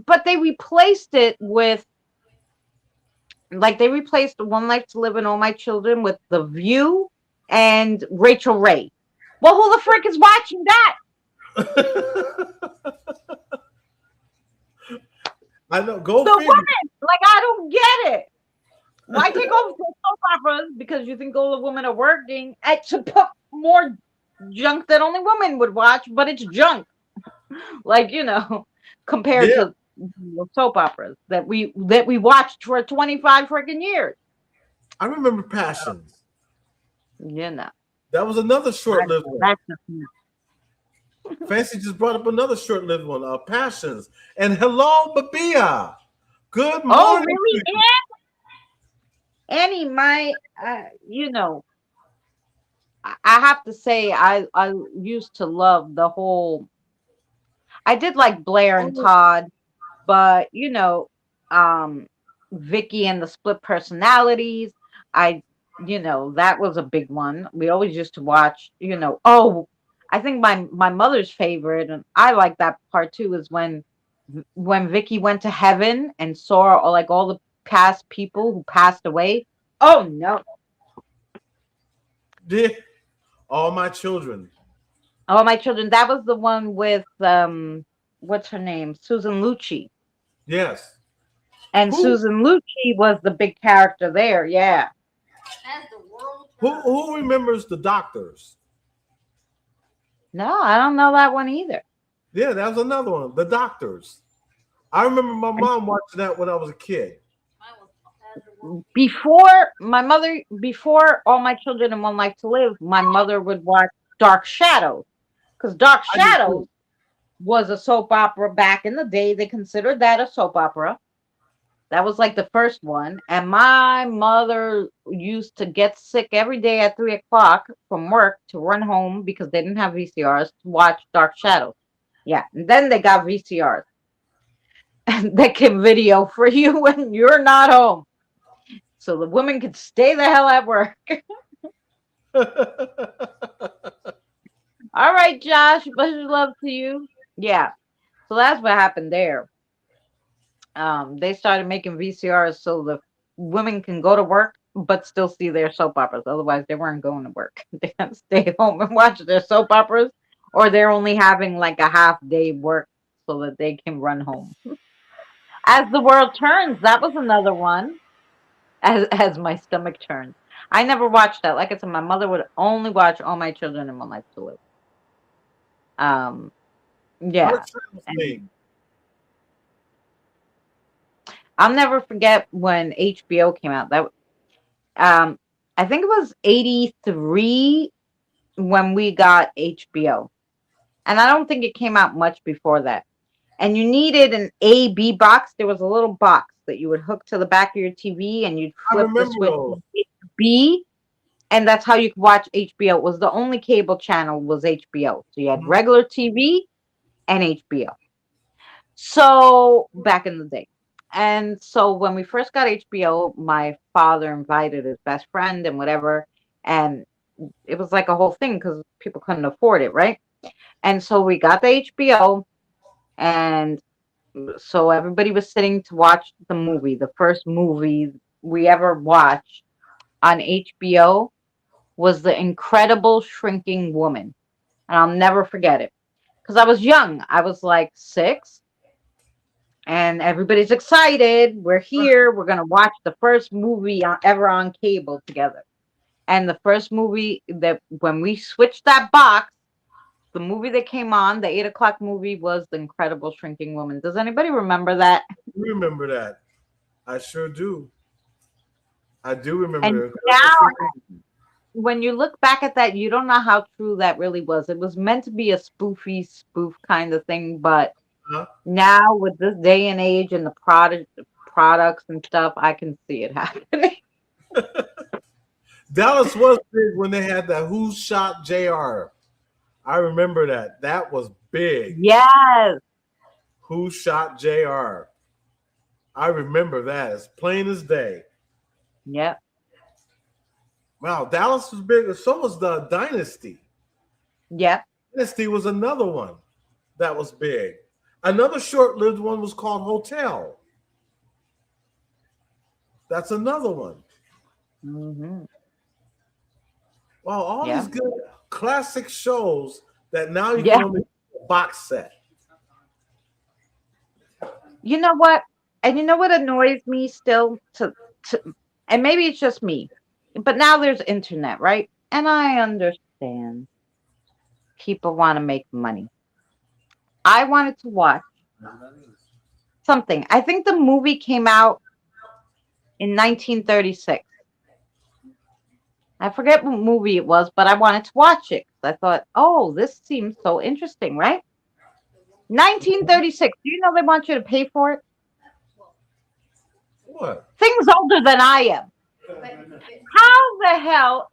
But they replaced it with like they replaced One Life to Live and All My Children with The View and Rachel Ray. Well, who the frick is watching that? I know. Go the figure. women. Like, I don't get it. Why take over soap operas because you think all the women are working to put more junk that only women would watch, but it's junk. Like, compared to soap operas that we watched for 25 freaking years. I remember Passions. That was another short-lived one. Fancy just brought up another short-lived one, Passions. And hello, Babia. Good morning. Oh, really, Annie, my, I have to say, I used to love the whole. I did like Blair and Todd, but Vicky and the split personalities. That was a big one. We always used to watch. Oh, I think my mother's favorite, and I like that part too, is when Vicky went to heaven and saw all the past people who passed away. Oh no! All My Children. All My Children. That was the one with what's her name? Susan Lucci. Yes. And Susan Lucci was the big character there. Yeah. Who remembers The Doctors? No, I don't know that one either. Yeah, that was another one. The Doctors. I remember my mom watching that when I was a kid. Before All My Children and One Life to Live, my mother would watch Dark Shadows. Because Dark Shadows was a soap opera back in the day. They considered that a soap opera. That was like the first one. And my mother used to get sick every day at 3:00 from work to run home because they didn't have VCRs to watch Dark Shadows. Yeah. And then they got VCRs. And that can video for you when you're not home. So the women could stay the hell at work. All right, Josh. Much love to you. Yeah. So that's what happened there. They started making VCRs so the women can go to work but still see their soap operas. Otherwise, they weren't going to work. They had to stay home and watch their soap operas, or they're only having like a half day work so that they can run home. As the World Turns, that was another one. As my stomach turns. I never watched that. Like I said, my mother would only watch All My Children and One Life to Live. Yeah. I'll never forget when HBO came out. That I think it was 83 when we got HBO. And I don't think it came out much before that. And you needed an A-B box. There was a little box that you would hook to the back of your TV and you'd flip the switch to B, and that's how you could watch HBO. It was the only cable channel was HBO. So you had regular TV and HBO. So back in the day. And so when we first got HBO, my father invited his best friend and whatever. And it was like a whole thing because people couldn't afford it, right? And so we got the HBO, and so everybody was sitting to watch the movie. The first movie we ever watched on HBO was The Incredible Shrinking Woman. And I'll never forget it. Because I was young. I was like 6. And everybody's excited. We're here. We're going to watch the first movie ever on cable together. And the first movie that when we switched that box, the movie that came on, the 8:00 movie, was The Incredible Shrinking Woman. Does anybody remember that? Remember that? I sure do. I do And remember. now, when you look back at that, you don't know how true that really was. It was meant to be a spoof kind of thing, but Huh? now with this day and age and the products and stuff, I can see it happening. Dallas was big when they had that Who Shot JR. I remember that. That was big. Yes. Who Shot JR? I remember that as plain as day. Yep. Wow, Dallas was big. So was the Dynasty. Yep. Dynasty was another one that was big. Another short-lived one was called Hotel. That's another one. Mm-hmm. Wow, all Yeah. these good classic shows that now you Yeah. can only get a box set. You know what? And you know what annoys me still to and maybe it's just me. But now there's internet, right? And I understand people want to make money. I wanted to watch something. I think the movie came out in 1936. I forget what movie it was, but I wanted to watch it. I thought, oh, this seems so interesting, right? 1936. Do you know they want you to pay for it? What? Things older than I am. How the hell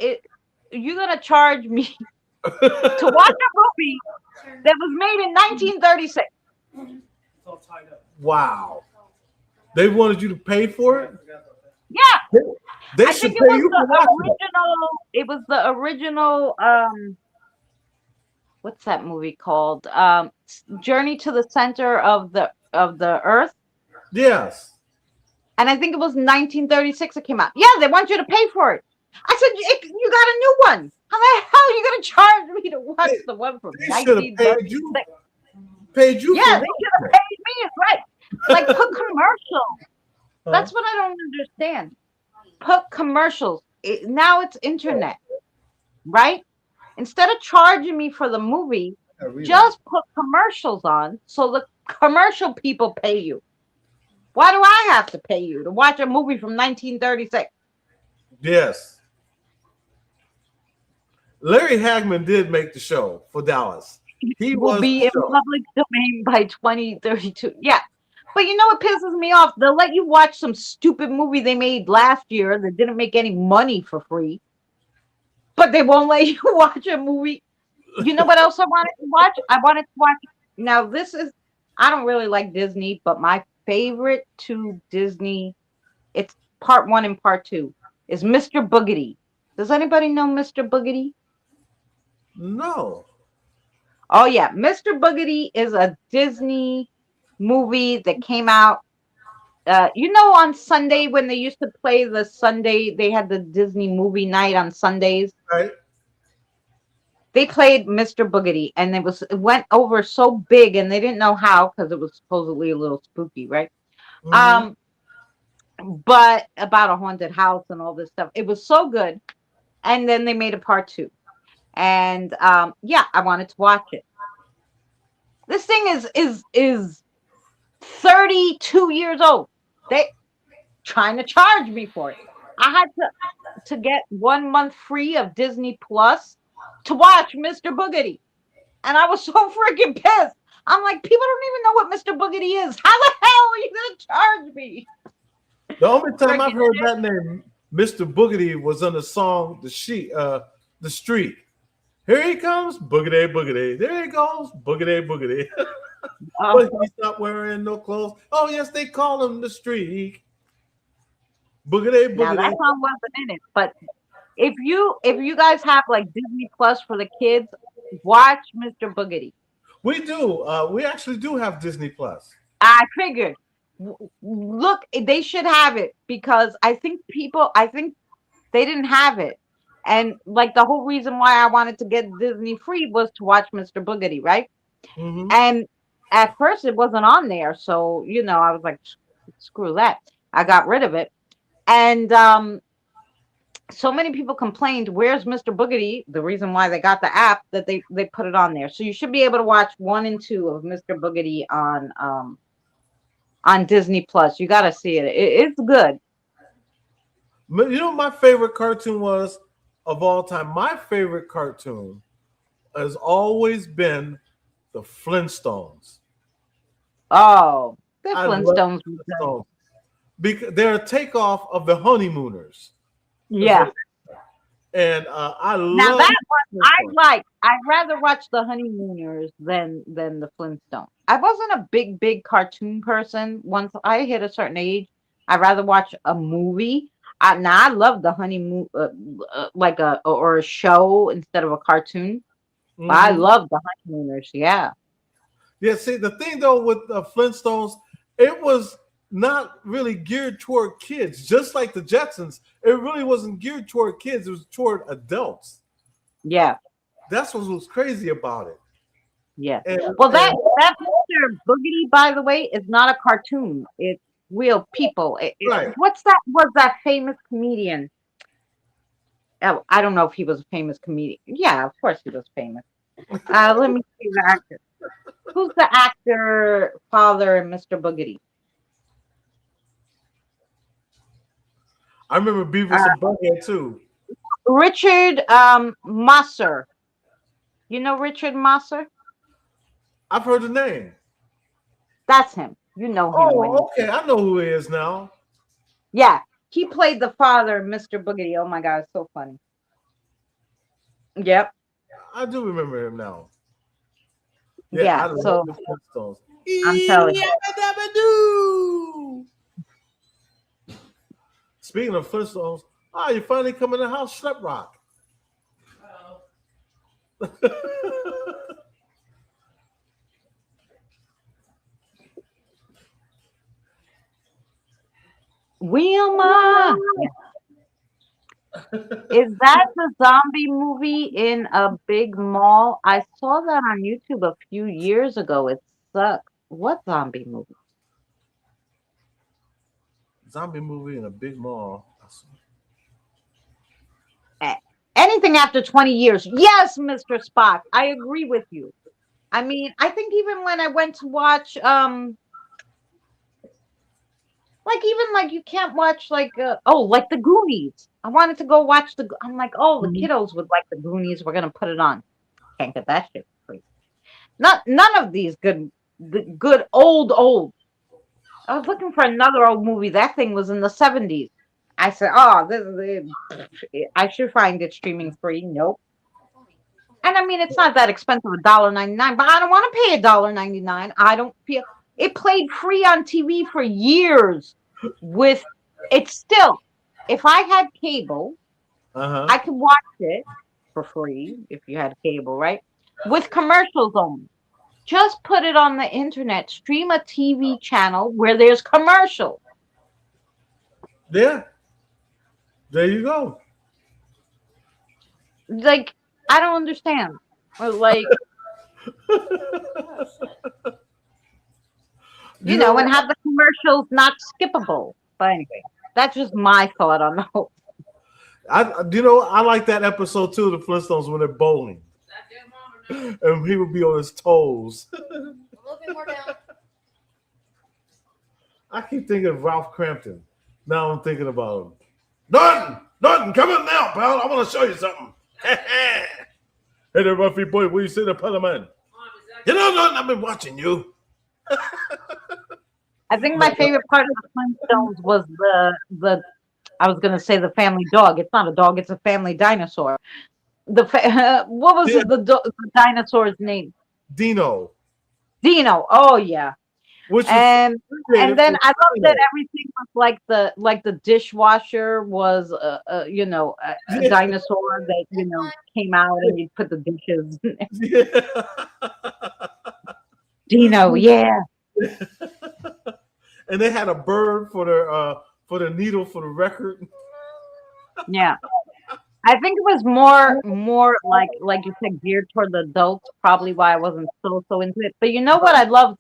you gonna charge me to watch a movie that was made in 1936? Wow. They wanted you to pay for it? Yeah. They I should think pay you for watching it. it was the original what's that movie called? Journey to the Center of the Earth. Yes. And I think it was 1936 it came out. Yeah, they want you to pay for it. I said, you got a new one. How the hell are you going to charge me to watch the one from They should have 1936? paid you Yeah, for they should have paid me. It's right. Like, put commercials. That's what I don't understand. Put commercials. Now it's internet, right? Instead of charging me for the movie, just put commercials on so the commercial people pay you. Why do I have to pay you to watch a movie from 1936? Yes. Larry Hagman did make the show for Dallas. He will was be the in show. public domain by 2032. Yeah. But you know what pisses me off? They'll let you watch some stupid movie they made last year that didn't make any money for free. But they won't let you watch a movie. You know what else I wanted to watch? I wanted to watch. Now, I don't really like Disney, but my favorite two Disney, it's part 1 and part 2, is Mr. Boogedy. Does anybody know Mr. Boogedy? No. Oh, yeah. Mr. Boogedy is a Disney movie that came out. On Sunday when they used to play the Sunday, they had the Disney movie night on Sundays. Right. They played Mr. Boogedy, and it went over so big, and they didn't know how because it was supposedly a little spooky, right? Mhm. But about a haunted house and all this stuff. It was so good, and then they made a part 2, and yeah, I wanted to watch it. This thing is 32 years old. They trying to charge me for it. I had to get 1 month free of Disney Plus to watch Mr. Boogedy. And I was so freaking pissed. I'm like, people don't even know what Mr. Boogedy is. How the hell are you going to charge me? The only time I've heard that name, Mr. Boogedy, was on the song The Street. Here he comes, boogity, boogity. There he goes, boogity, boogity. But he's not wearing no clothes. Oh, yes, they call him the Street. Boogity, boogity. Now, that song wasn't in it. But if you guys have like Disney Plus for the kids, watch Mr. Boogedy. We do. We actually do have Disney Plus. I figured. Look, they should have it because I think they didn't have it. And like the whole reason why I wanted to get Disney free was to watch Mr. Boogedy, right? Mm-hmm. And at first it wasn't on there. So, I was like, screw that. I got rid of it. And so many people complained, where's Mr. Boogedy? The reason why they got the app, that they put it on there. So you should be able to watch 1 and 2 of Mr. Boogedy on Disney Plus. You got to see it. It's good. You know, my favorite cartoon was of all time. My favorite cartoon has always been the Flintstones. Oh, the I love Flintstones. the Flintstones because they're a takeoff of the Honeymooners. Yeah. And I Now love that one I like. I'd rather watch the Honeymooners than the Flintstones. I wasn't a big cartoon person. Once I hit a certain age, I'd rather watch a movie. Now I love the honeymoon, like a show instead of a cartoon. But I love the Honeymooners. Yeah. Yeah, see, the thing though with the Flintstones, it was not really geared toward kids, just like the Jetsons. It really wasn't geared toward kids, it was toward adults. Yeah. That's what was crazy about it. Yeah. And, Well, that Mr. Boogedy, by the way, is not a cartoon. It's real people. Right. What's that? Was that famous comedian? Oh, I don't know if he was a famous comedian. Yeah, of course he was famous. Let me see the actor. Who's the actor father in Mr. Boogedy? I remember Beavis and Butthead too. Richard Masur. You know Richard Masur? I've heard the name. That's him. You know him. Oh, okay. I know who he is now. Yeah, he played the father in Mr. Boogedy. Oh my God, it's so funny. Yep. I do remember him now. Yeah, I so love the Flintstones. I'm telling you. Speaking of Flintstones, you finally come in the house, Slep Rock. Wilma, is that the zombie movie in a big mall? I saw that on YouTube a few years ago. It sucked. What zombie movie? Zombie movie in a big mall. Anything after 20 years. Yes, Mr. Spock. I agree with you. I mean, I think even when I went to watch you can't watch like the Goonies. I wanted to go watch I'm like, oh, the kiddos would like the Goonies. We're gonna put it on. Can't get that shit free. None of these good old. I was looking for another old movie. That thing was in the 70s. I said, oh, I should find it streaming free. Nope. And I mean, it's not that expensive, $1.99, but I don't want to pay $1.99. I don't feel it played free on TV for years. It's still, if I had cable, I could watch it for free if you had cable, right? With commercials only. Just put it on the internet, stream a TV channel where there's commercials. Yeah. There you go. Like, I don't understand. Or like, you know, and have the commercials not skippable. But anyway, that's just my thought on the whole. I like that episode too, the Flintstones, when they're bowling. And he would be on his toes. A little bit more down. I keep thinking of Ralph Crampton. Now I'm thinking about him. Norton, come in now, pal. I want to show you something. Hey there, Ruffy boy. Where you sit in Parliament? You know, Norton, I've been watching you. I think my favorite part of the Flintstones was the I was gonna say the family dog. It's not a dog. It's a family dinosaur. What was the dinosaur's name? Dino. Oh yeah. And then I love that everything was like the dishwasher was a dinosaur that came out and you put the dishes in there. Dino, yeah. And they had a bird for the needle for the record. Yeah. I think it was more like you said, geared toward the adults, probably why I wasn't so into it. But you know what I loved?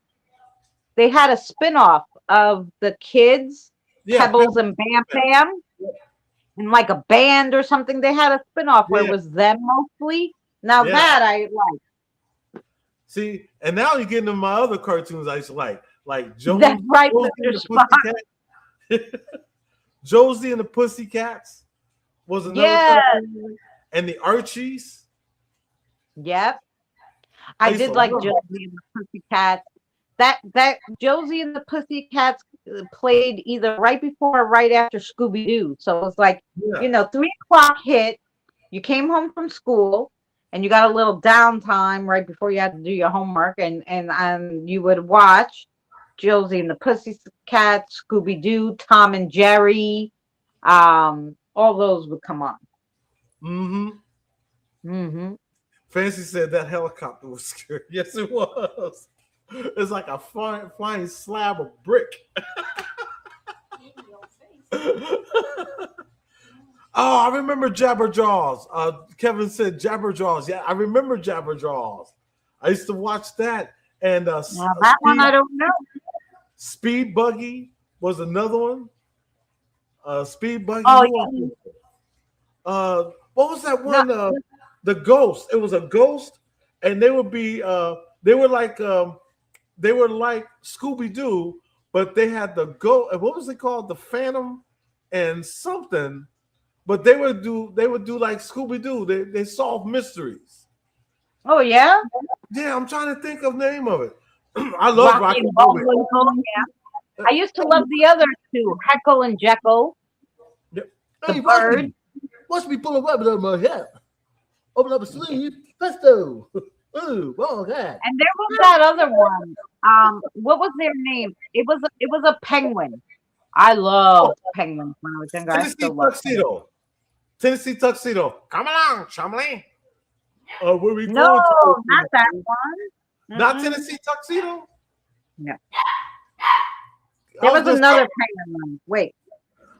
They had a spin-off of the kids, Pebbles and Bam Bam, and like a band or something. They had a spin-off where it was them mostly. Now that I like. See, and now you're getting into my other cartoons I used to like Jones. That's right, Mr. Spock. Josie and the Pussycats was another Yeah. cartoon, and the Archies. Yep. I I used to did like love that. Josie and the Pussycats. That Josie and the Pussycats played either right before or right after Scooby Doo. So it was like, Yeah. 3 o'clock hit. You came home from school, and you got a little downtime right before you had to do your homework, and you would watch Josie and the Pussycats, Scooby Doo, Tom and Jerry. All those would come on. Mm-hmm. Mm-hmm. Fancy said that helicopter was scary. Yes, it was. It's like a flying slab of brick. Oh, I remember Jabberjaws. Kevin said Jabberjaws. Yeah, I remember Jabberjaws. I used to watch that. And Now that one I don't know. Speed Buggy was another one. Speed Buggy. Oh, Who else? What was that No. one? The Ghost. It was a ghost, and they would be. They were like. They were like Scooby Doo, but they had the go. What was it called? The Phantom, and something. But they would do like Scooby Doo. They solve mysteries. Oh yeah. Yeah, I'm trying to think of the name of it. I love Rocky Rocky and and Bullwinkle. Bullwinkle, yeah. I used to love the other two, Heckle and Jekyll, the Hey, bird. watch me pull a rabbit out of my hat. Open up a sleeve. Presto. Ooh, oh God. And there was that other one. What was their name? It was a penguin. I loved penguins when I was younger. I Tennessee still love penguins. Tuxedo. Tennessee Tuxedo. Come along, Chumley. Where we No, going to? not that one. Not Mm-mm. Tennessee Tuxedo? No. I There was just- another penguin one. Wait.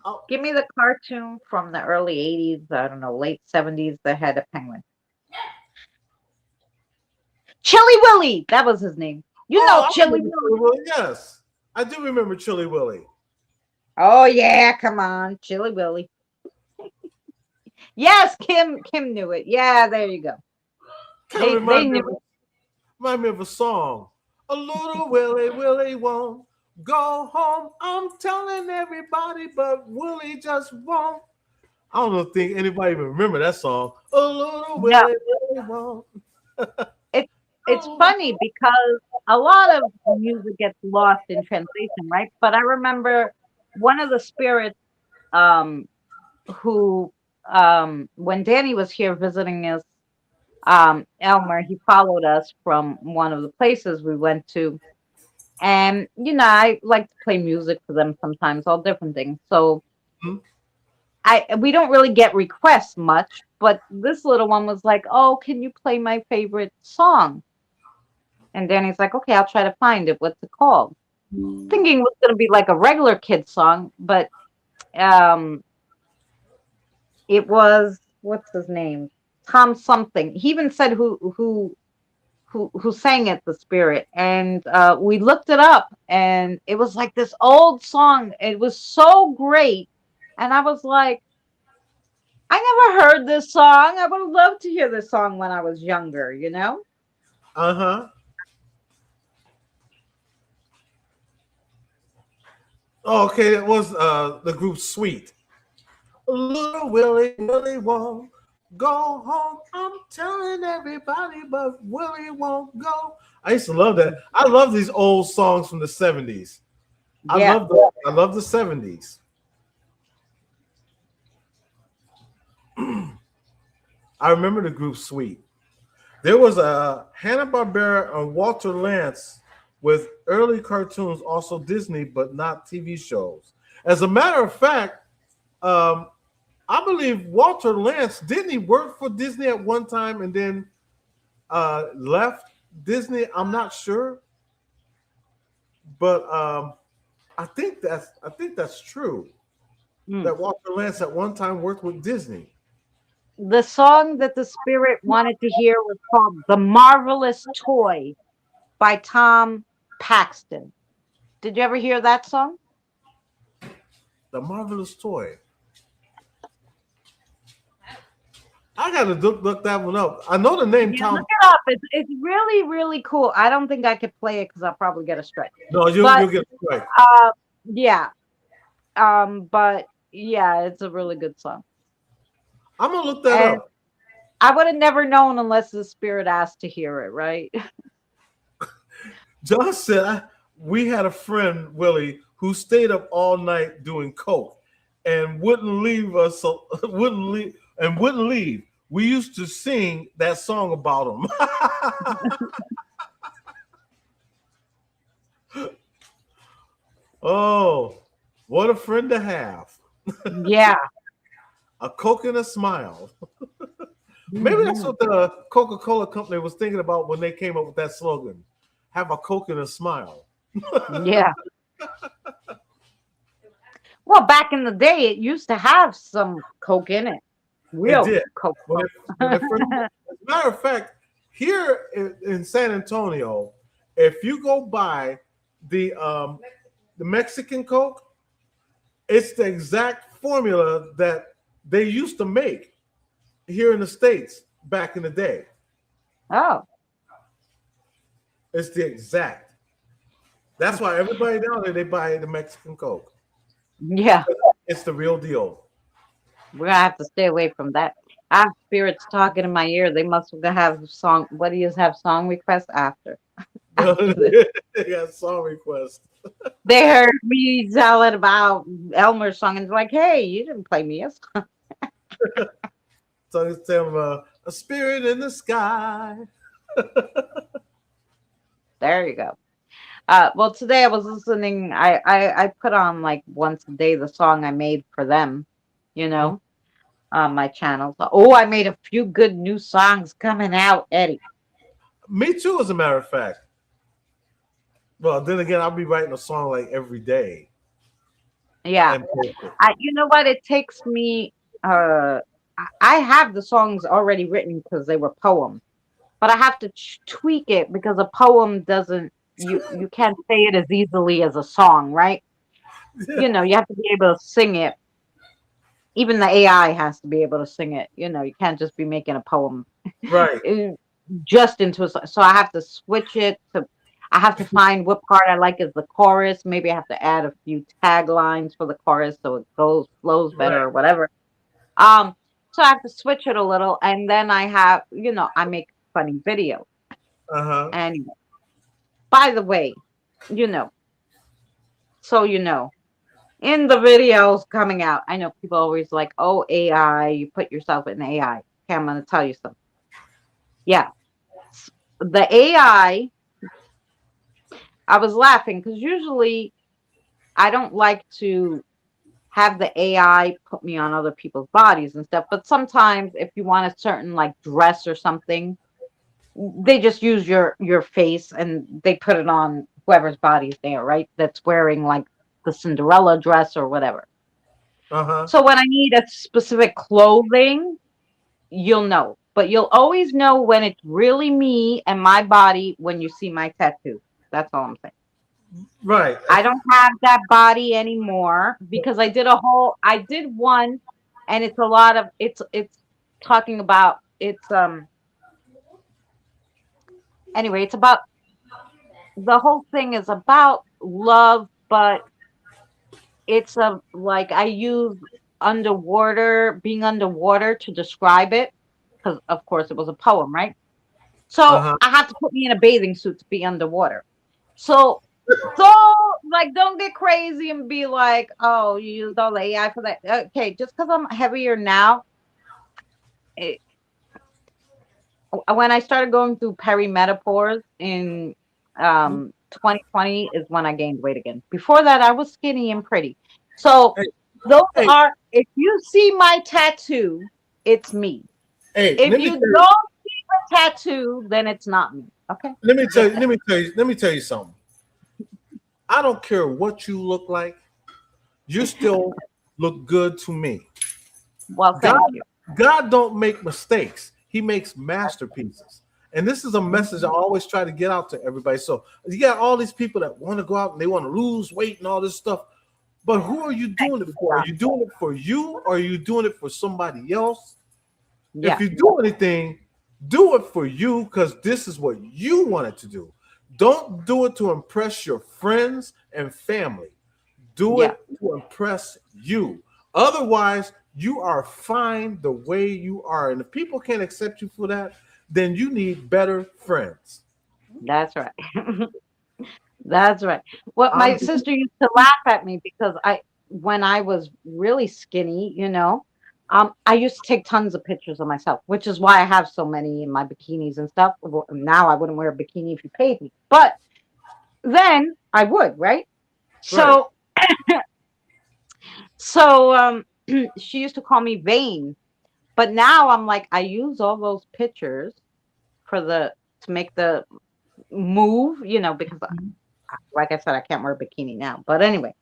Oh. Give me the cartoon from the early 80s, I don't know, late 70s that had a penguin. Chilly Willy, that was his name. You know I Chilly remember Willy. Willy. Yes. I do remember Chilly Willy. Oh yeah, come on, Chilly Willy. Yes, Kim knew it. Yeah, there you go. Kind They of remind me knew of, it. remind me of a song. A little Willie won't go home. I'm telling everybody, but Willie just won't. I don't think anybody even remember that song. A little Willie won't. It's funny because a lot of music gets lost in translation, right? But I remember one of the spirits who when Danny was here visiting us, Elmer, he followed us from one of the places we went to. And I like to play music for them sometimes, all different things. So we don't really get requests much, but this little one was like, "Oh, can you play my favorite song?" And Danny's like, "Okay, I'll try to find it. What's it called?" Thinking it was going to be like a regular kid song, but it was, what's his name? Tom something. He even said who sang it, the spirit. And we looked it up, and it was like this old song. It was so great. And I was like, I never heard this song. I would have loved to hear this song when I was younger, Uh-huh. Oh, okay, it was the group Sweet. A little Willie won't go home. I'm telling everybody, but Willie won't go. I used to love that. I love these old songs from the 70s. Yeah. I love the 70s. I remember the group Sweet. There was a Hanna-Barbera and Walter Lantz with early cartoons, also Disney, but not TV shows. As a matter of fact, I believe Walter Lantz, didn't he work for Disney at one time and then left Disney? I'm not sure, but I think that's true. That Walter Lantz at one time worked with Disney. The song that the spirit wanted to hear was called "The Marvelous Toy" by Tom Paxton. Did you ever hear that song? The Marvelous Toy. I gotta look that one up. I know the name Tom. Look it up. It's really, really cool. I don't think I could play it because I'll probably get a strike. No, you'll get a strike. Yeah. But Yeah, it's a really good song. I'm gonna look that And up. I would have never known unless the spirit asked to hear it, right? John said we had a friend, Willie, who stayed up all night doing coke and wouldn't leave us. So, wouldn't leave. We used to sing that song about him. Oh, what a friend to have. Yeah. A coke and a smile. Maybe that's Mhm. what the Coca-Cola company was thinking about when they came up with that slogan. Have a coke and a smile. Yeah. Well, back in the day, it used to have some coke in it. It Real did. coke. When they first, as a matter of fact, here in San Antonio, if you go by the Mexican Coke, it's the exact formula that they used to make here in the States back in the day. Oh, It's the exact. That's why everybody down there they buy the Mexican Coke. yeah. It's the real deal. We're gonna have to stay away from that. I have spirits talking in my ear. They must have song. What do you have song requests after? After this, They got song requests. they heard me telling about Elmer's song and it's like, hey, you didn't play me a song. So it's them a spirit in the sky. There you go. Well, today I was listening. I put on like once a day the song I made for them, you know, on my channel. So, oh, I made a few good new songs coming out, Eddie. Me too, as a matter of fact. Well, then again, I'll be writing a song like every day Yeah. and post it. You know what? It takes me. I have the songs already written because they were poems, but I have to tweak it because a poem doesn't. You can't say it as easily as a song, right? You know, you have to be able to sing it. Even the AI has to be able to sing it. You know, you can't just be making a poem Right. just into a song. So I have to switch it to. I have to find what part I like as the chorus. Maybe I have to add a few taglines for the chorus so it goes flows better Right. or whatever. Um, so I have to switch it a little, and then I have, I make funny videos. Uh-huh. And by the way, you know, so in the videos coming out, I know people always like, oh, AI, you put yourself in AI. Okay, I'm gonna tell you something. Yeah, the AI, I was laughing because usually I don't like to have the AI put me on other people's bodies and stuff, but sometimes if you want a certain like dress or something, they just use your face and they put it on whoever's body is there, right? That's wearing like the Cinderella dress or whatever. Uh-huh. So when I need a specific clothing, you'll know. But you'll always know when it's really me and my body when you see my tattoo. That's all I'm saying. Right. I don't have that body anymore because I did one and it's a lot of it's talking about anyway, it's about the whole thing is about love, but it's a like I use being underwater to describe it because of course it was a poem, right? So Uh-huh. I have to put me in a bathing suit to be underwater. So like don't get crazy and be like, oh, you used all the AI for that. Okay, just because I'm heavier now, it, when I started going through perimenopause in 2020 is when I gained weight again. Before that, I was skinny and pretty. So Hey, those hey, are if you see my tattoo, it's me. hey, If let me you tell you, don't see the tattoo, then it's not me. Okay? Just saying. let me tell you something. I don't care what you look like, you still look good to me. Well, God, thank you. God don't make mistakes. He makes masterpieces. And this is a message I always try to get out to everybody. So you got all these people that want to go out and they want to lose weight and all this stuff. But who are you doing it for? Are you doing it for you or are you doing it for somebody else? If Yeah. you do anything, do it for you because this is what you wanted to do. Don't do it to impress your friends and family. Do Yeah. it to impress you. Otherwise, you are fine the way you are. And if people can't accept you for that, then you need better friends. That's right. That's right. What my I'm sister used to laugh at me because when I was really skinny, I used to take tons of pictures of myself, which is why I have so many in my bikinis and stuff. Well, now I wouldn't wear a bikini if you paid me, but then I would, right? right. So, so she used to call me vain, but now I'm like, I use all those pictures for to make the move, because like I said, I can't wear a bikini now. But anyway,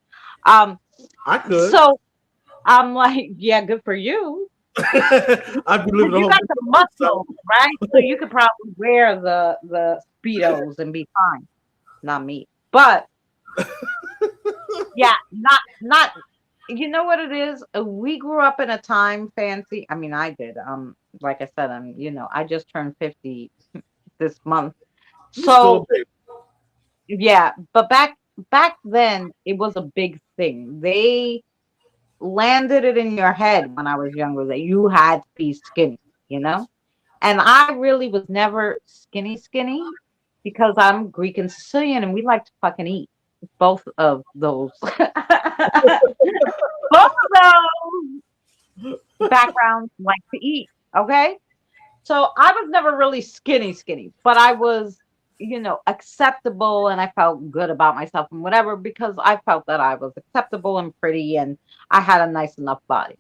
um, I could. so I'm like, yeah, good for you. I'd be living a You whole got the different lifestyle. muscles, right? So you could probably wear the speedos and be fine. Not me, but yeah, not. You know what it is? We grew up in a time, fancy. I mean, I did. Like I said, I just turned 50 this month. You still a So baby. yeah, but back then it was a big thing. They landed it in your head when I was younger that you had to be skinny, you know? And I really was never skinny because I'm Greek and Sicilian and we like to fucking eat. Both of those. Both of those backgrounds like to eat. Okay. So I was never really skinny, but I was, acceptable and I felt good about myself and whatever because I felt that I was acceptable and pretty and I had a nice enough body.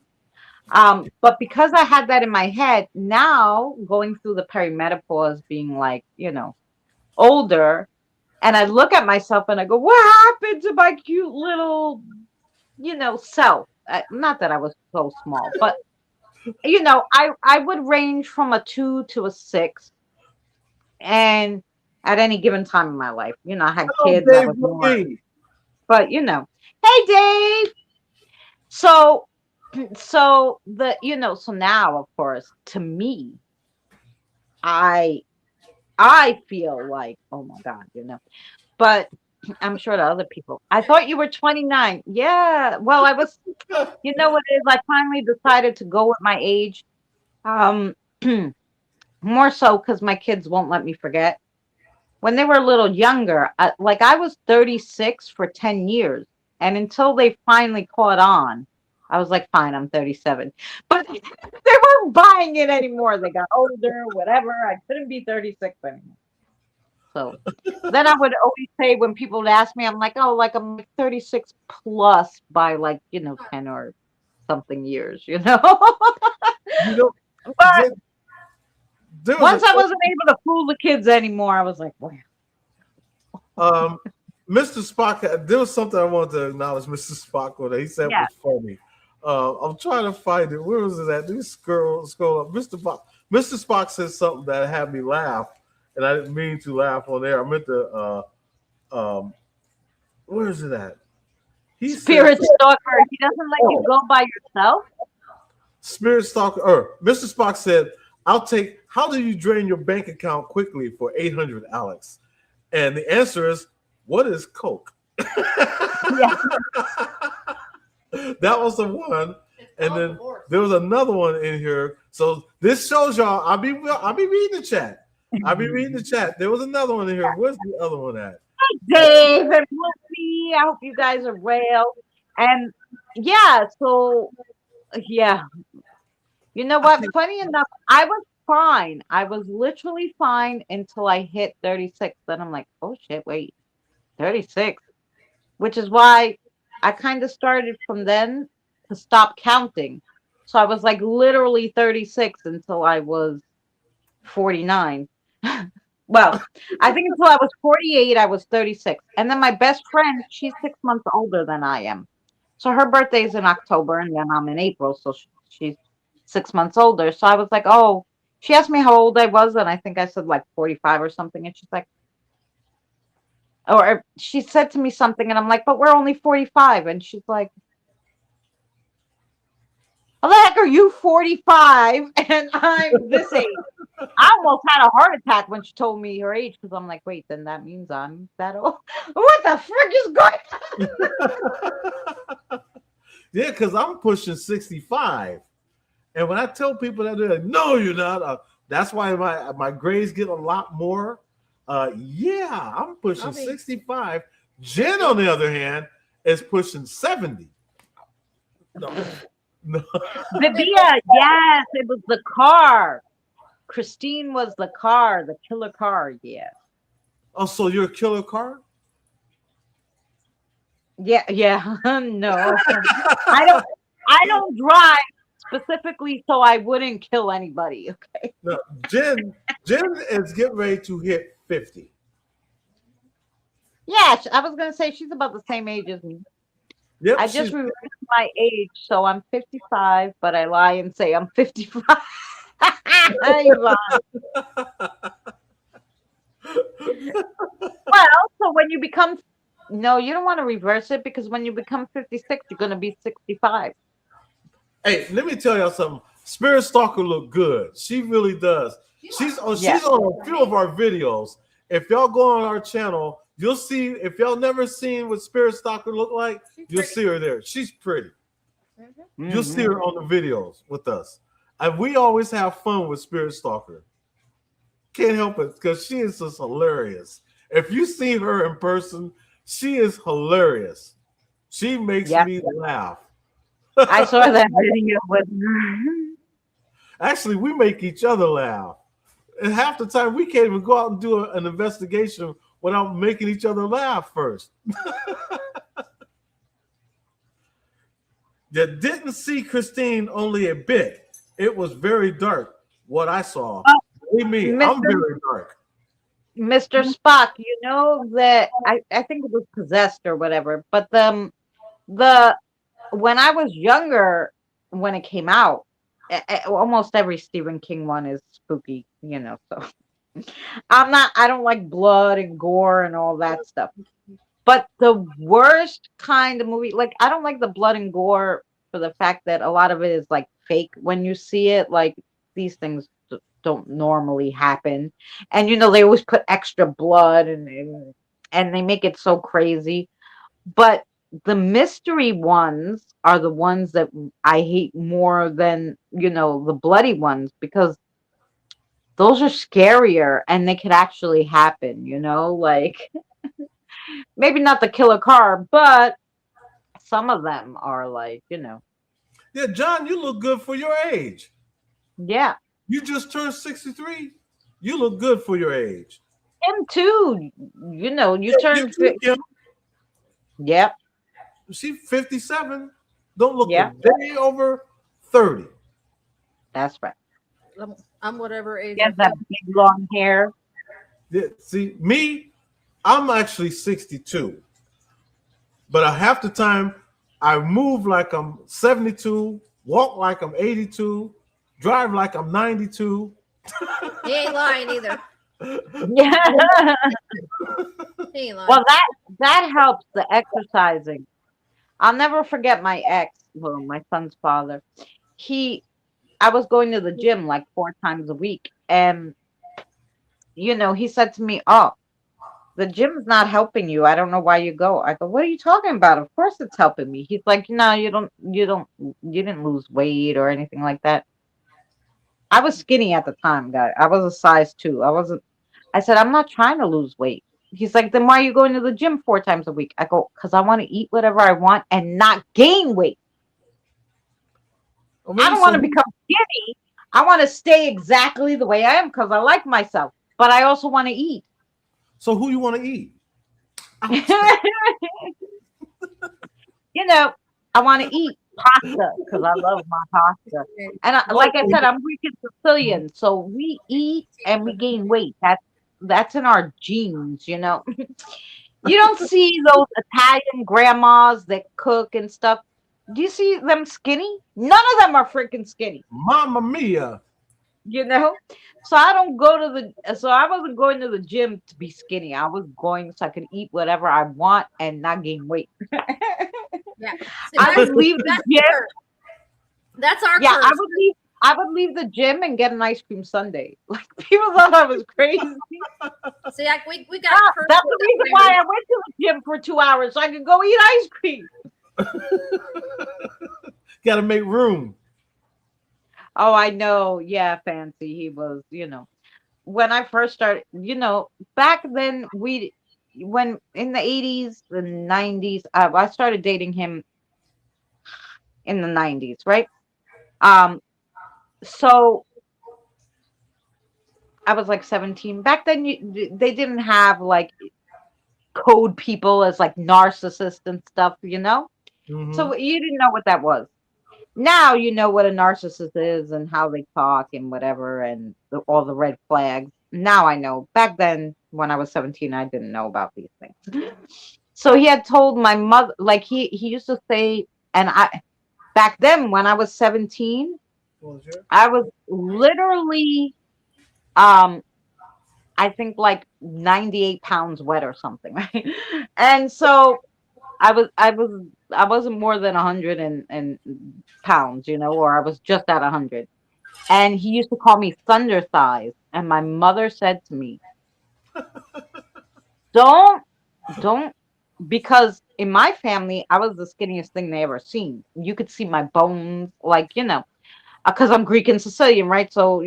But because I had that in my head, now going through the perimenopause, being like, older, and I look at myself and I go, what happened to my cute little, self? Not that I was so small, but I would range from a 2 to a 6, and at any given time in my life, I had Hello, kids that Dave was more, Lee. but hey Dave. So so now of course to me, I I feel like, oh my God, but I'm sure to other people. I thought you were 29. Yeah. Well, I was, you know what it is? I finally decided to go with my age. Um, more so because my kids won't let me forget. When they were a little younger, like I was 36 for 10 years. And until they finally caught on, I was like, fine, I'm 37. But they weren't buying it anymore. They got older, whatever. I couldn't be 36 anymore. So then I would always say when people would ask me, I'm like, oh, like I'm like 36 plus by like, 10 or something years, You know, But there, there was once I wasn't able to fool the kids anymore, I was like, wow. um Mr. Spock. There was something I wanted to acknowledge Mr. Spock on that he said Yeah. was funny. I'm trying to find it. Where was it at? This scroll up. Mr. Spock said something that had me laugh, and I didn't mean to laugh on there. I meant to. Um, where is it at? He said Spirit stalker. He doesn't let you go by yourself. Spirit Stalker. Or Mr. Spock said, "I'll take. How do you drain your bank account quickly for 800, Alex?" And the answer is, "What is Coke?" Yeah. That was the one, and then there was another one in here. So this shows y'all. I'll be reading the chat. I'll be reading the chat. There was another one in here. Where's the other one at? Dave and Lucy. I hope you guys are well. And yeah, so yeah. You know what? Funny enough, I was fine. I was literally fine until I hit 36. Then I'm like, oh shit, wait, 36. Which is why I kind of started from then to stop counting. So I was like literally 36 until I was 49. Well, I think until I was 48, I was 36. And then my best friend, she's 6 months older than I am. So her birthday's in October and then I'm in April. So she's 6 months older. So I was like, oh, she asked me how old I was. And I think I said like 45 or something. And she's like, or she said to me something. And I'm like, but we're only 45. And she's like, how the heck are you 45 and I'm this age? I almost had a heart attack when she told me her age because I'm like, wait, then that means I'm that old. What the frick is going on? Yeah, because I'm pushing 65. And when I tell people that, they're like, no, you're not. That's why my grades get a lot more. Yeah, I'm pushing 65. Jen, on the other hand, is pushing 70. No. Vivia, yes, it was the car. Christine was the car, the killer car. Yeah. Oh, so you're a killer car? Yeah, yeah. No. I don't drive specifically so I wouldn't kill anybody. Okay. No, Jen is getting ready to hit 50. Yeah, I was gonna say she's about the same age as me. Yep, I just reversed my age, so I'm 55, but I lie and say I'm 55. I lie. Well, so when you become no, you don't want to reverse it because when you become 56, you're gonna be 65. Hey, let me tell y'all something. Spirit Stalker look good. She really does. She's on a few of our videos. If y'all go on our channel, you'll see. If y'all never seen what Spirit Stalker look like, you'll see her there. She's pretty. You'll see her on the videos with us. And we always have fun with Spirit Stalker. Can't help it because she is just hilarious. If you see her in person, she is hilarious. She makes me laugh. I saw that video with her. Actually, we make each other laugh. And half the time, we can't even go out and do an investigation without making each other laugh first. You didn't see Christine only a bit. It was very dark, what I saw. Believe me, I'm very dark. Mr. Spock, you know that I think it was possessed or whatever, but the when I was younger, when it came out, almost every Stephen King one is spooky, you know. So I don't like blood and gore and all that stuff. But the worst kind of movie, like I don't like the blood and gore for the fact that a lot of it is like fake when you see it. Like these things don't normally happen, and you know they always put extra blood and they make it so crazy. But the mystery ones are the ones that I hate more than, you know, the bloody ones because those are scarier and they could actually happen, you know, like maybe not the killer car, but some of them are like, you know. Yeah, John, you look good for your age. Yeah. You just turned 63. You look good for your age. Him too. You know, you turned. Yep. She's 57. Don't look a day over 30. That's right. I'm whatever age. He has that big long hair. Yeah, see, me, I'm actually 62. But half the time, I move like I'm 72, walk like I'm 82, drive like I'm 92. He ain't lying either. Yeah. He ain't lying. Well, that helps the exercising. I'll never forget my ex, well, my son's father. I was going to the gym like 4 times a week, and you know, he said to me, "Oh, the gym's not helping you. I don't know why you go." I go, "What are you talking about? Of course it's helping me." He's like, "No, you didn't lose weight or anything like that." I was skinny at the time, guy. I was a size 2. I said, "I'm not trying to lose weight." He's like, "Then why are you going to the gym 4 times a week?" I go, "Because I want to eat whatever I want and not gain weight. I don't want to become skinny. I want to stay exactly the way I am because I like myself, but I also want to eat." So who you want to eat? You know, I want to eat pasta because I love my pasta. And like I said, I'm Greek and Sicilian, so we eat and we gain weight. That's in our genes, you know. You don't see those Italian grandmas that cook and stuff. Do you see them skinny? None of them are freaking skinny. Mamma mia. You know? So I wasn't going to the gym to be skinny. I was going so I could eat whatever I want and not gain weight. Yeah. I would leave the gym. That's our yeah, curse. I would leave the gym and get an ice cream sundae. Like people thought I was crazy. See, like we got. That's the reason why I went to the gym for 2 hours so I could go eat ice cream. Got to make room. Oh, I know. Yeah, Fancy. He was, when I first started, back then when in the 80s, the 90s, I started dating him in the 90s, right? Um, so I was like 17. Back then, they didn't have like code people as like narcissists and stuff. Hmm. So you didn't know what that was. Now you know what a narcissist is and how they talk and whatever and all the red flags. Now I know. Back then, when I was 17, I didn't know about these things. So he had told my mother, like he used to say, and back then when I was 17, Bonjour. I was literally um I think like 98 pounds wet or something, right? And so I wasn't more than 100 and pounds, or I was just at 100. And he used to call me thunder thighs. And my mother said to me, don't, don't, because in my family, I was the skinniest thing they ever seen. You could see my bones, like, because I'm Greek and Sicilian, right? So,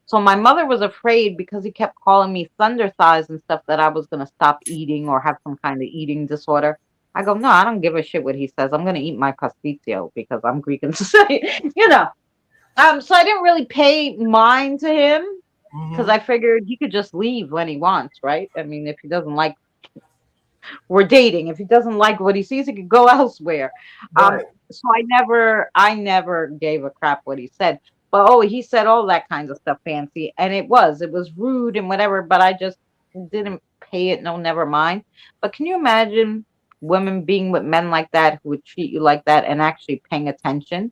so my mother was afraid because he kept calling me thunder thighs and stuff that I was going to stop eating or have some kind of eating disorder. I go, no, I don't give a shit what he says. I'm going to eat my pasticcio because I'm Greek and Sicilian, So I didn't really pay mind to him because Hmm. I figured he could just leave when he wants, right? I mean, if he doesn't like, we're dating. If he doesn't like what he sees, he could go elsewhere. Um, Right. so I never gave a crap what he said. But oh, he said all that kinds of stuff fancy, and it was rude and whatever. But I just didn't pay it no, never mind. But can you imagine women being with men like that who would treat you like that and actually paying attention?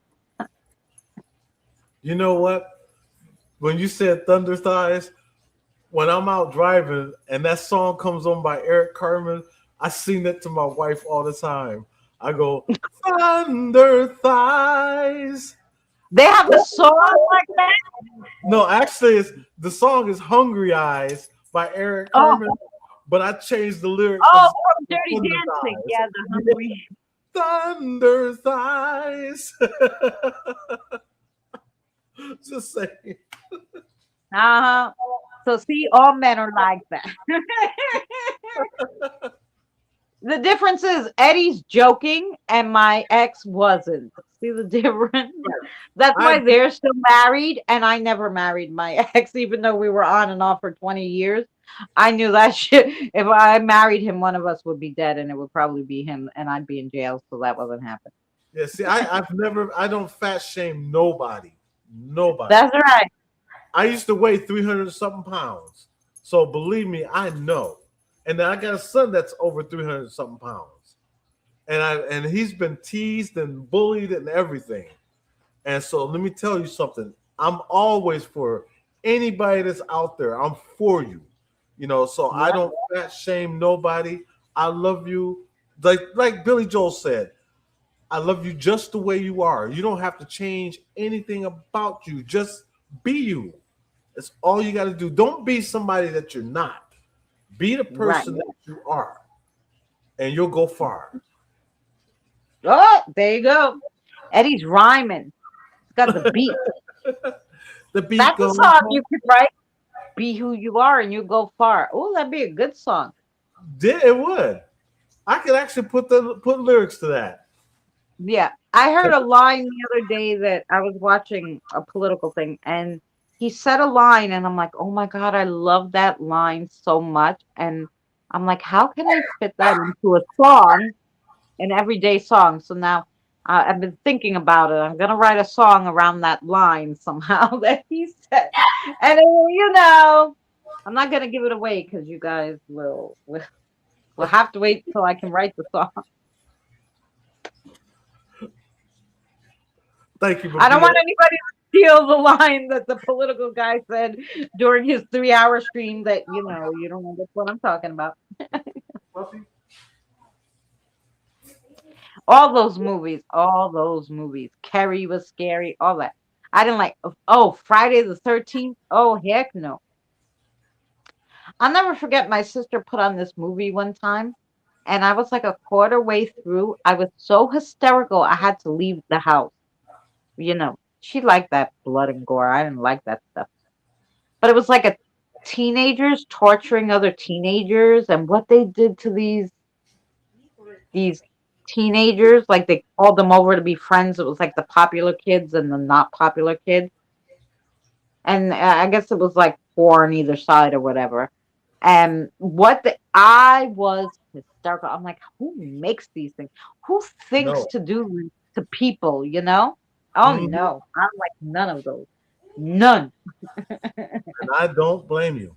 You know what? When you said Thunder Thighs, when I'm out driving and that song comes on by Eric Carmen, I sing it to my wife all the time. I go, Thunder Thighs. They have a song like that. No, actually, the song is Hungry Eyes by Eric Oh, Carmen, but I changed the lyric oh, because from Dirty Thunder Dancing. Thighs. Yeah, the hungry. Thunder Thighs. Just saying. Uh-huh. So see, all men are like that. The difference is Eddie's joking and my ex wasn't. See the difference? That's I why they're still married and I never married my ex, even though we were on and off for 20 years. I knew that shit. If I married him, one of us would be dead and it would probably be him and I'd be in jail. So that wasn't happening. Yeah, see, I don't fat shame nobody. Nobody. That's right. I used to weigh 300 something pounds. So believe me, I know. And then I got a son that's over 300 something pounds. And he's been teased and bullied and everything. And so let me tell you something. I'm always for anybody that's out there. I'm for you. So I Yeah. don't fat shame nobody. I love you. Like Billy Joel said, I love you just the way you are. You don't have to change anything about you. Just be you. That's all you got to do. Don't be somebody that you're not. Be the Right. person that you are, and you'll go far. Oh, there you go. Eddie's rhyming. It's got the beat. The beat That's a goes. song you could write. Be who you are and you go far. Oh, that'd be a good song. Did it would. I could actually put lyrics to that. Yeah. I heard a line the other day that I was watching a political thing and he said a line and I'm like, oh my God, I love that line so much. And I'm like, how can I fit that into a song, an everyday song? So now I've been thinking about it. I'm going to write a song around that line somehow that he said. And, I'm not going to give it away because you guys will have to wait till I can write the song. Thank you, I don't Mabia. want anybody to steal the line that the political guy said during his 3-hour stream that, you don't know what I'm talking about. Fluffy. All those movies. Carrie was scary, all that. I didn't like, oh, Friday the 13th. Oh, heck no. I'll never forget my sister put on this movie one time, and I was like a quarter way through. I was so hysterical, I had to leave the house. she liked that blood and gore. I didn't like that stuff. But it was like a teenagers torturing other teenagers and what they did to these teenagers, like they called them over to be friends. It was like the popular kids and the not popular kids. And I guess it was like four on either side or whatever. And I was hysterical. I'm like, who makes these things? Who thinks No. to do this to people, you know? Oh Hmm. no, I'm like none of those. None. And I don't blame you.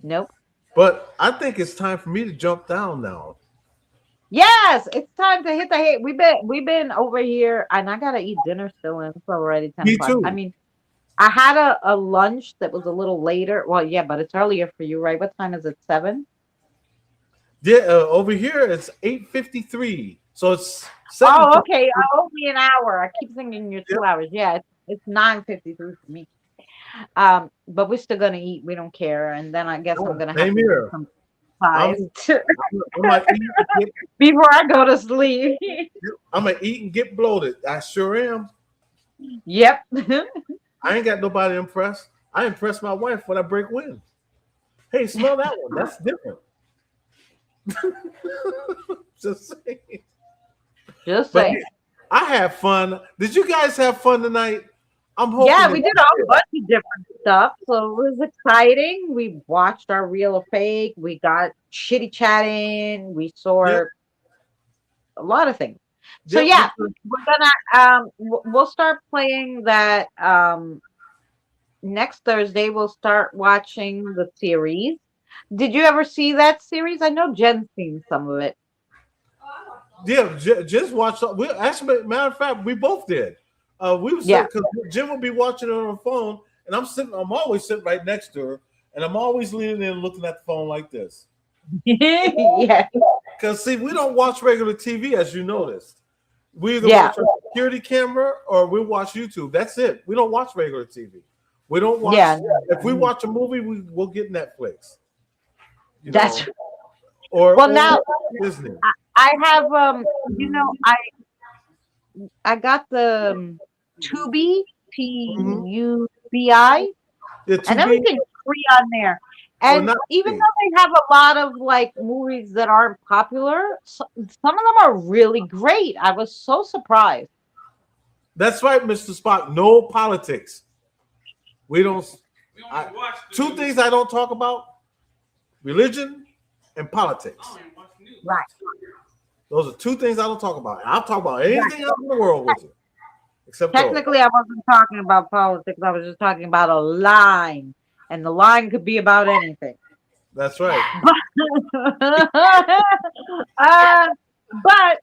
Nope. But I think it's time for me to jump down now. Yes, it's time to hit the hay. We've been over here, and I gotta eat dinner still, and it's already 10 Me o'clock. I too. mean, I had a lunch that was a little later. Well, yeah, but it's earlier for you, right? What time is it? 7? Yeah, over here it's 8:53, so it's Oh, 7:50. okay. Only an hour. I keep thinking you're Yep. 2 hours. Yeah, it's 9:53 for me. But we're still gonna eat. We don't care. And then I guess I'm Oh, gonna have same to do here. some I'm pies I'm gonna eat and get, before I go to sleep. I'm gonna eat and get bloated. I sure am. Yep. I ain't got nobody to impress. I impress my wife when I break wind. Hey, smell that one. That's different. Just saying. Just But saying. I had fun. Did you guys have fun tonight? I'm hoping Yeah, that we did you a did. bunch of different stuff, so it was exciting. We watched our real or fake. We got chitty chatting. We Yep. saw a lot of things. So Yep. yeah, we're gonna we'll start playing that next Thursday. We'll start watching the series. Did you ever see that series? I know Jen's seen some of it. Yeah, just watch. We actually, matter of fact, we both did. We were Yeah. sitting because Jim would be watching it on her phone, and I'm sitting. I'm always sitting right next to her, and I'm always leaning in, looking at the phone like this. Yeah. Because see, we don't watch regular TV, as you noticed. We either Yeah. watch our security camera or we watch YouTube. That's it. We don't watch regular TV. We don't watch. Yeah. If we watch a movie, we'll get Netflix. You know, That's or well now Disney. I have I got the Tubi, Mm-hmm. Tubi, Yeah, and to be everything's free on there. or And not even free. though they have a lot of like movies that aren't popular, some of them are really great. I was so surprised. That's right, Mr. Spock. No politics. We don't. I, two things I don't talk about: religion and politics. Right. Those are two things I don't talk about. I'll talk about anything else in the world with you, except those. Technically, I wasn't talking about politics. I was just talking about a line, and the line could be about anything. That's right. uh, but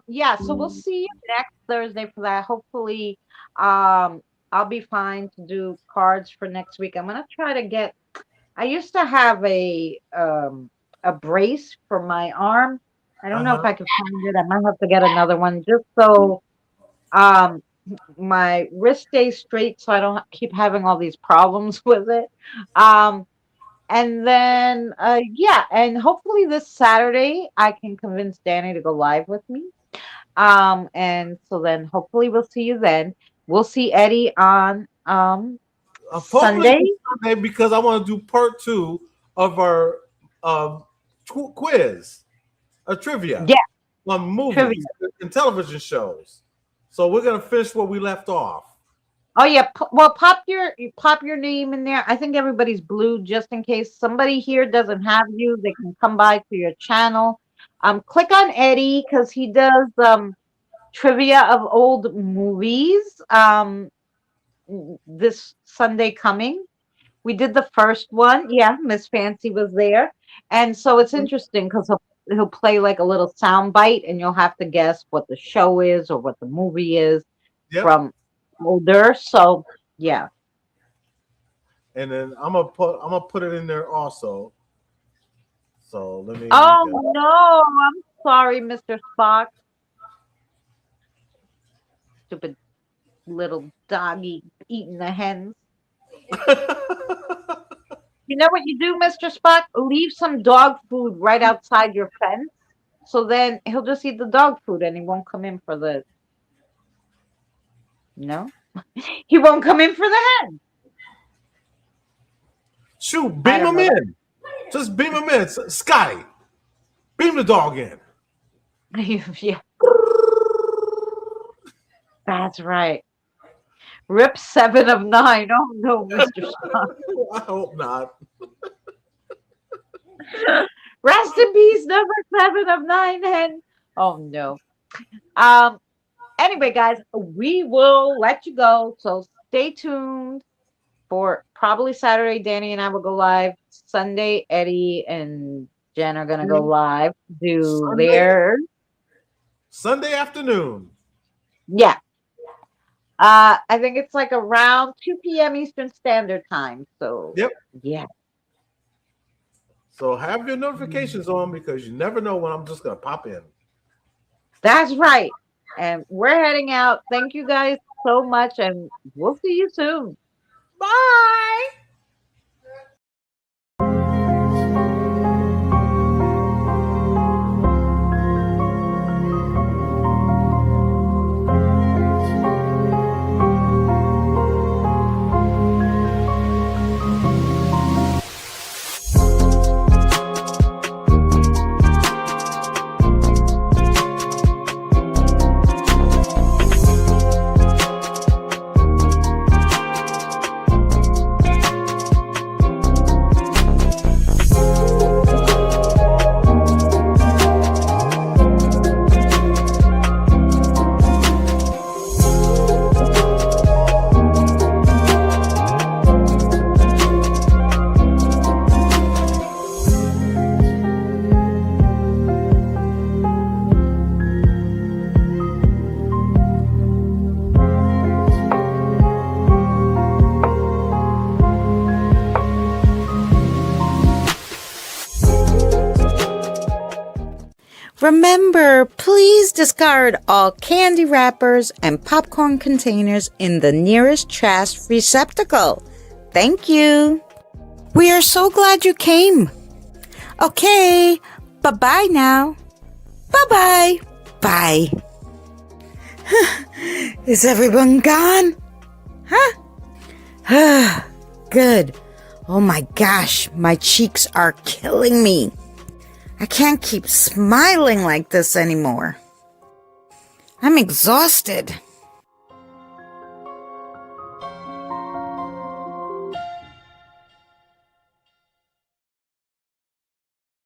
yeah, so we'll see you next Thursday for that. Hopefully, I'll be fine to do cards for next week. I'm gonna try to get. I used to have a brace for my arm. I don't know if Uh-huh. I can find it. I might have to get another one just so um my wrist stays straight, so I don't keep having all these problems with it. Um, and then yeah, and hopefully this Saturday I can convince Danny to go live with me. And so then hopefully we'll see you then. We'll see Eddie on Hopefully Sunday. this Sunday because I want to do part 2 of our um, quiz, a trivia Yeah, on trivia. movies and television shows. So we're gonna finish where we left off. Oh yeah, well pop your name in there. I think everybody's blue just in case somebody here doesn't have you. They can come by to your channel. Click on Eddie because he does trivia of old movies. This Sunday coming. We did the first one. Yeah, Miss Fancy was there. And so it's interesting because he'll play like a little sound bite and you'll have to guess what the show is or what the movie is Yep. from older. So yeah. And then I'm gonna put it in there also. So let me Oh no, I'm sorry, Mr. Spock. Stupid little doggy eating the hens. You know what you do, Mr. Spock? Leave some dog food right outside your fence. So then he'll just eat the dog food and he won't come in for the No, he won't come in for the hen. Shoot, I beam don't him know. in. Just beam him in. Scotty, beam the dog in. Yeah, that's right. Rip 7 of 9. Oh no, Mr. Scott. I hope not. Rest in peace, number 7 of 9 hen. Oh no. Um. Anyway, guys, we will let you go. So stay tuned for probably Saturday. Danny and I will go live. Sunday, Eddie and Jen are gonna go live. Do their Sunday afternoon. yeah. I think it's like around 2 p.m. Eastern Standard Time. So Yep. yeah. So have your notifications on because you never know when I'm just gonna pop in. That's right. And we're heading out. Thank you guys so much, and we'll see you soon. Bye. Remember, please discard all candy wrappers and popcorn containers in the nearest trash receptacle. Thank you. We are so glad you came. Okay, bye-bye now. Bye-bye. Bye. Is everyone gone? Huh? Good. Oh my gosh, my cheeks are killing me. I can't keep smiling like this anymore. I'm exhausted.